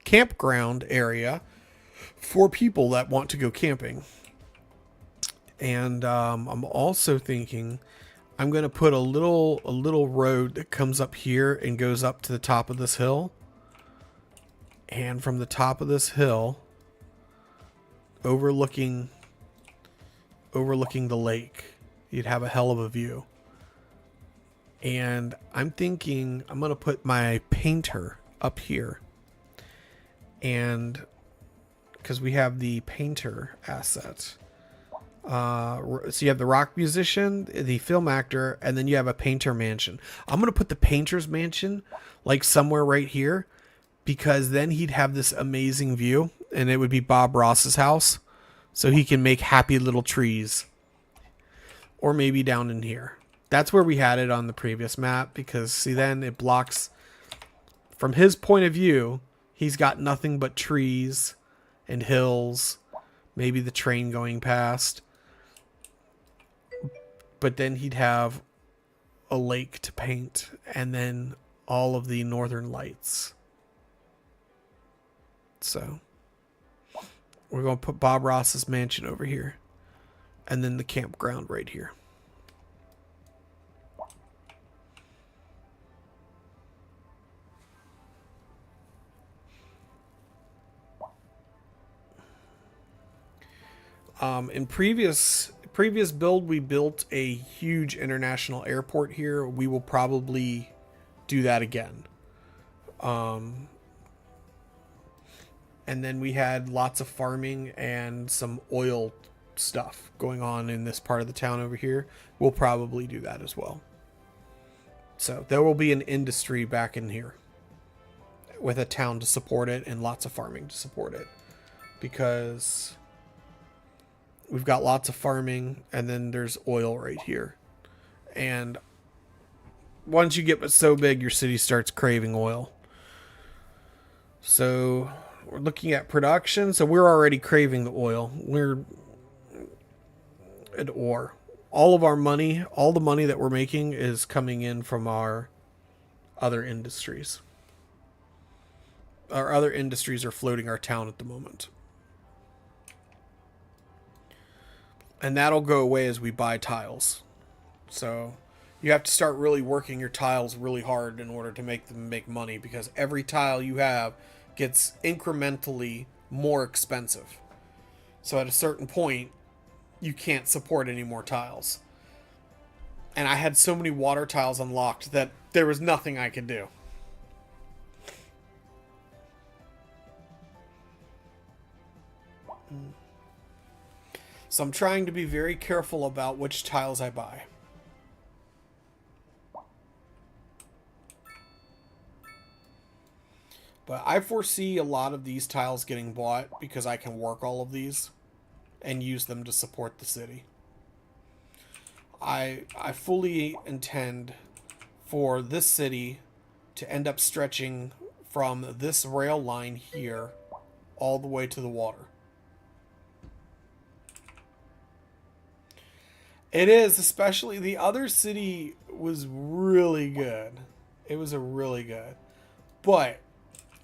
campground area for people that want to go camping. And I'm also thinking I'm going to put a little road that comes up here and goes up to the top of this hill. And from the top of this hill, overlooking the lake, you'd have a hell of a view. And I'm thinking I'm going to put my painter up here. And because we have the painter asset. So you have the rock musician, the film actor, and then you have a painter mansion. I'm going to put the painter's mansion like somewhere right here, because then he'd have this amazing view, and it would be Bob Ross's house. So he can make happy little trees. Or maybe down in here. That's where we had it on the previous map, because see, then it blocks, from his point of view, he's got nothing but trees and hills, maybe the train going past. But then he'd have a lake to paint, and then all of the northern lights. So we're going to put Bob Ross's mansion over here, and then the campground right here. In previous previous build, we built a huge international airport here. We will probably do that again. And then we had lots of farming and some oil stuff going on in this part of the town over here. We'll probably do that as well. So there will be an industry back in here with a town to support it and lots of farming to support it, because we've got lots of farming and then there's oil right here. And once you get so big, your city starts craving oil. So we're looking at production. So we're already craving the oil. We're at ore. All of our money, all the money that we're making is coming in from our other industries. Our other industries are floating our town at the moment. And that'll go away as we buy tiles. So you have to start really working your tiles really hard in order to make them make money, because every tile you have gets incrementally more expensive. So at a certain point, you can't support any more tiles. And I had so many water tiles unlocked that there was nothing I could do. So I'm trying to be very careful about which tiles I buy. But I foresee a lot of these tiles getting bought because I can work all of these and use them to support the city. I fully intend for this city to end up stretching from this rail line here all the way to the water. It is, especially the other city was really good. It was a really good. But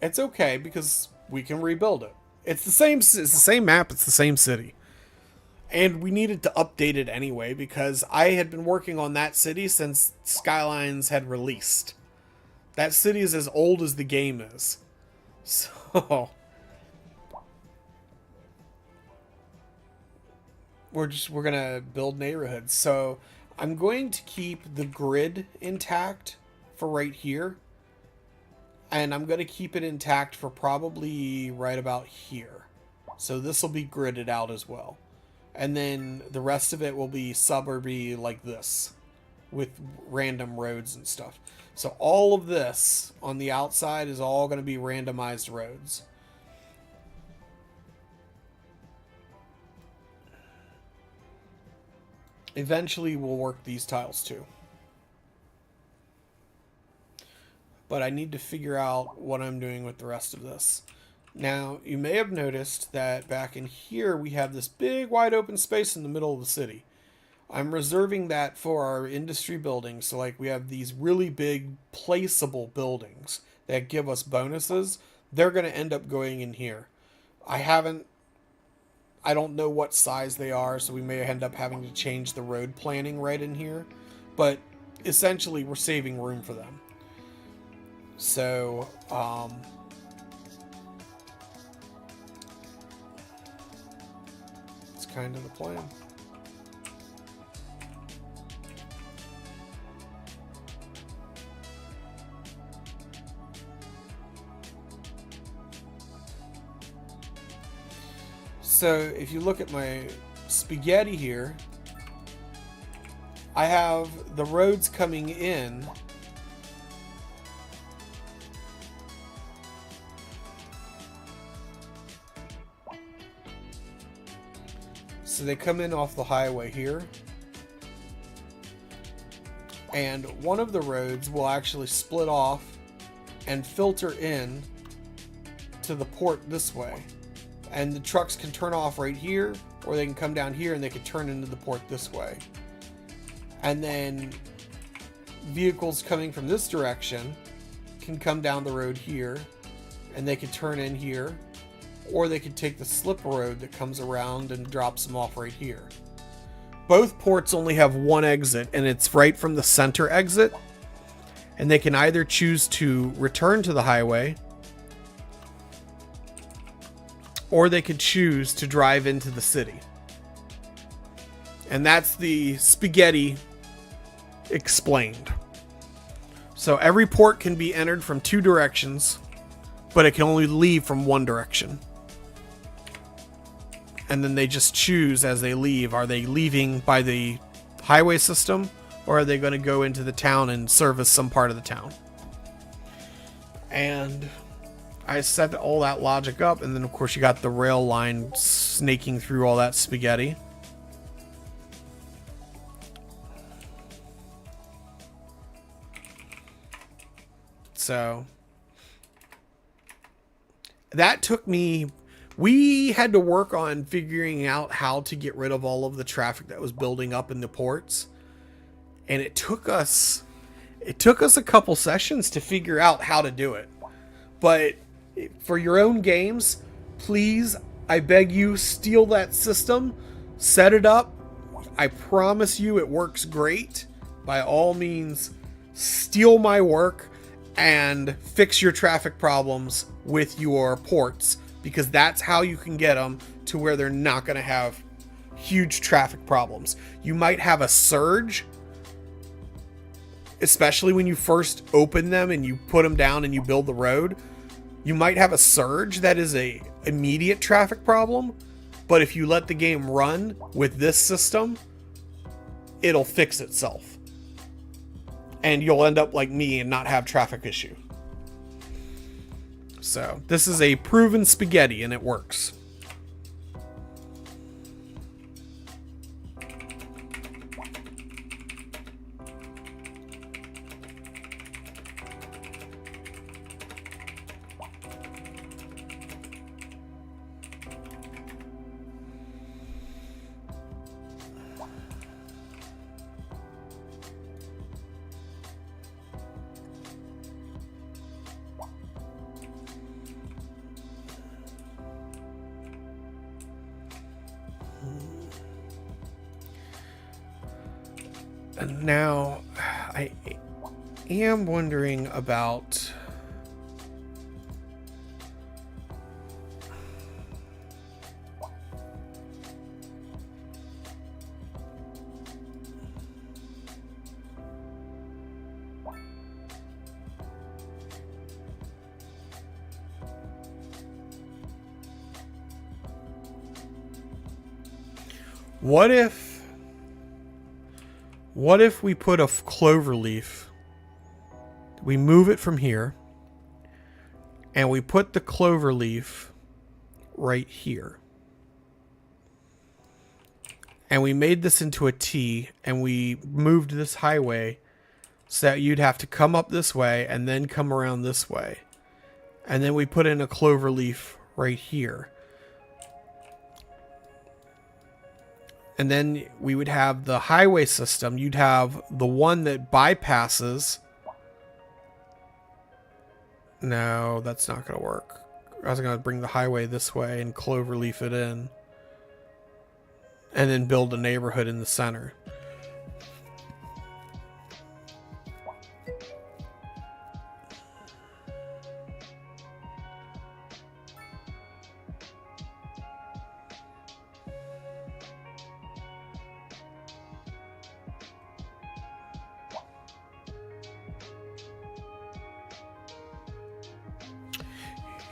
it's okay because we can rebuild it. It's the same map, it's the same city. And we needed to update it anyway because I had been working on that city since Skylines had released. That city is as old as the game is. So we're gonna build neighborhoods. So I'm going to keep the grid intact for right here. And I'm going to keep it intact for probably right about here. So this will be gridded out as well. And then the rest of it will be suburby like this, with random roads and stuff. So all of this on the outside is all going to be randomized roads. Eventually we'll work these tiles too. But I need to figure out what I'm doing with the rest of this. Now, you may have noticed that back in here we have this big wide open space in the middle of the city. I'm reserving that for our industry buildings. So like we have these really big placeable buildings that give us bonuses. They're going to end up going in here. I don't know what size they are, so we may end up having to change the road planning right in here. But essentially we're saving room for them. So, it's kind of the plan. So, if you look at my spaghetti here, I have the roads coming in. So they come in off the highway here. And one of the roads will actually split off and filter in to the port this way. And the trucks can turn off right here, or they can come down here and they can turn into the port this way. And then vehicles coming from this direction can come down the road here and they can turn in here. Or they could take the slip road that comes around and drops them off right here. Both ports only have one exit, and it's right from the center exit. And they can either choose to return to the highway, or they could choose to drive into the city. And that's the spaghetti explained. So every port can be entered from 2 directions, but it can only leave from 1 direction. And then they just choose as they leave. Are they leaving by the highway system, or are they going to go into the town and service some part of the town? And I set all that logic up, and then of course you got the rail line snaking through all that spaghetti. So that took me, we had to work on figuring out how to get rid of all of the traffic that was building up in the ports. And it took us a couple sessions to figure out how to do it. But for your own games, please, I beg you, steal that system, set it up. I promise you it works great. By all means, steal my work and fix your traffic problems with your ports, because that's how you can get them to where they're not going to have huge traffic problems. You might have a surge, especially when you first open them and you put them down and you build the road. You might have a surge that is a immediate traffic problem, but if you let the game run with this system, it'll fix itself. And you'll end up like me and not have traffic issue. So this is a proven spaghetti and it works. And now I am wondering about what if we put a clover leaf, we move it from here, and we put the clover leaf right here. And we made this into a T, and we moved this highway so that you'd have to come up this way and then come around this way. And then we put in a clover leaf right here. And then we would have the highway system. You'd have the one that bypasses. No, that's not going to work. I was going to bring the highway this way and cloverleaf it in. And then build a neighborhood in the center.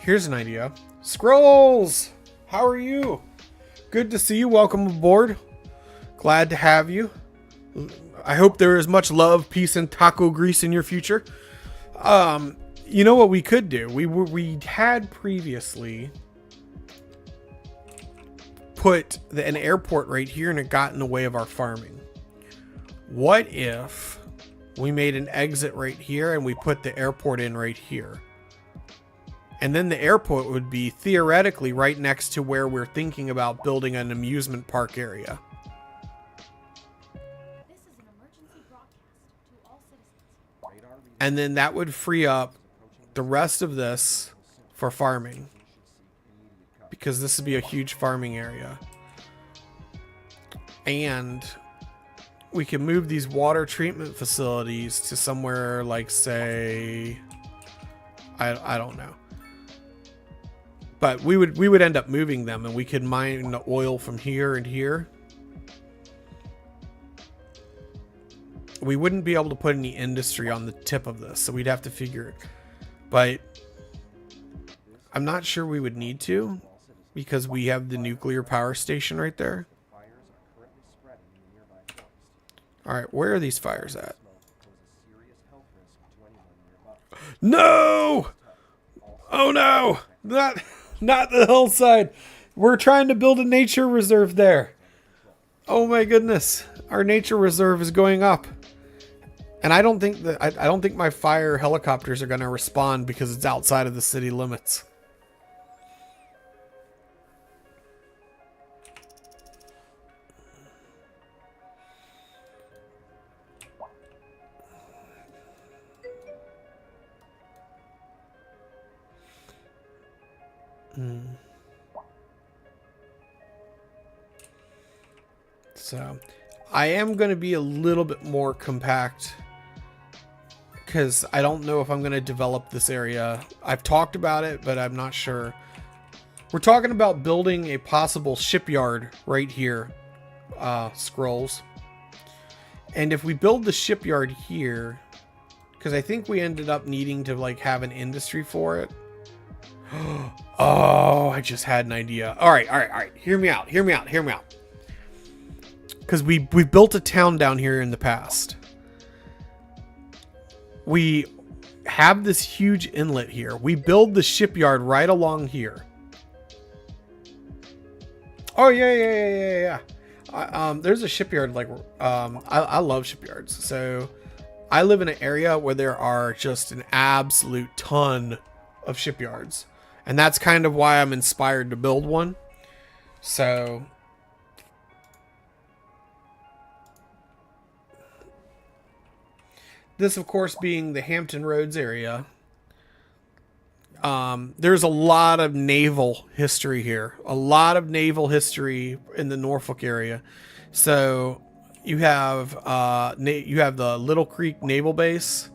Here's an idea. Scrolls! How are you? Good to see you. Welcome aboard. Glad to have you. I hope there is much love, peace, and taco grease in your future. You know what we could do? We had previously put an airport right here, and it got in the way of our farming. What if we made an exit right here and we put the airport in right here? And then the airport would be theoretically right next to where we're thinking about building an amusement park area. This is an emergency broadcast to all citizens. And then that would free up the rest of this for farming, because this would be a huge farming area. And we can move these water treatment facilities to somewhere like, say, I don't know. But we would end up moving them, and we could mine the oil from here and here. we wouldn't be able to put any industry on the tip of this, so we'd have to figure it. But I'm not sure we would need to, because we have the nuclear power station right there. Alright, where are these fires at? No! Oh no! Not the hillside. We're trying to build a nature reserve there. Oh my goodness. Our nature reserve is going up. And I don't think that I don't think my fire helicopters are going to respond because it's outside of the city limits. So, I am going to be a little bit more compact because I don't know if I'm going to develop this area. I've talked about it, but I'm not sure. We're talking about building a possible shipyard right here, scrolls. And if we build the shipyard here, because I think we ended up needing to like have an industry for it. Oh, I just had an idea. All right. Hear me out. Because we've built a town down here in the past. We have this huge inlet here. We build the shipyard right along here. Oh yeah. There's a shipyard like I love shipyards. So I live in an area where there are just an absolute ton of shipyards, and that's kind of why I'm inspired to build one. So this, of course, being the Hampton Roads area, there's a lot of naval history here. A lot of naval history in the Norfolk area. So you have the Little Creek Naval Base,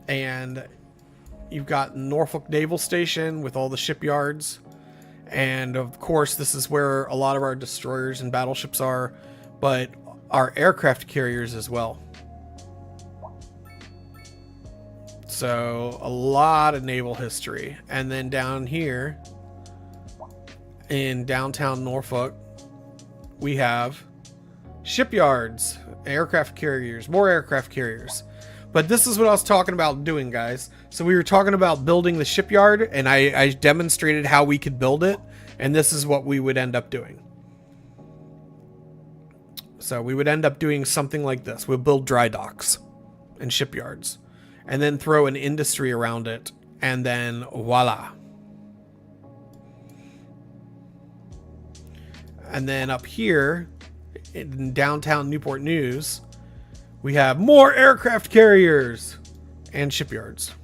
and you've got Norfolk Naval Station with all the shipyards, and of course this is where a lot of our destroyers and battleships are, but our aircraft carriers as well. So a lot of naval history. And then down here in downtown Norfolk, we have shipyards, aircraft carriers, more aircraft carriers. But this is what I was talking about doing, guys. So we were talking about building the shipyard, and I demonstrated how we could build it, and this is what we would end up doing. So we would end up doing something like this. We'll build dry docks and shipyards, and then throw an industry around it, and then voila. And then up here in downtown Newport News, we have more aircraft carriers and shipyards.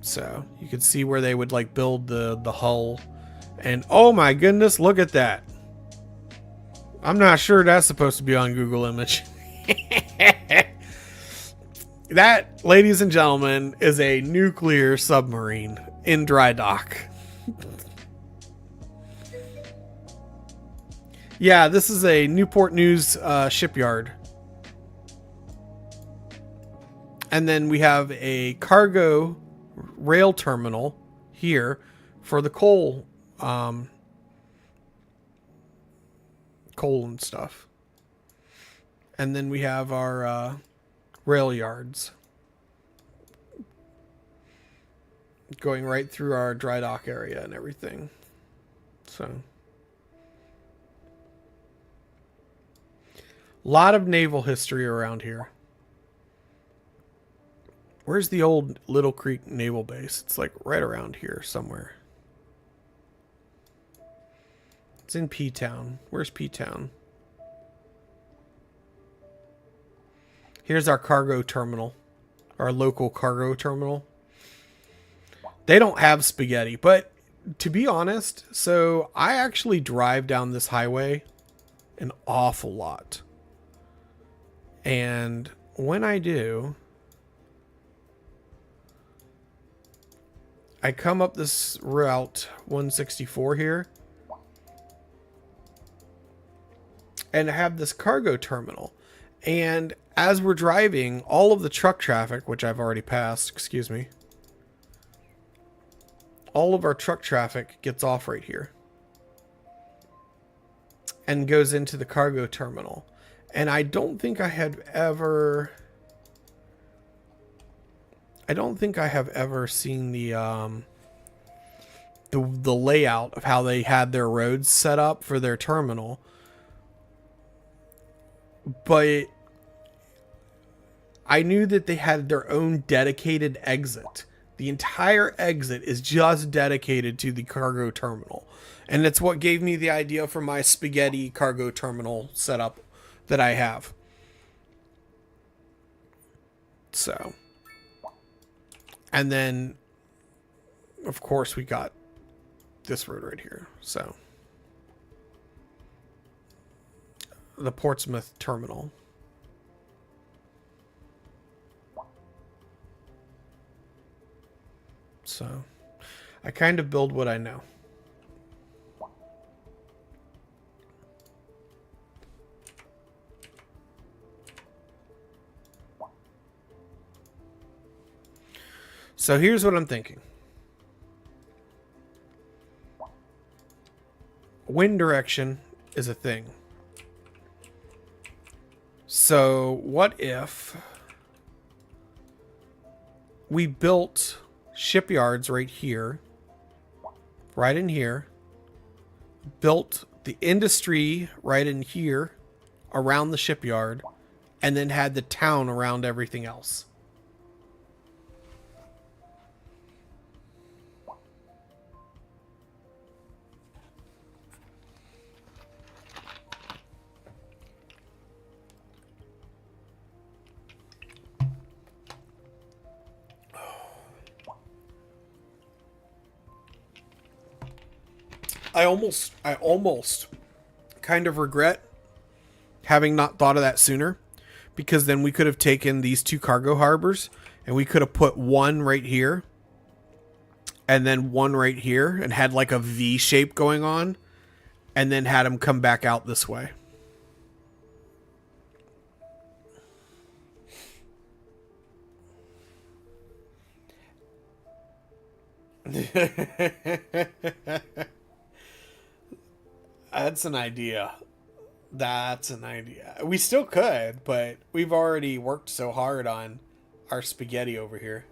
So you can see where they would like build the hull. And oh my goodness, look at that. I'm not sure that's supposed to be on Google Image. That, ladies and gentlemen, is a nuclear submarine in dry dock. Yeah, this is a Newport News shipyard. And then we have a cargo rail terminal here for the coal and stuff. And then we have our rail yards going right through our dry dock area and everything. So a lot of naval history around here. Where's the old Little Creek Naval Base? It's like right around here somewhere. It's in P-Town. Where's P-Town? Here's our cargo terminal. Our local cargo terminal. They don't have spaghetti, but to be honest, so I actually drive down this highway an awful lot. And when I do, I come up this route 164 here. and have this cargo terminal. And as we're driving, all of the truck traffic, which I've already passed, excuse me, all of our truck traffic gets off right here and goes into the cargo terminal. And I don't think I have ever seen the layout of how they had their roads set up for their terminal. But I knew that they had their own dedicated exit. The entire exit is just dedicated to the cargo terminal. And it's what gave me the idea for my spaghetti cargo terminal setup that I have. So. And then, of course, we got this road right here. So. The Portsmouth terminal. So, I kind of build what I know. So here's what I'm thinking. Wind direction is a thing. So what if we built shipyards right here, right in here, built the industry right in here around the shipyard, and then had the town around everything else? I almost kind of regret having not thought of that sooner, because then we could have taken these two cargo harbors and we could have put one right here and then one right here and had like a V shape going on, and then had them come back out this way. That's an idea. That's an idea. We still could, but we've already worked so hard on our spaghetti over here.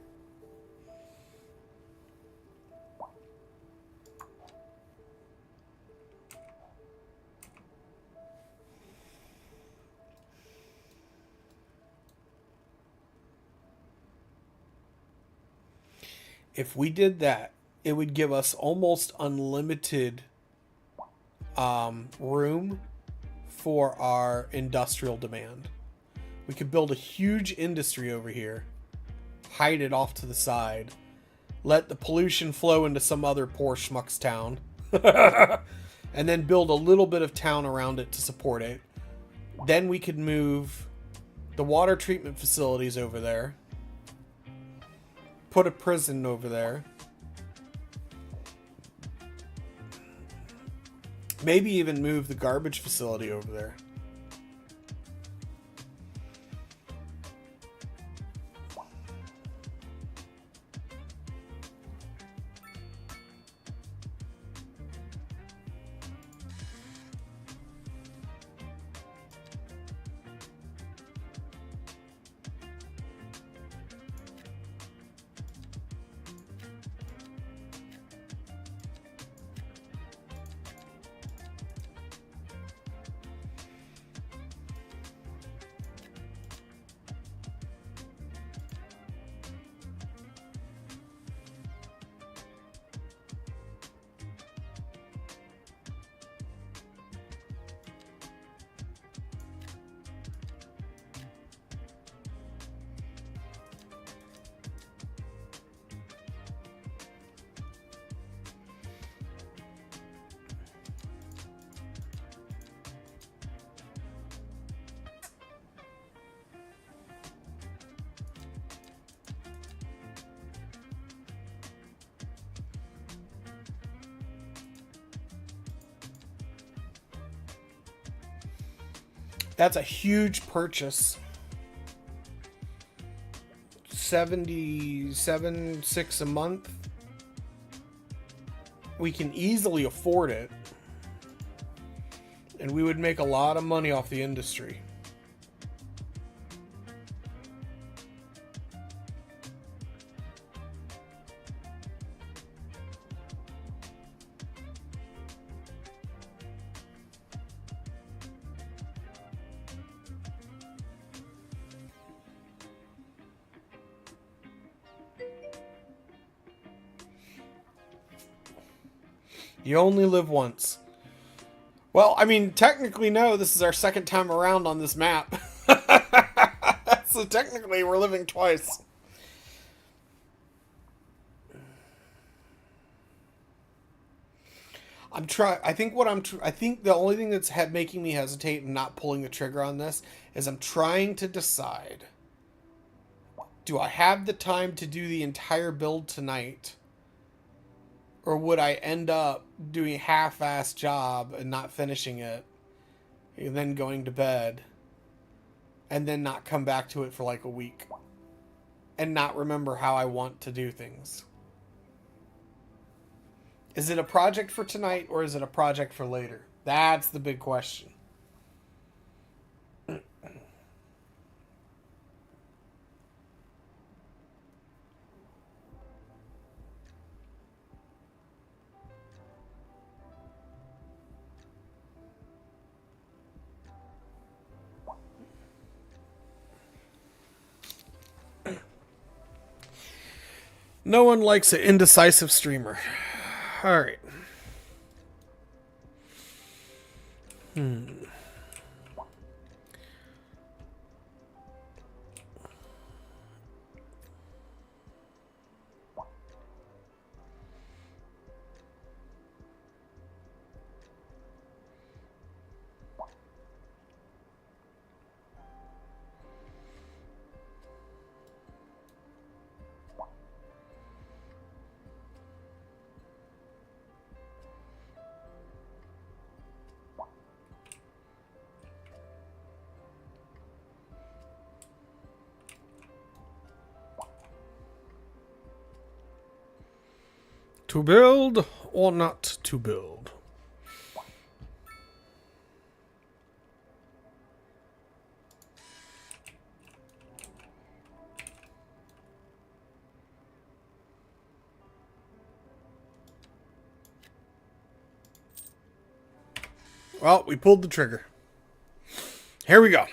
If we did that, it would give us almost unlimited room for our industrial demand. We could build a huge industry over here, hide it off to the side, let the pollution flow into some other poor schmuck's town, and then build a little bit of town around it to support it. Then we could move the water treatment facilities over there, put a prison over there, maybe even move the garbage facility over there. That's a huge purchase. 77.6 a month. We can easily afford it. And we would make a lot of money off the industry. You only live once. Well, I mean, technically, no. This is our second time around on this map. So technically, we're living twice. I'm trying. I think what I think the only thing that's making me hesitate and not pulling the trigger on this is I'm trying to decide: do I have the time to do the entire build tonight, or would I end up doing a half-assed job and not finishing it, and then going to bed, and then not come back to it for like a week, and not remember how I want to do things? Is it a project for tonight, or is it a project for later? That's the big question. No one likes an indecisive streamer. All right. To build or not to build? Well, we pulled the trigger. Here we go.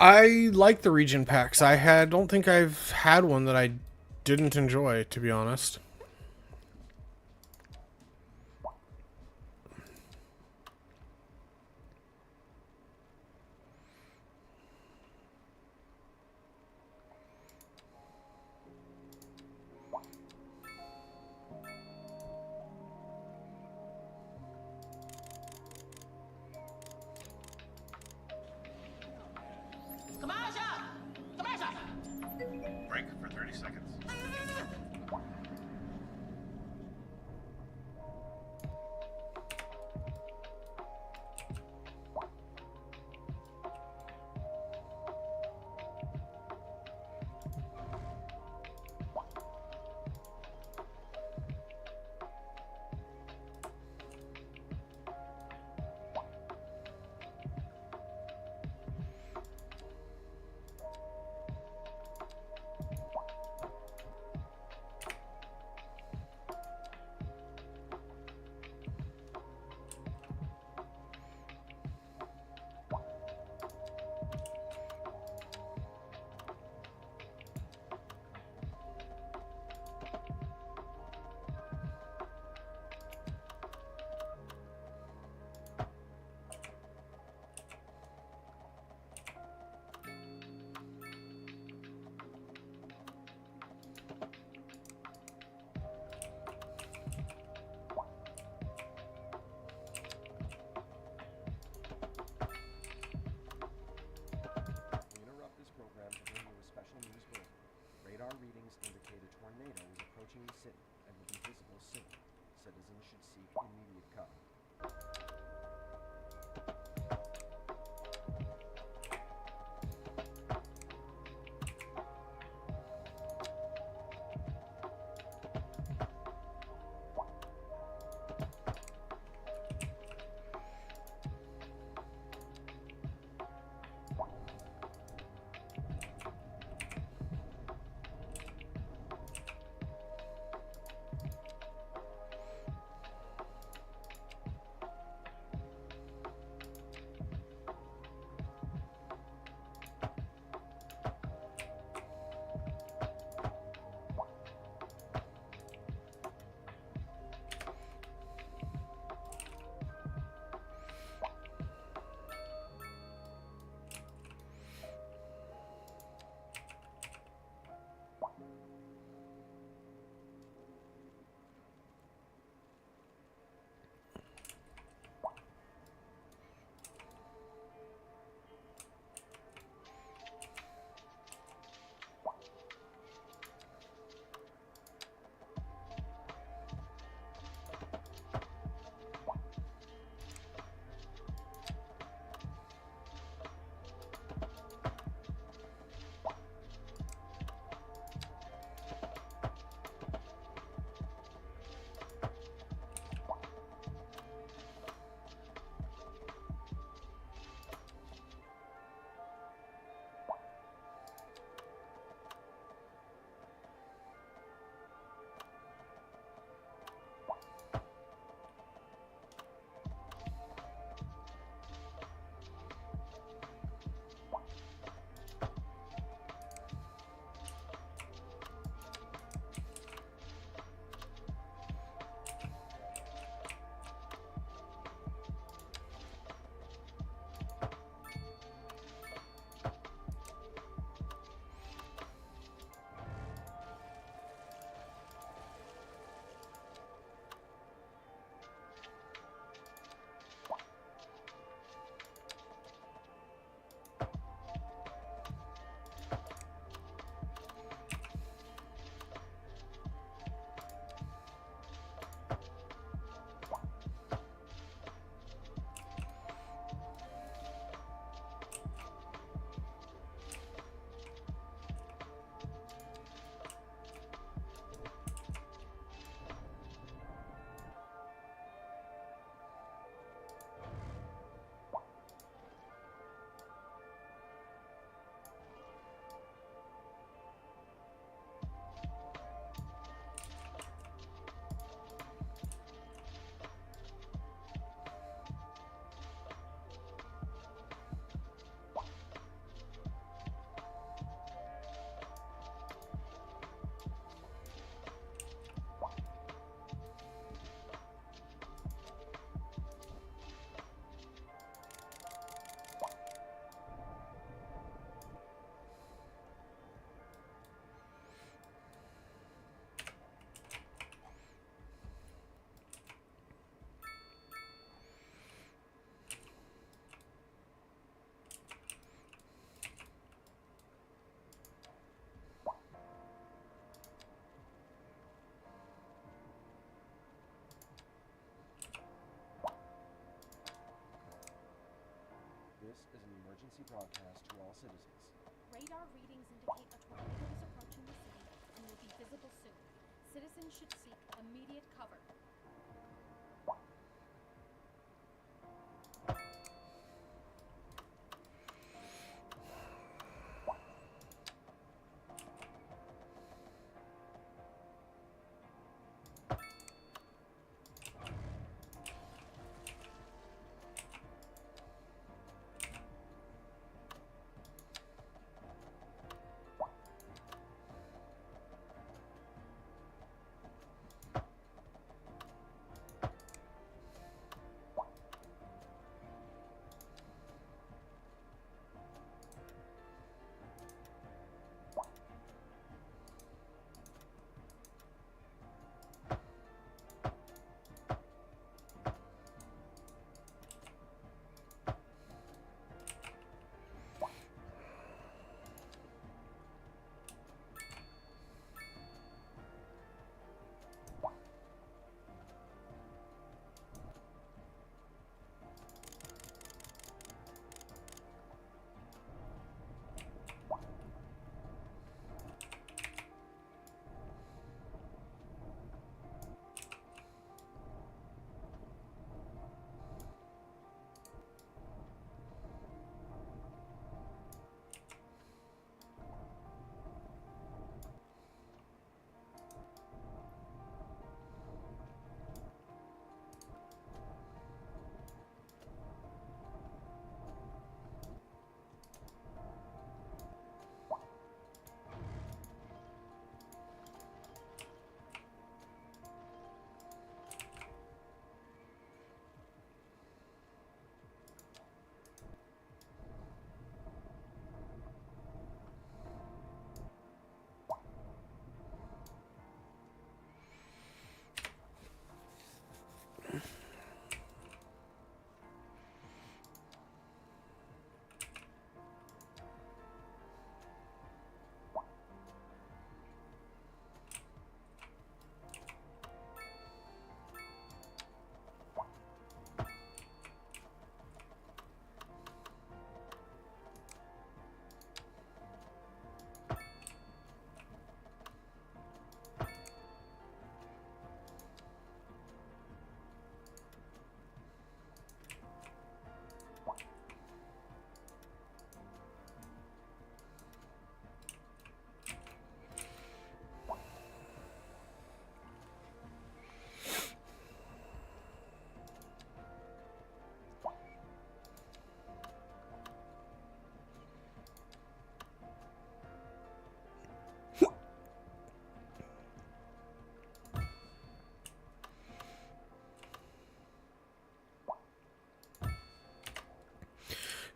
I like the region packs. Don't think I've had one that I didn't enjoy, to be honest. Break for 30 seconds. We interrupt this program to bring you a special news bulletin. Radar readings indicate a tornado is approaching the city and will be visible soon. Citizens should seek immediate cover. is an emergency broadcast to all citizens. Radar readings indicate a tornado is approaching the city and will be visible soon. Citizens should seek immediate cover.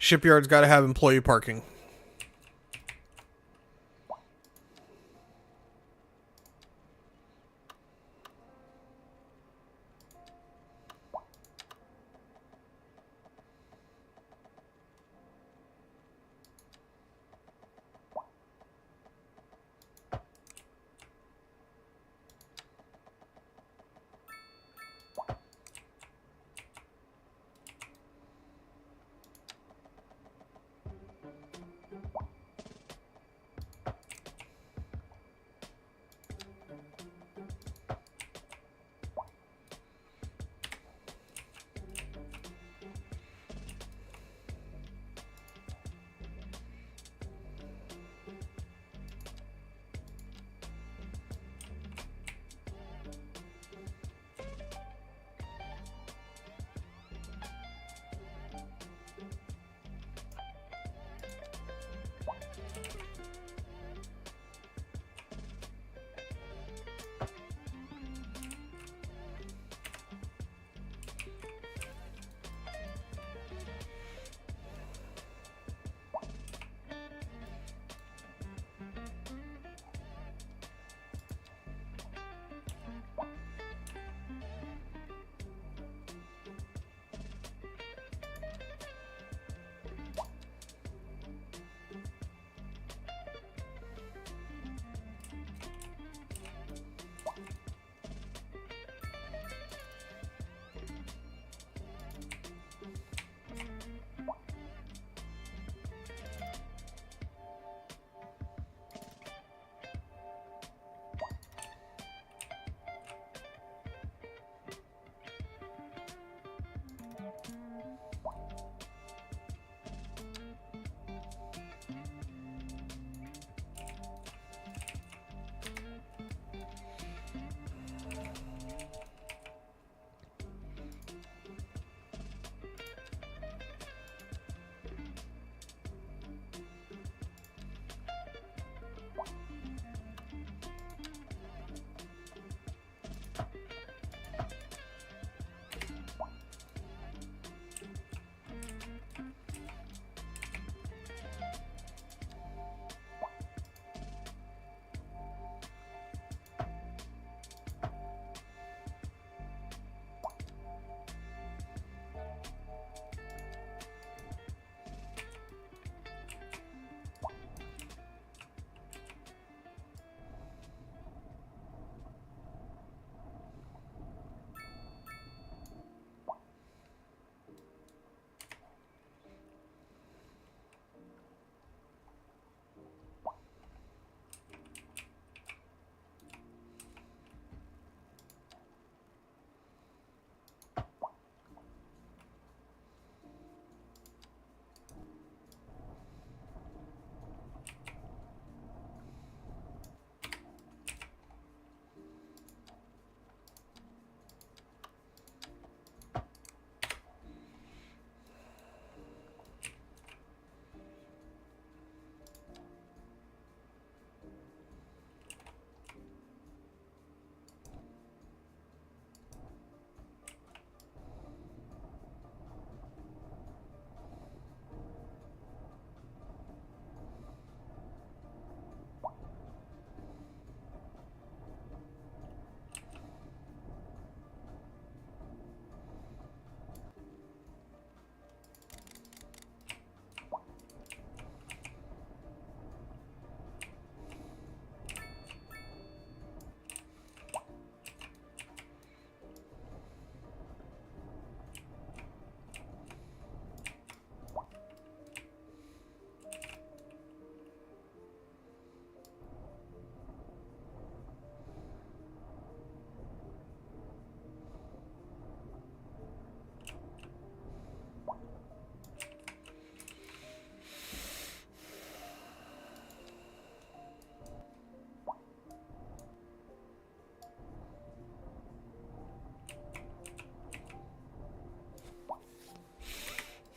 Shipyard's got to have employee parking.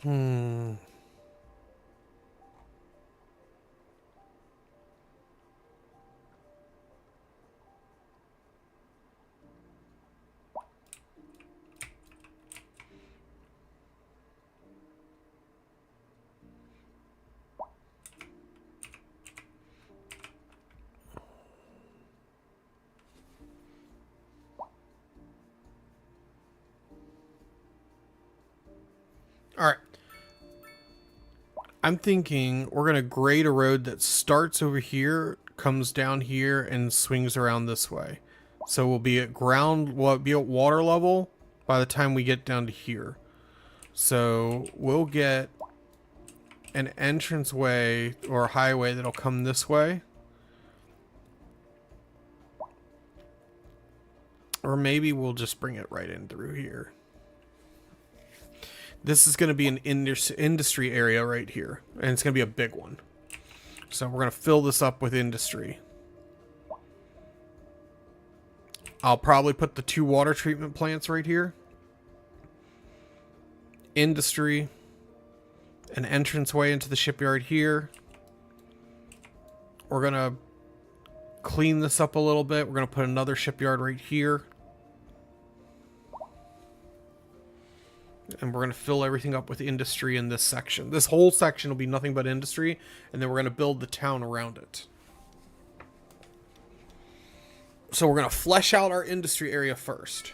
Hmm. All right. I'm thinking we're going to grade a road that starts over here, comes down here, and swings around this way. So we'll be at we'll be at water level by the time we get down to here. So we'll get an entranceway or highway that'll come this way. Or maybe we'll just bring it right in through here. This is going to be an industry area right here, and it's going to be a big one. So we're going to fill this up with industry. I'll probably put the 2 water treatment plants right here. Industry. An entranceway into the shipyard here. We're going to clean this up a little bit. We're going to put another shipyard right here. And we're going to fill everything up with industry in this section. This whole section will be nothing but industry, and then we're going to build the town around it. So we're going to flesh out our industry area first.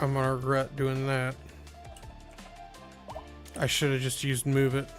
I'm gonna regret doing that. I should have just used move it.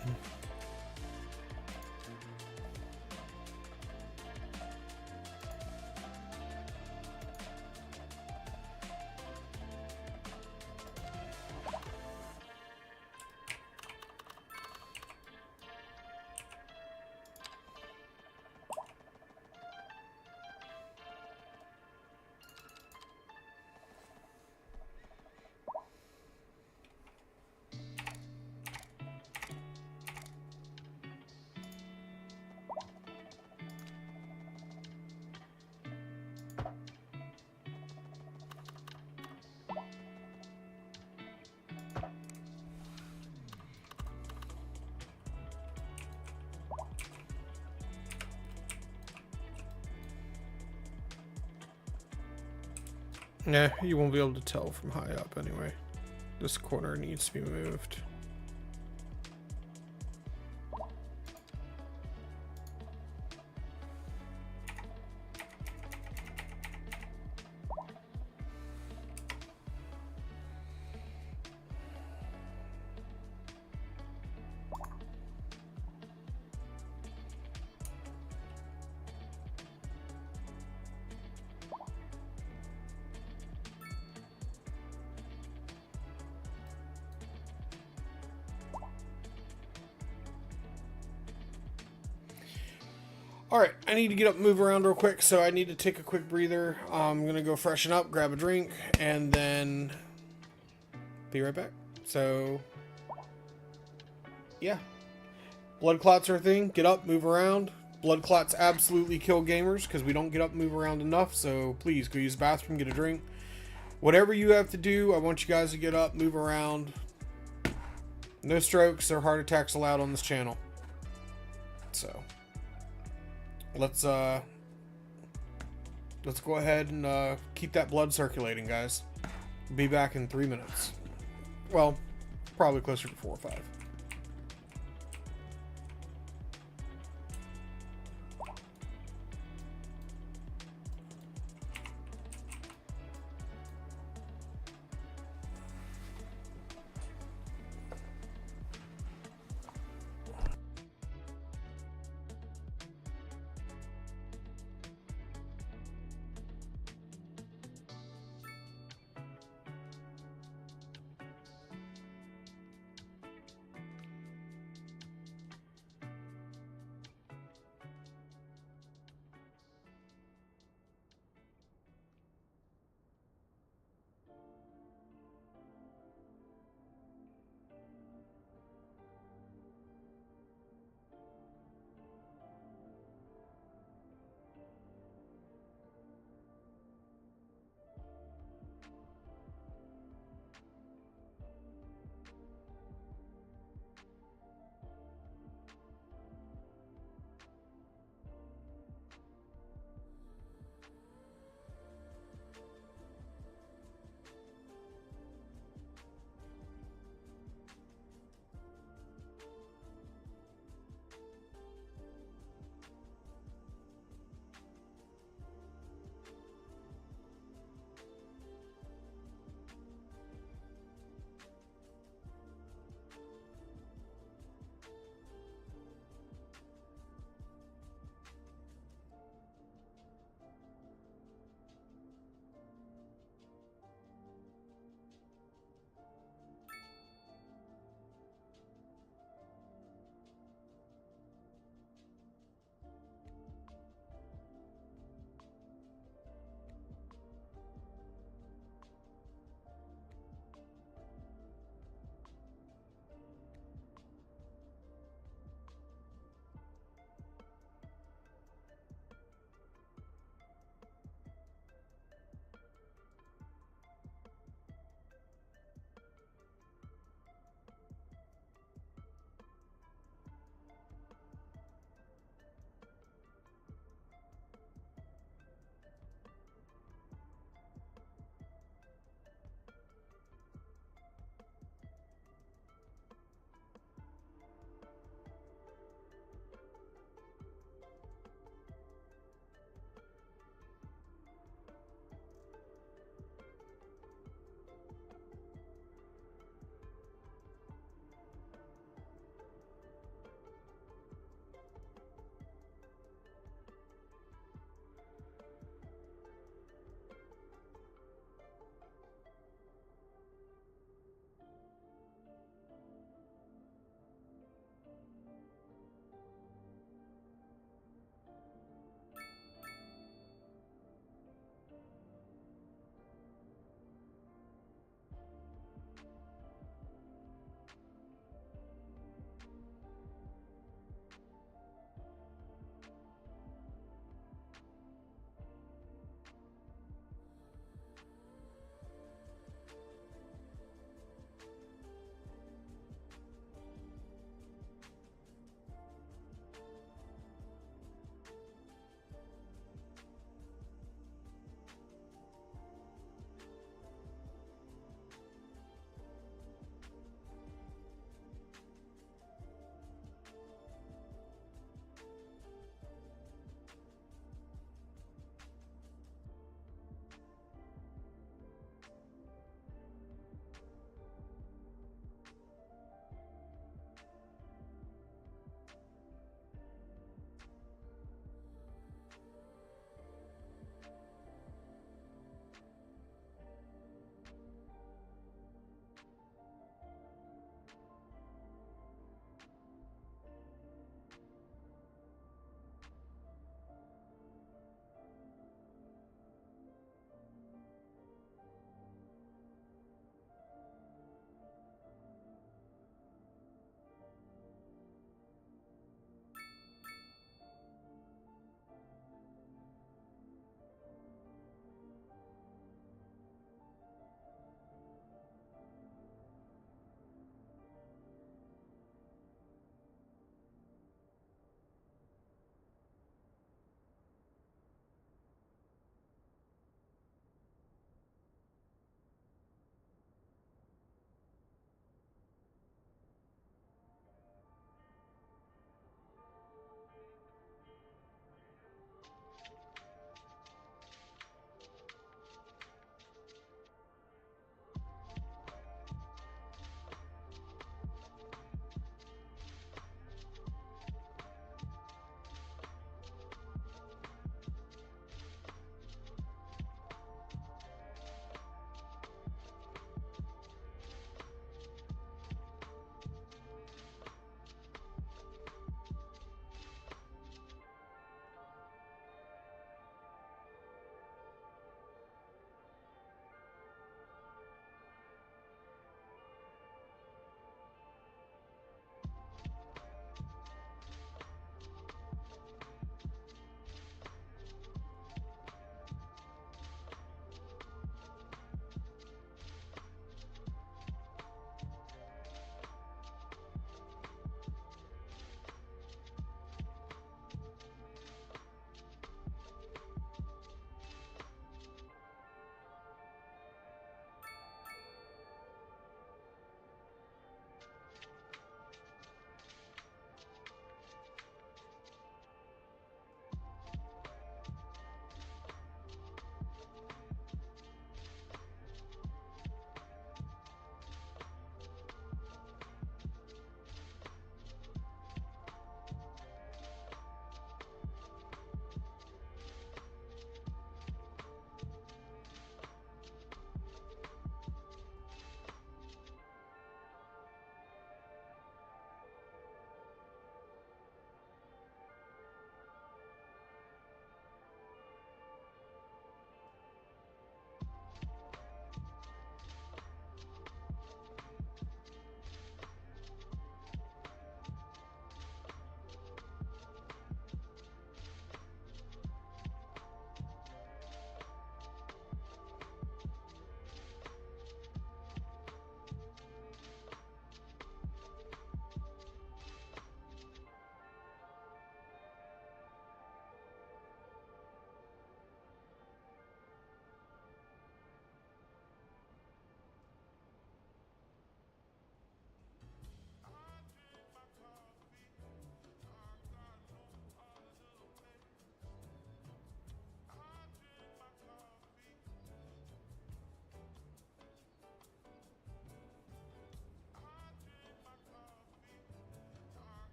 Nah, you won't be able to tell from high up anyway. This corner needs to be moved. Alright, I need to get up and move around real quick, so I need to take a quick breather. I'm gonna go freshen up, grab a drink, and then be right back. So, yeah. Blood clots are a thing. Get up, move around. Blood clots absolutely kill gamers because we don't get up and move around enough, so please go use the bathroom, get a drink. Whatever you have to do, I want you guys to get up, move around. No strokes or heart attacks allowed on this channel. So, let's go ahead and keep that blood circulating, guys. Be back in 3 minutes. Well, probably closer to 4 or 5.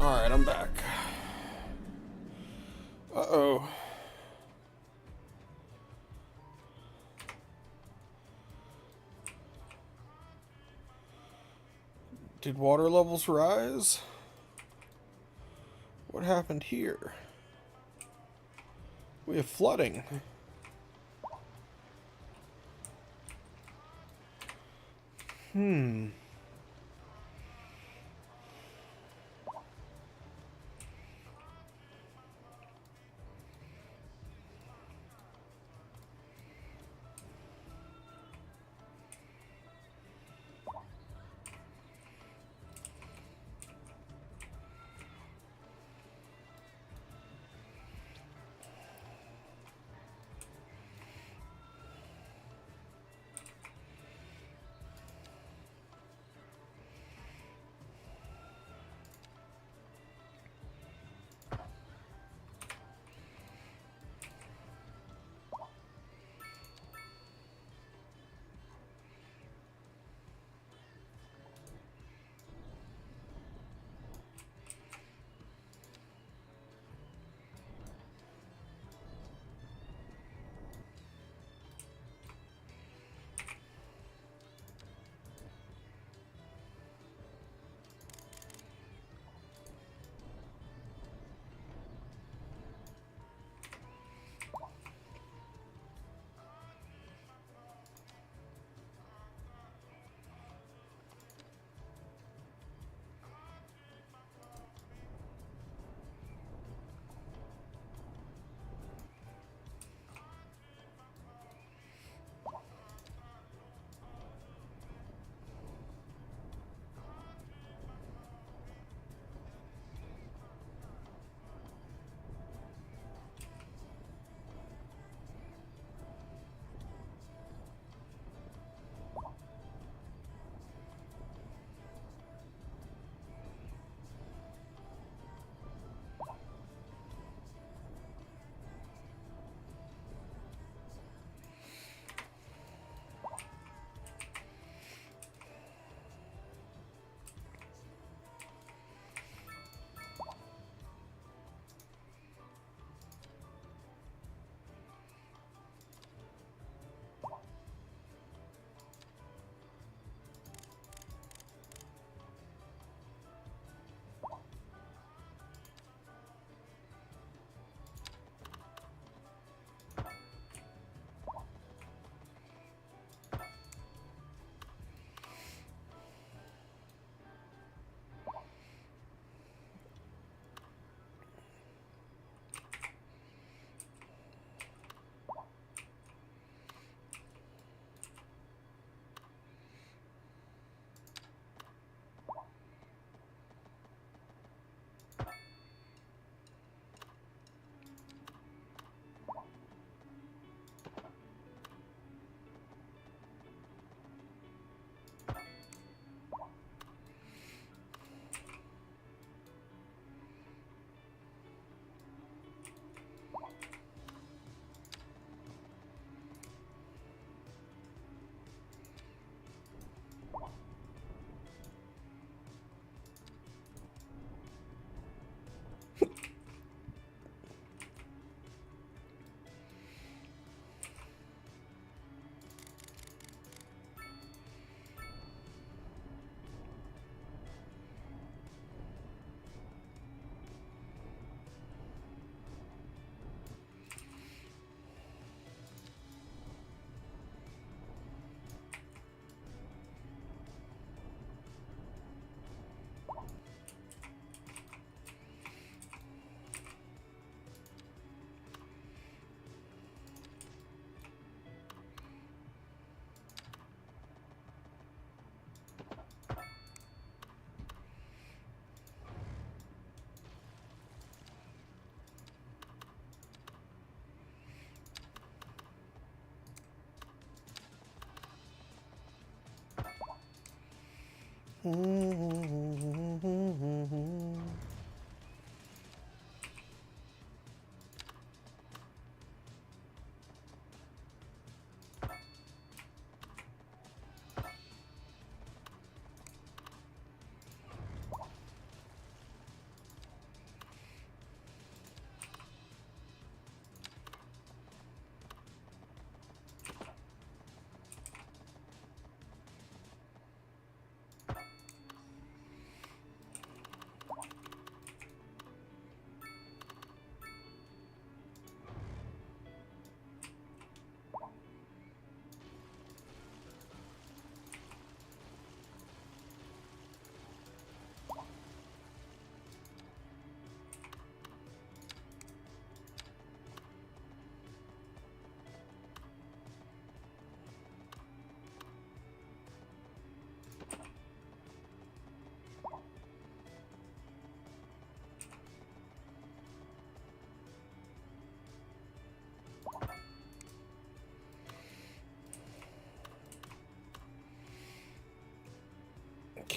Alright, I'm back. Uh-oh. Did water levels rise? What happened here? We have flooding. Hmm.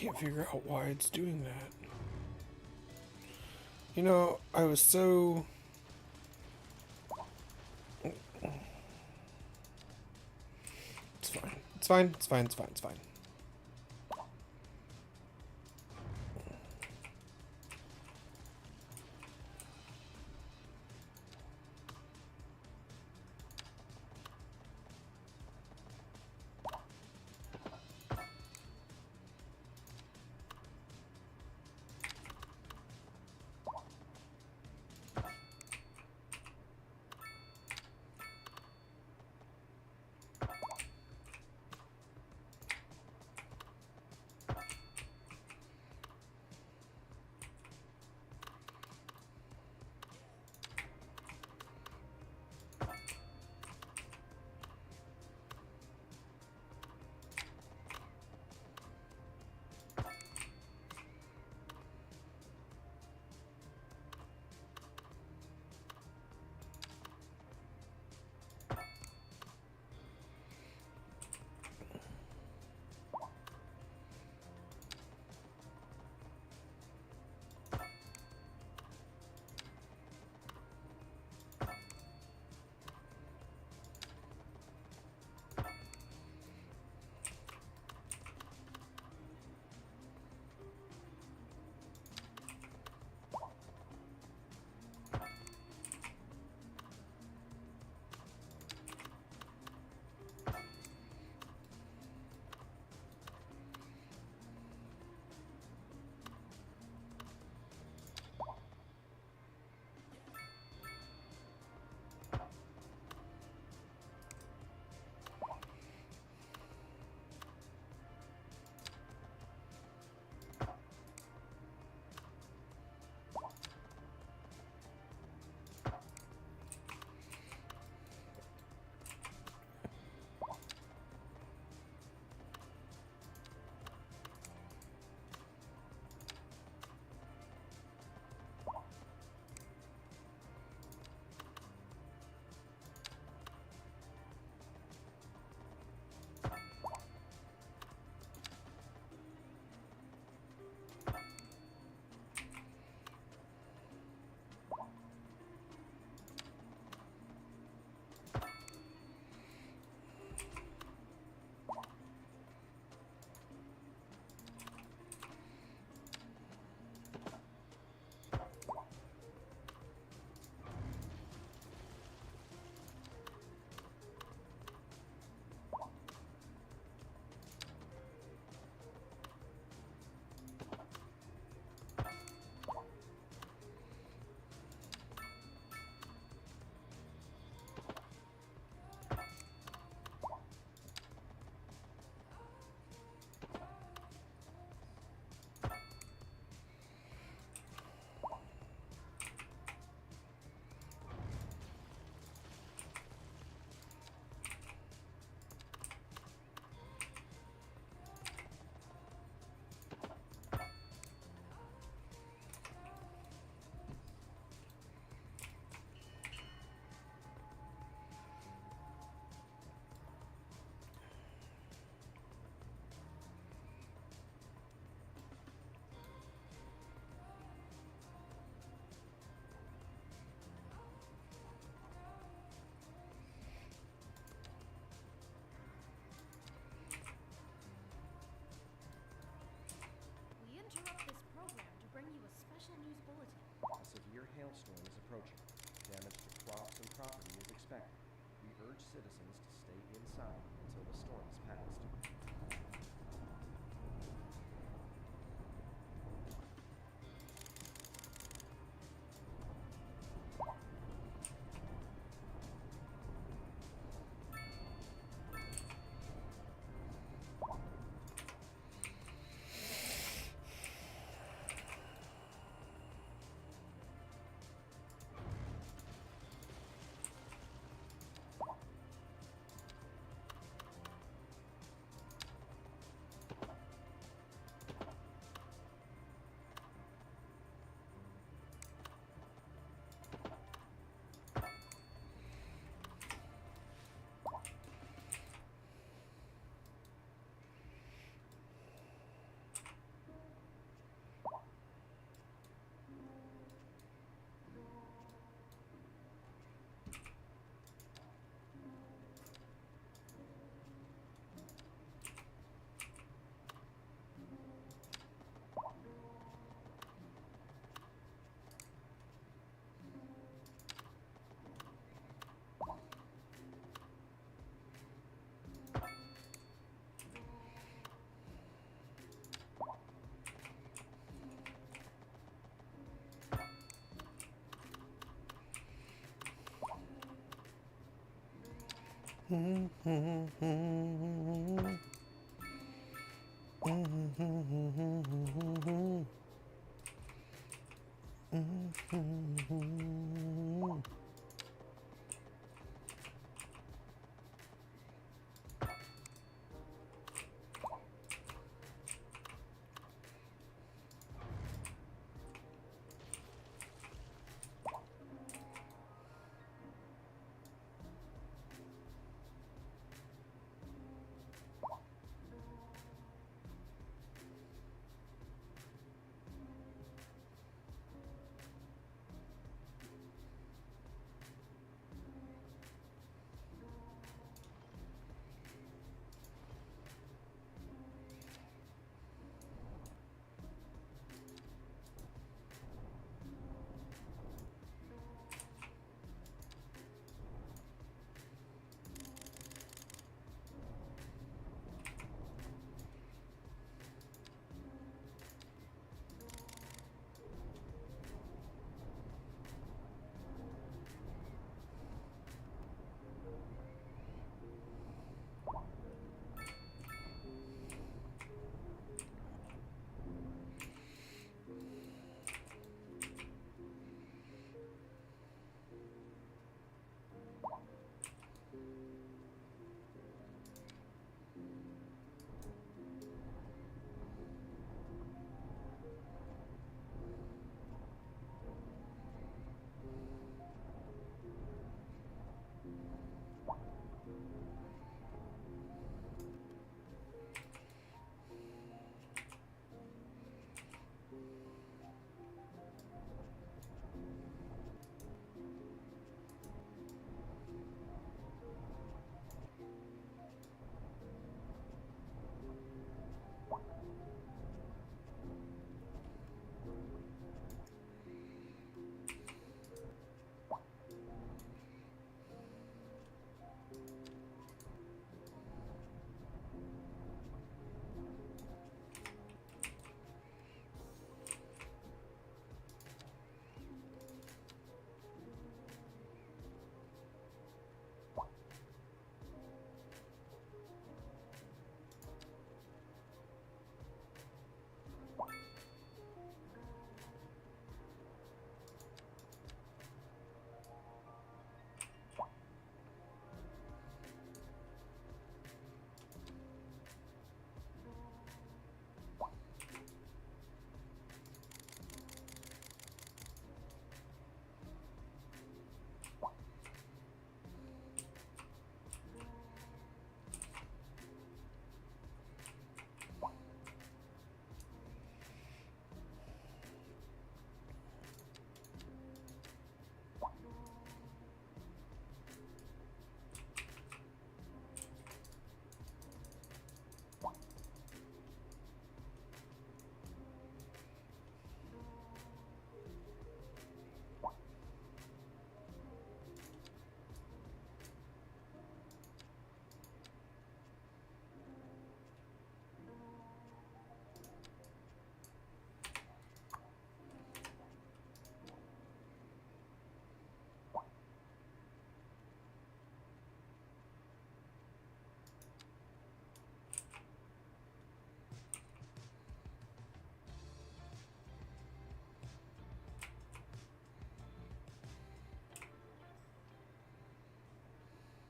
can't figure out why it's doing that. You know, I was so... It's fine. It's fine. It's fine. It's fine. It's fine. We interrupt this program to bring you a special news bulletin. A severe hailstorm is approaching. Damage to crops and property is expected. We urge citizens to stay inside until the storm has passed.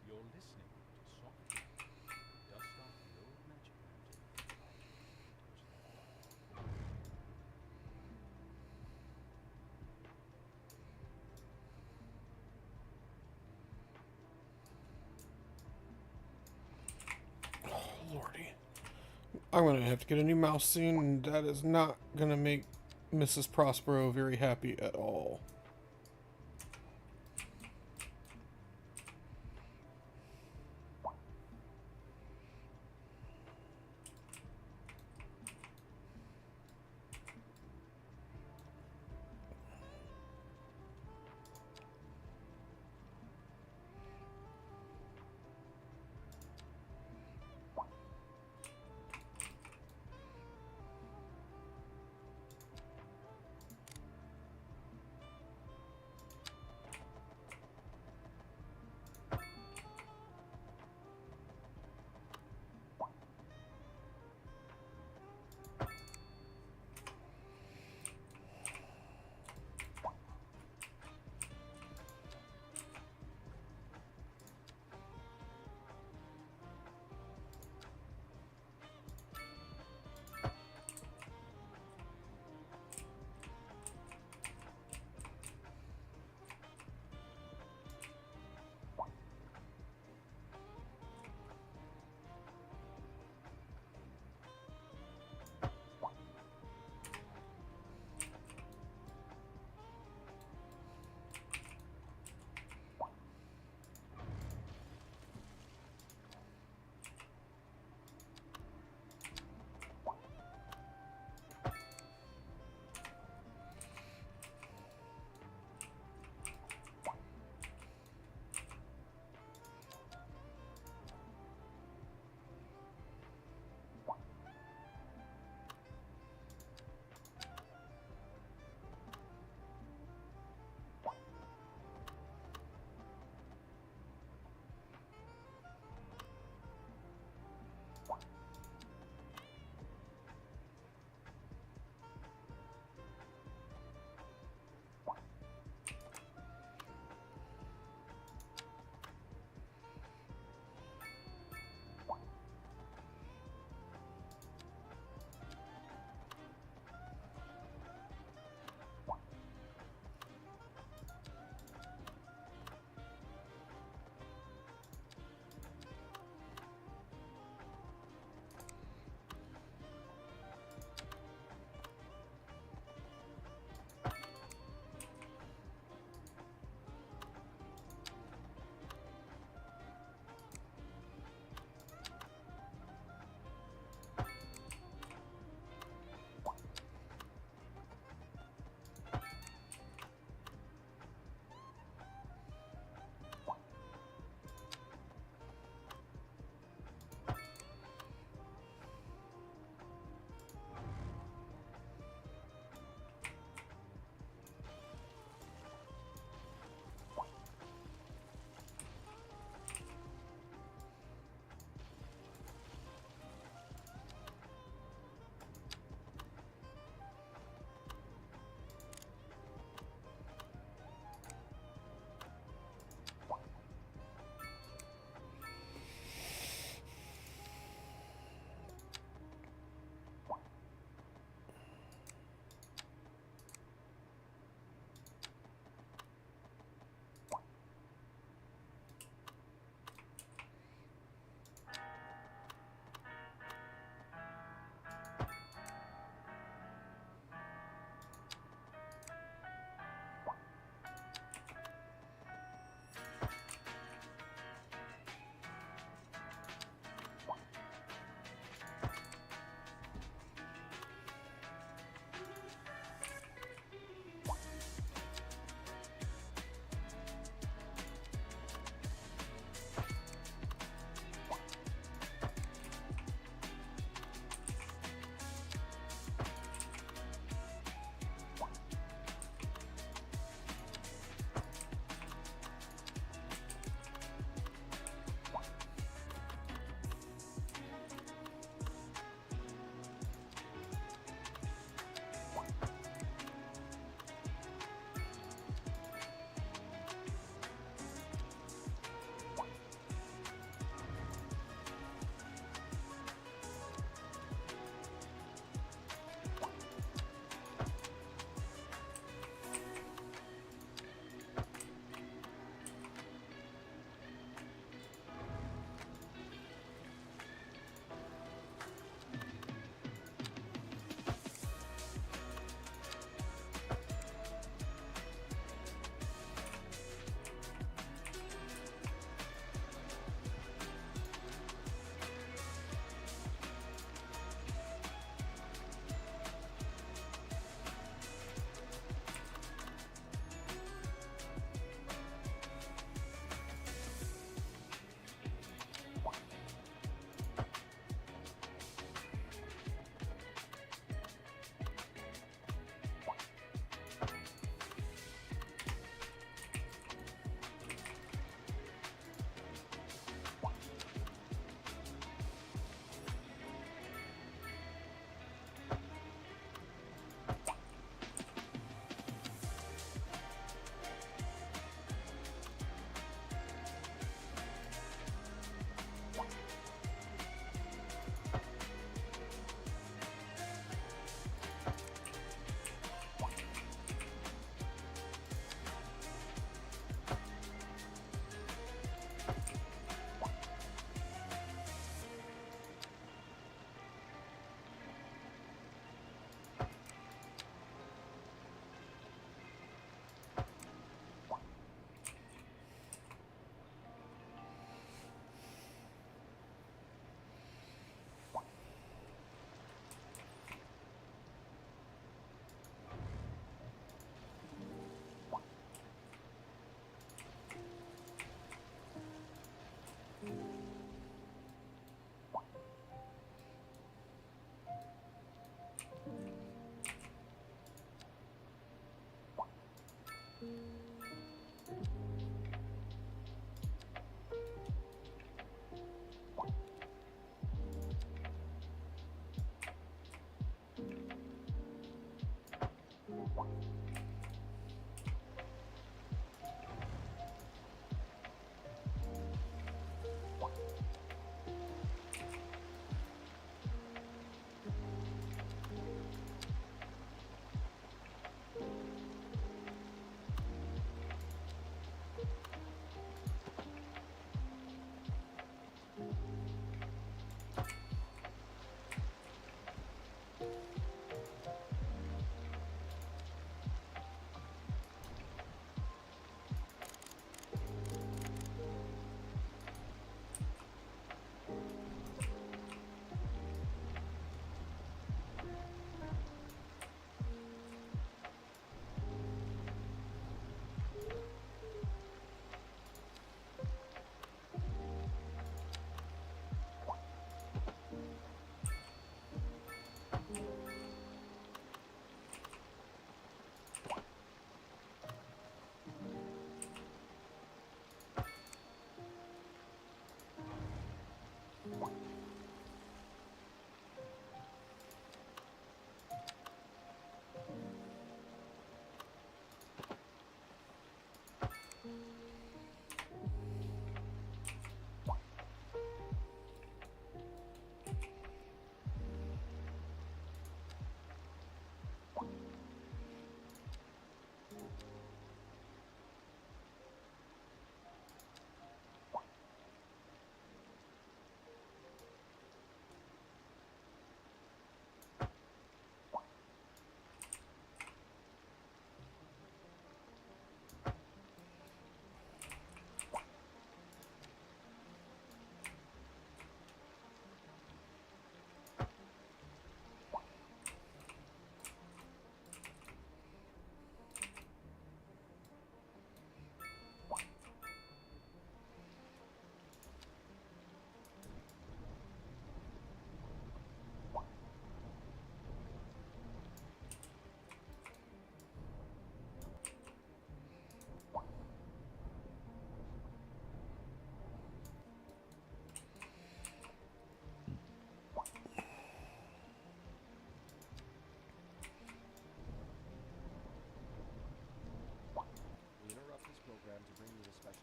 You're listening to Soft. Dust off the old magic lantern. Touch that dial. Lordy. I'm going to have to get a new mouse soon, and that is not going to make Mrs. Prospero very happy at all.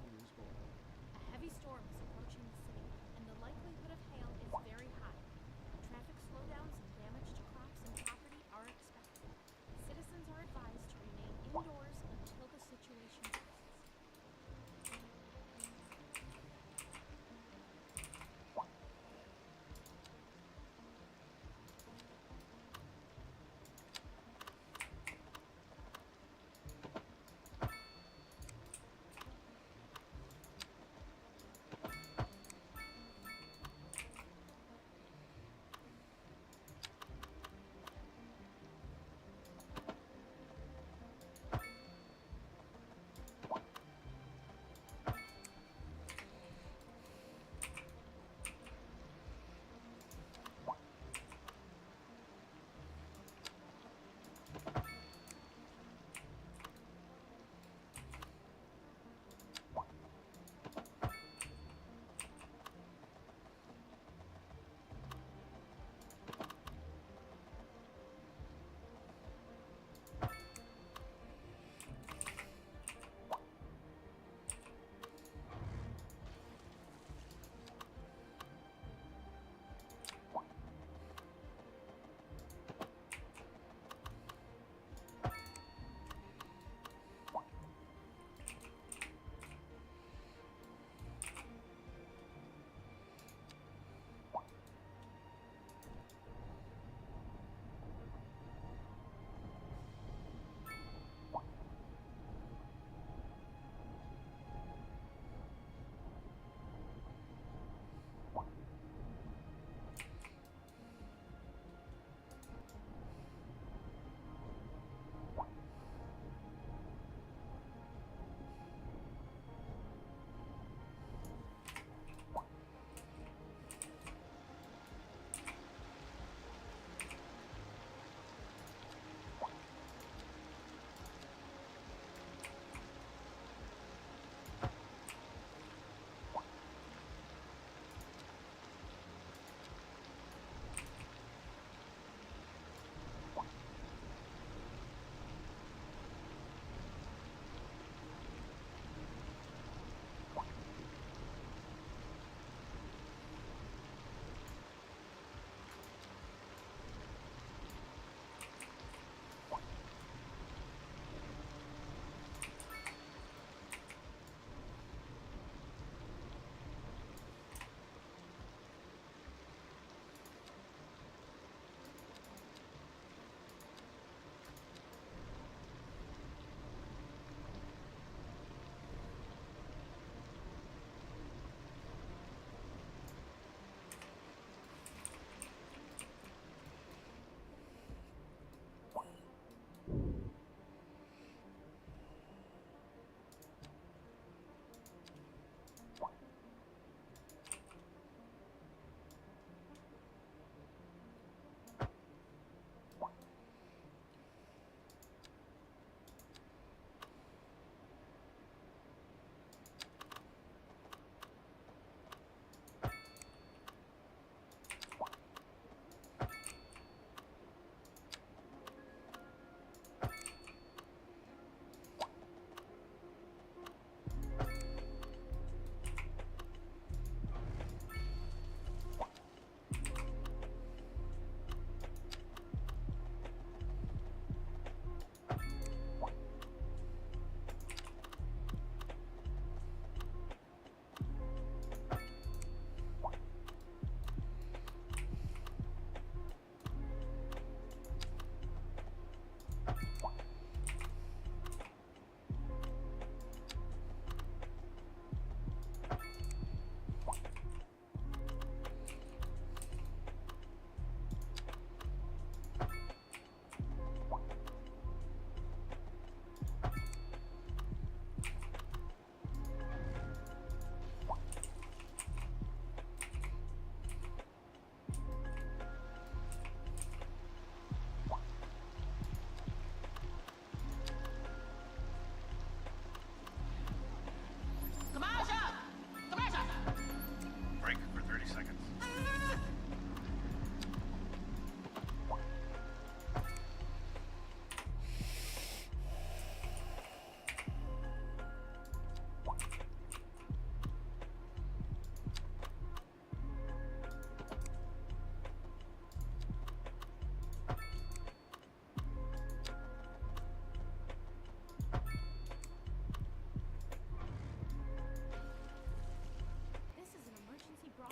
special news bulletin. A heavy storm is approaching the city, and the likelihood of hail is very high. Traffic slowdowns and damage to crops and property are expected. Citizens are advised to remain indoors until the situation passes.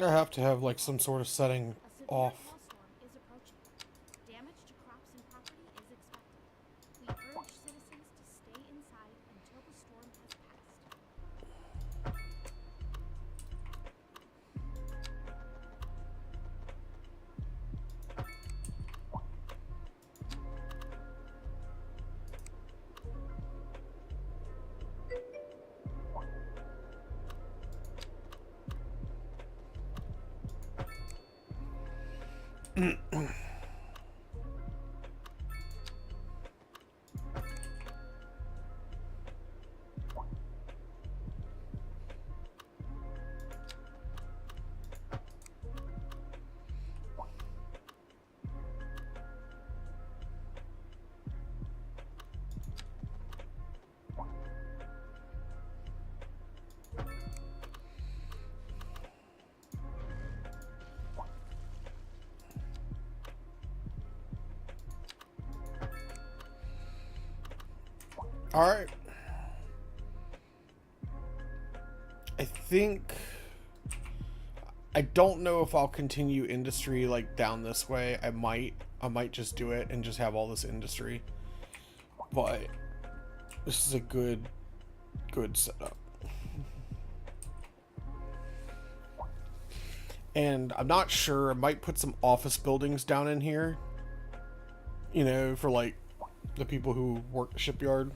I have to have like some sort of setting A severe off. hailstorm is approaching. Damage to crops and property is expected. We urge citizens to stay inside until the storm has passed. All right. I think I don't know if I'll continue industry like down this way. I might just do it and just have all this industry. But this is a good setup. And I'm not sure, I might put some office buildings down in here. You know, for like the people who work the shipyard.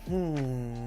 Hmm.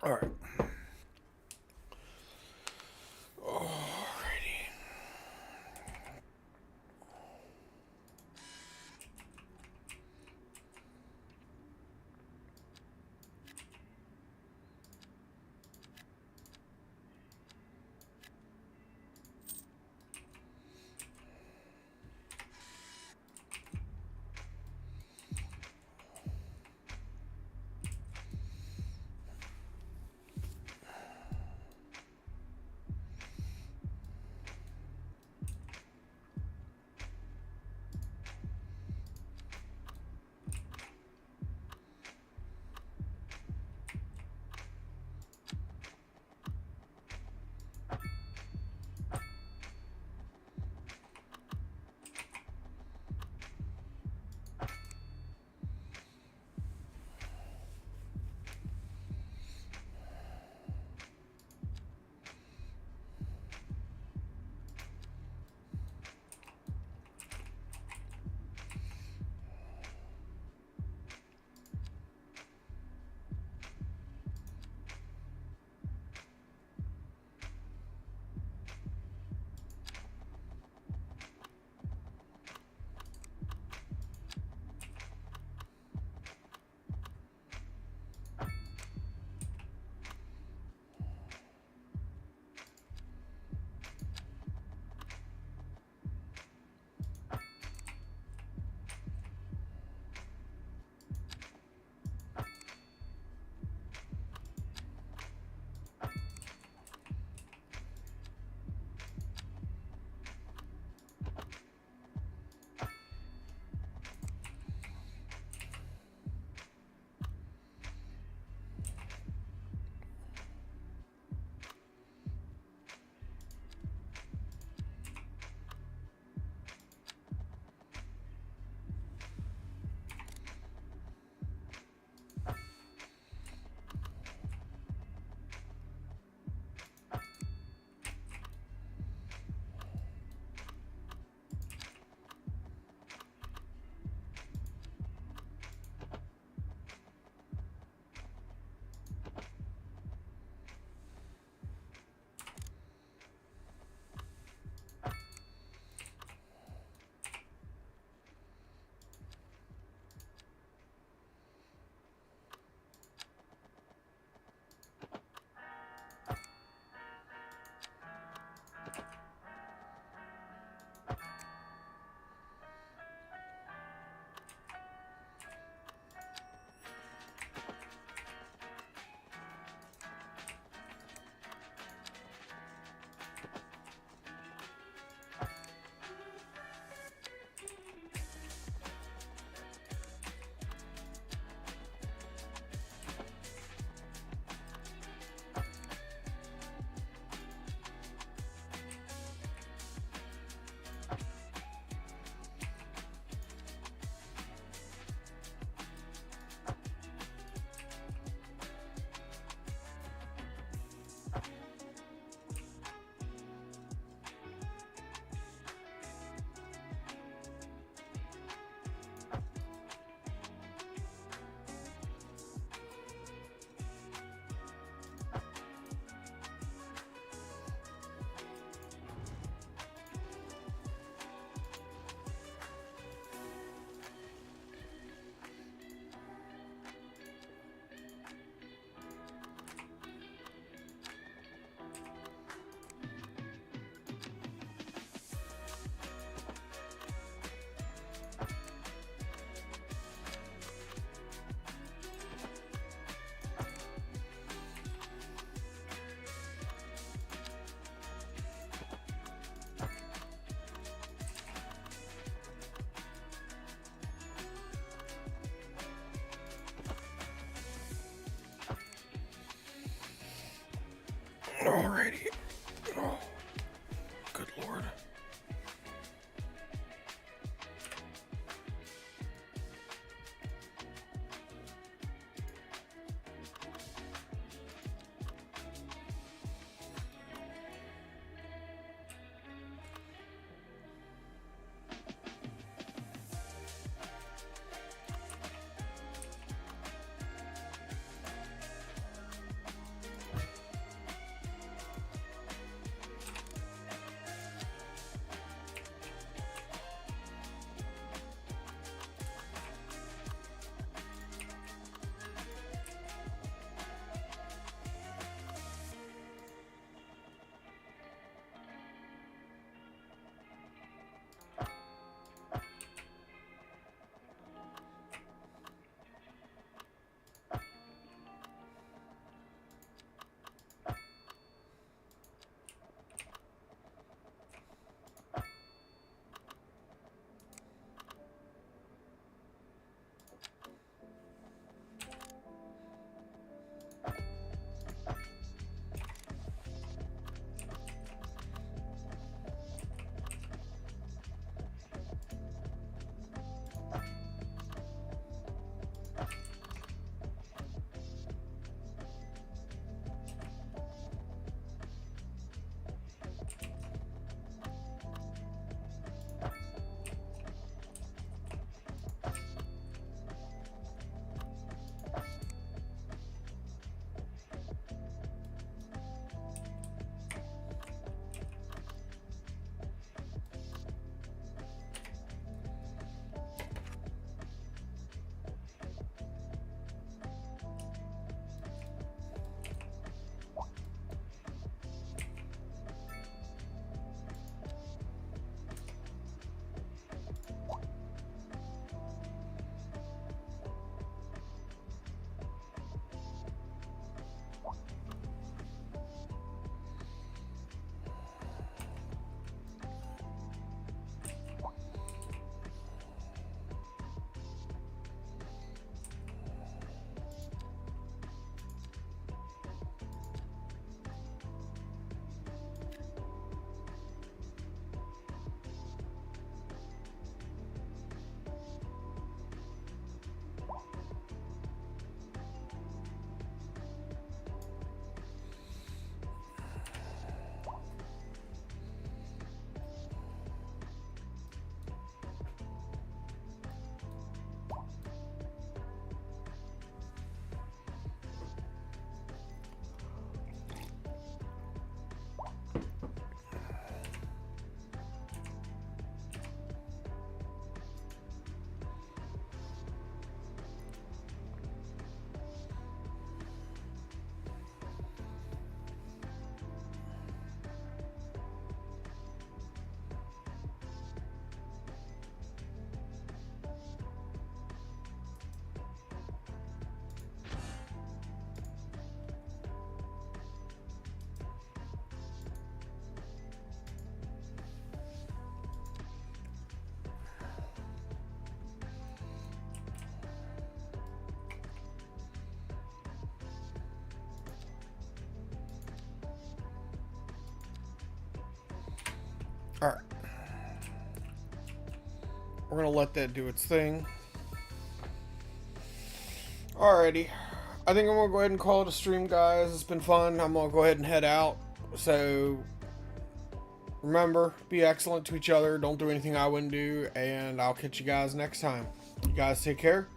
All right. Alrighty. Alrighty. Oh, good lord. Alright. We're gonna let that do its thing. Alrighty. I think I'm gonna go ahead and call it a stream, guys. It's been fun. I'm gonna go ahead and head out. So remember, be excellent to each other. Don't do anything I wouldn't do, and I'll catch you guys next time. You guys take care,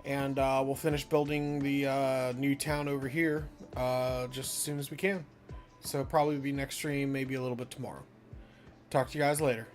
and we'll finish building the new town over here just as soon as we can. So probably be next stream, maybe a little bit tomorrow. Talk to you guys later.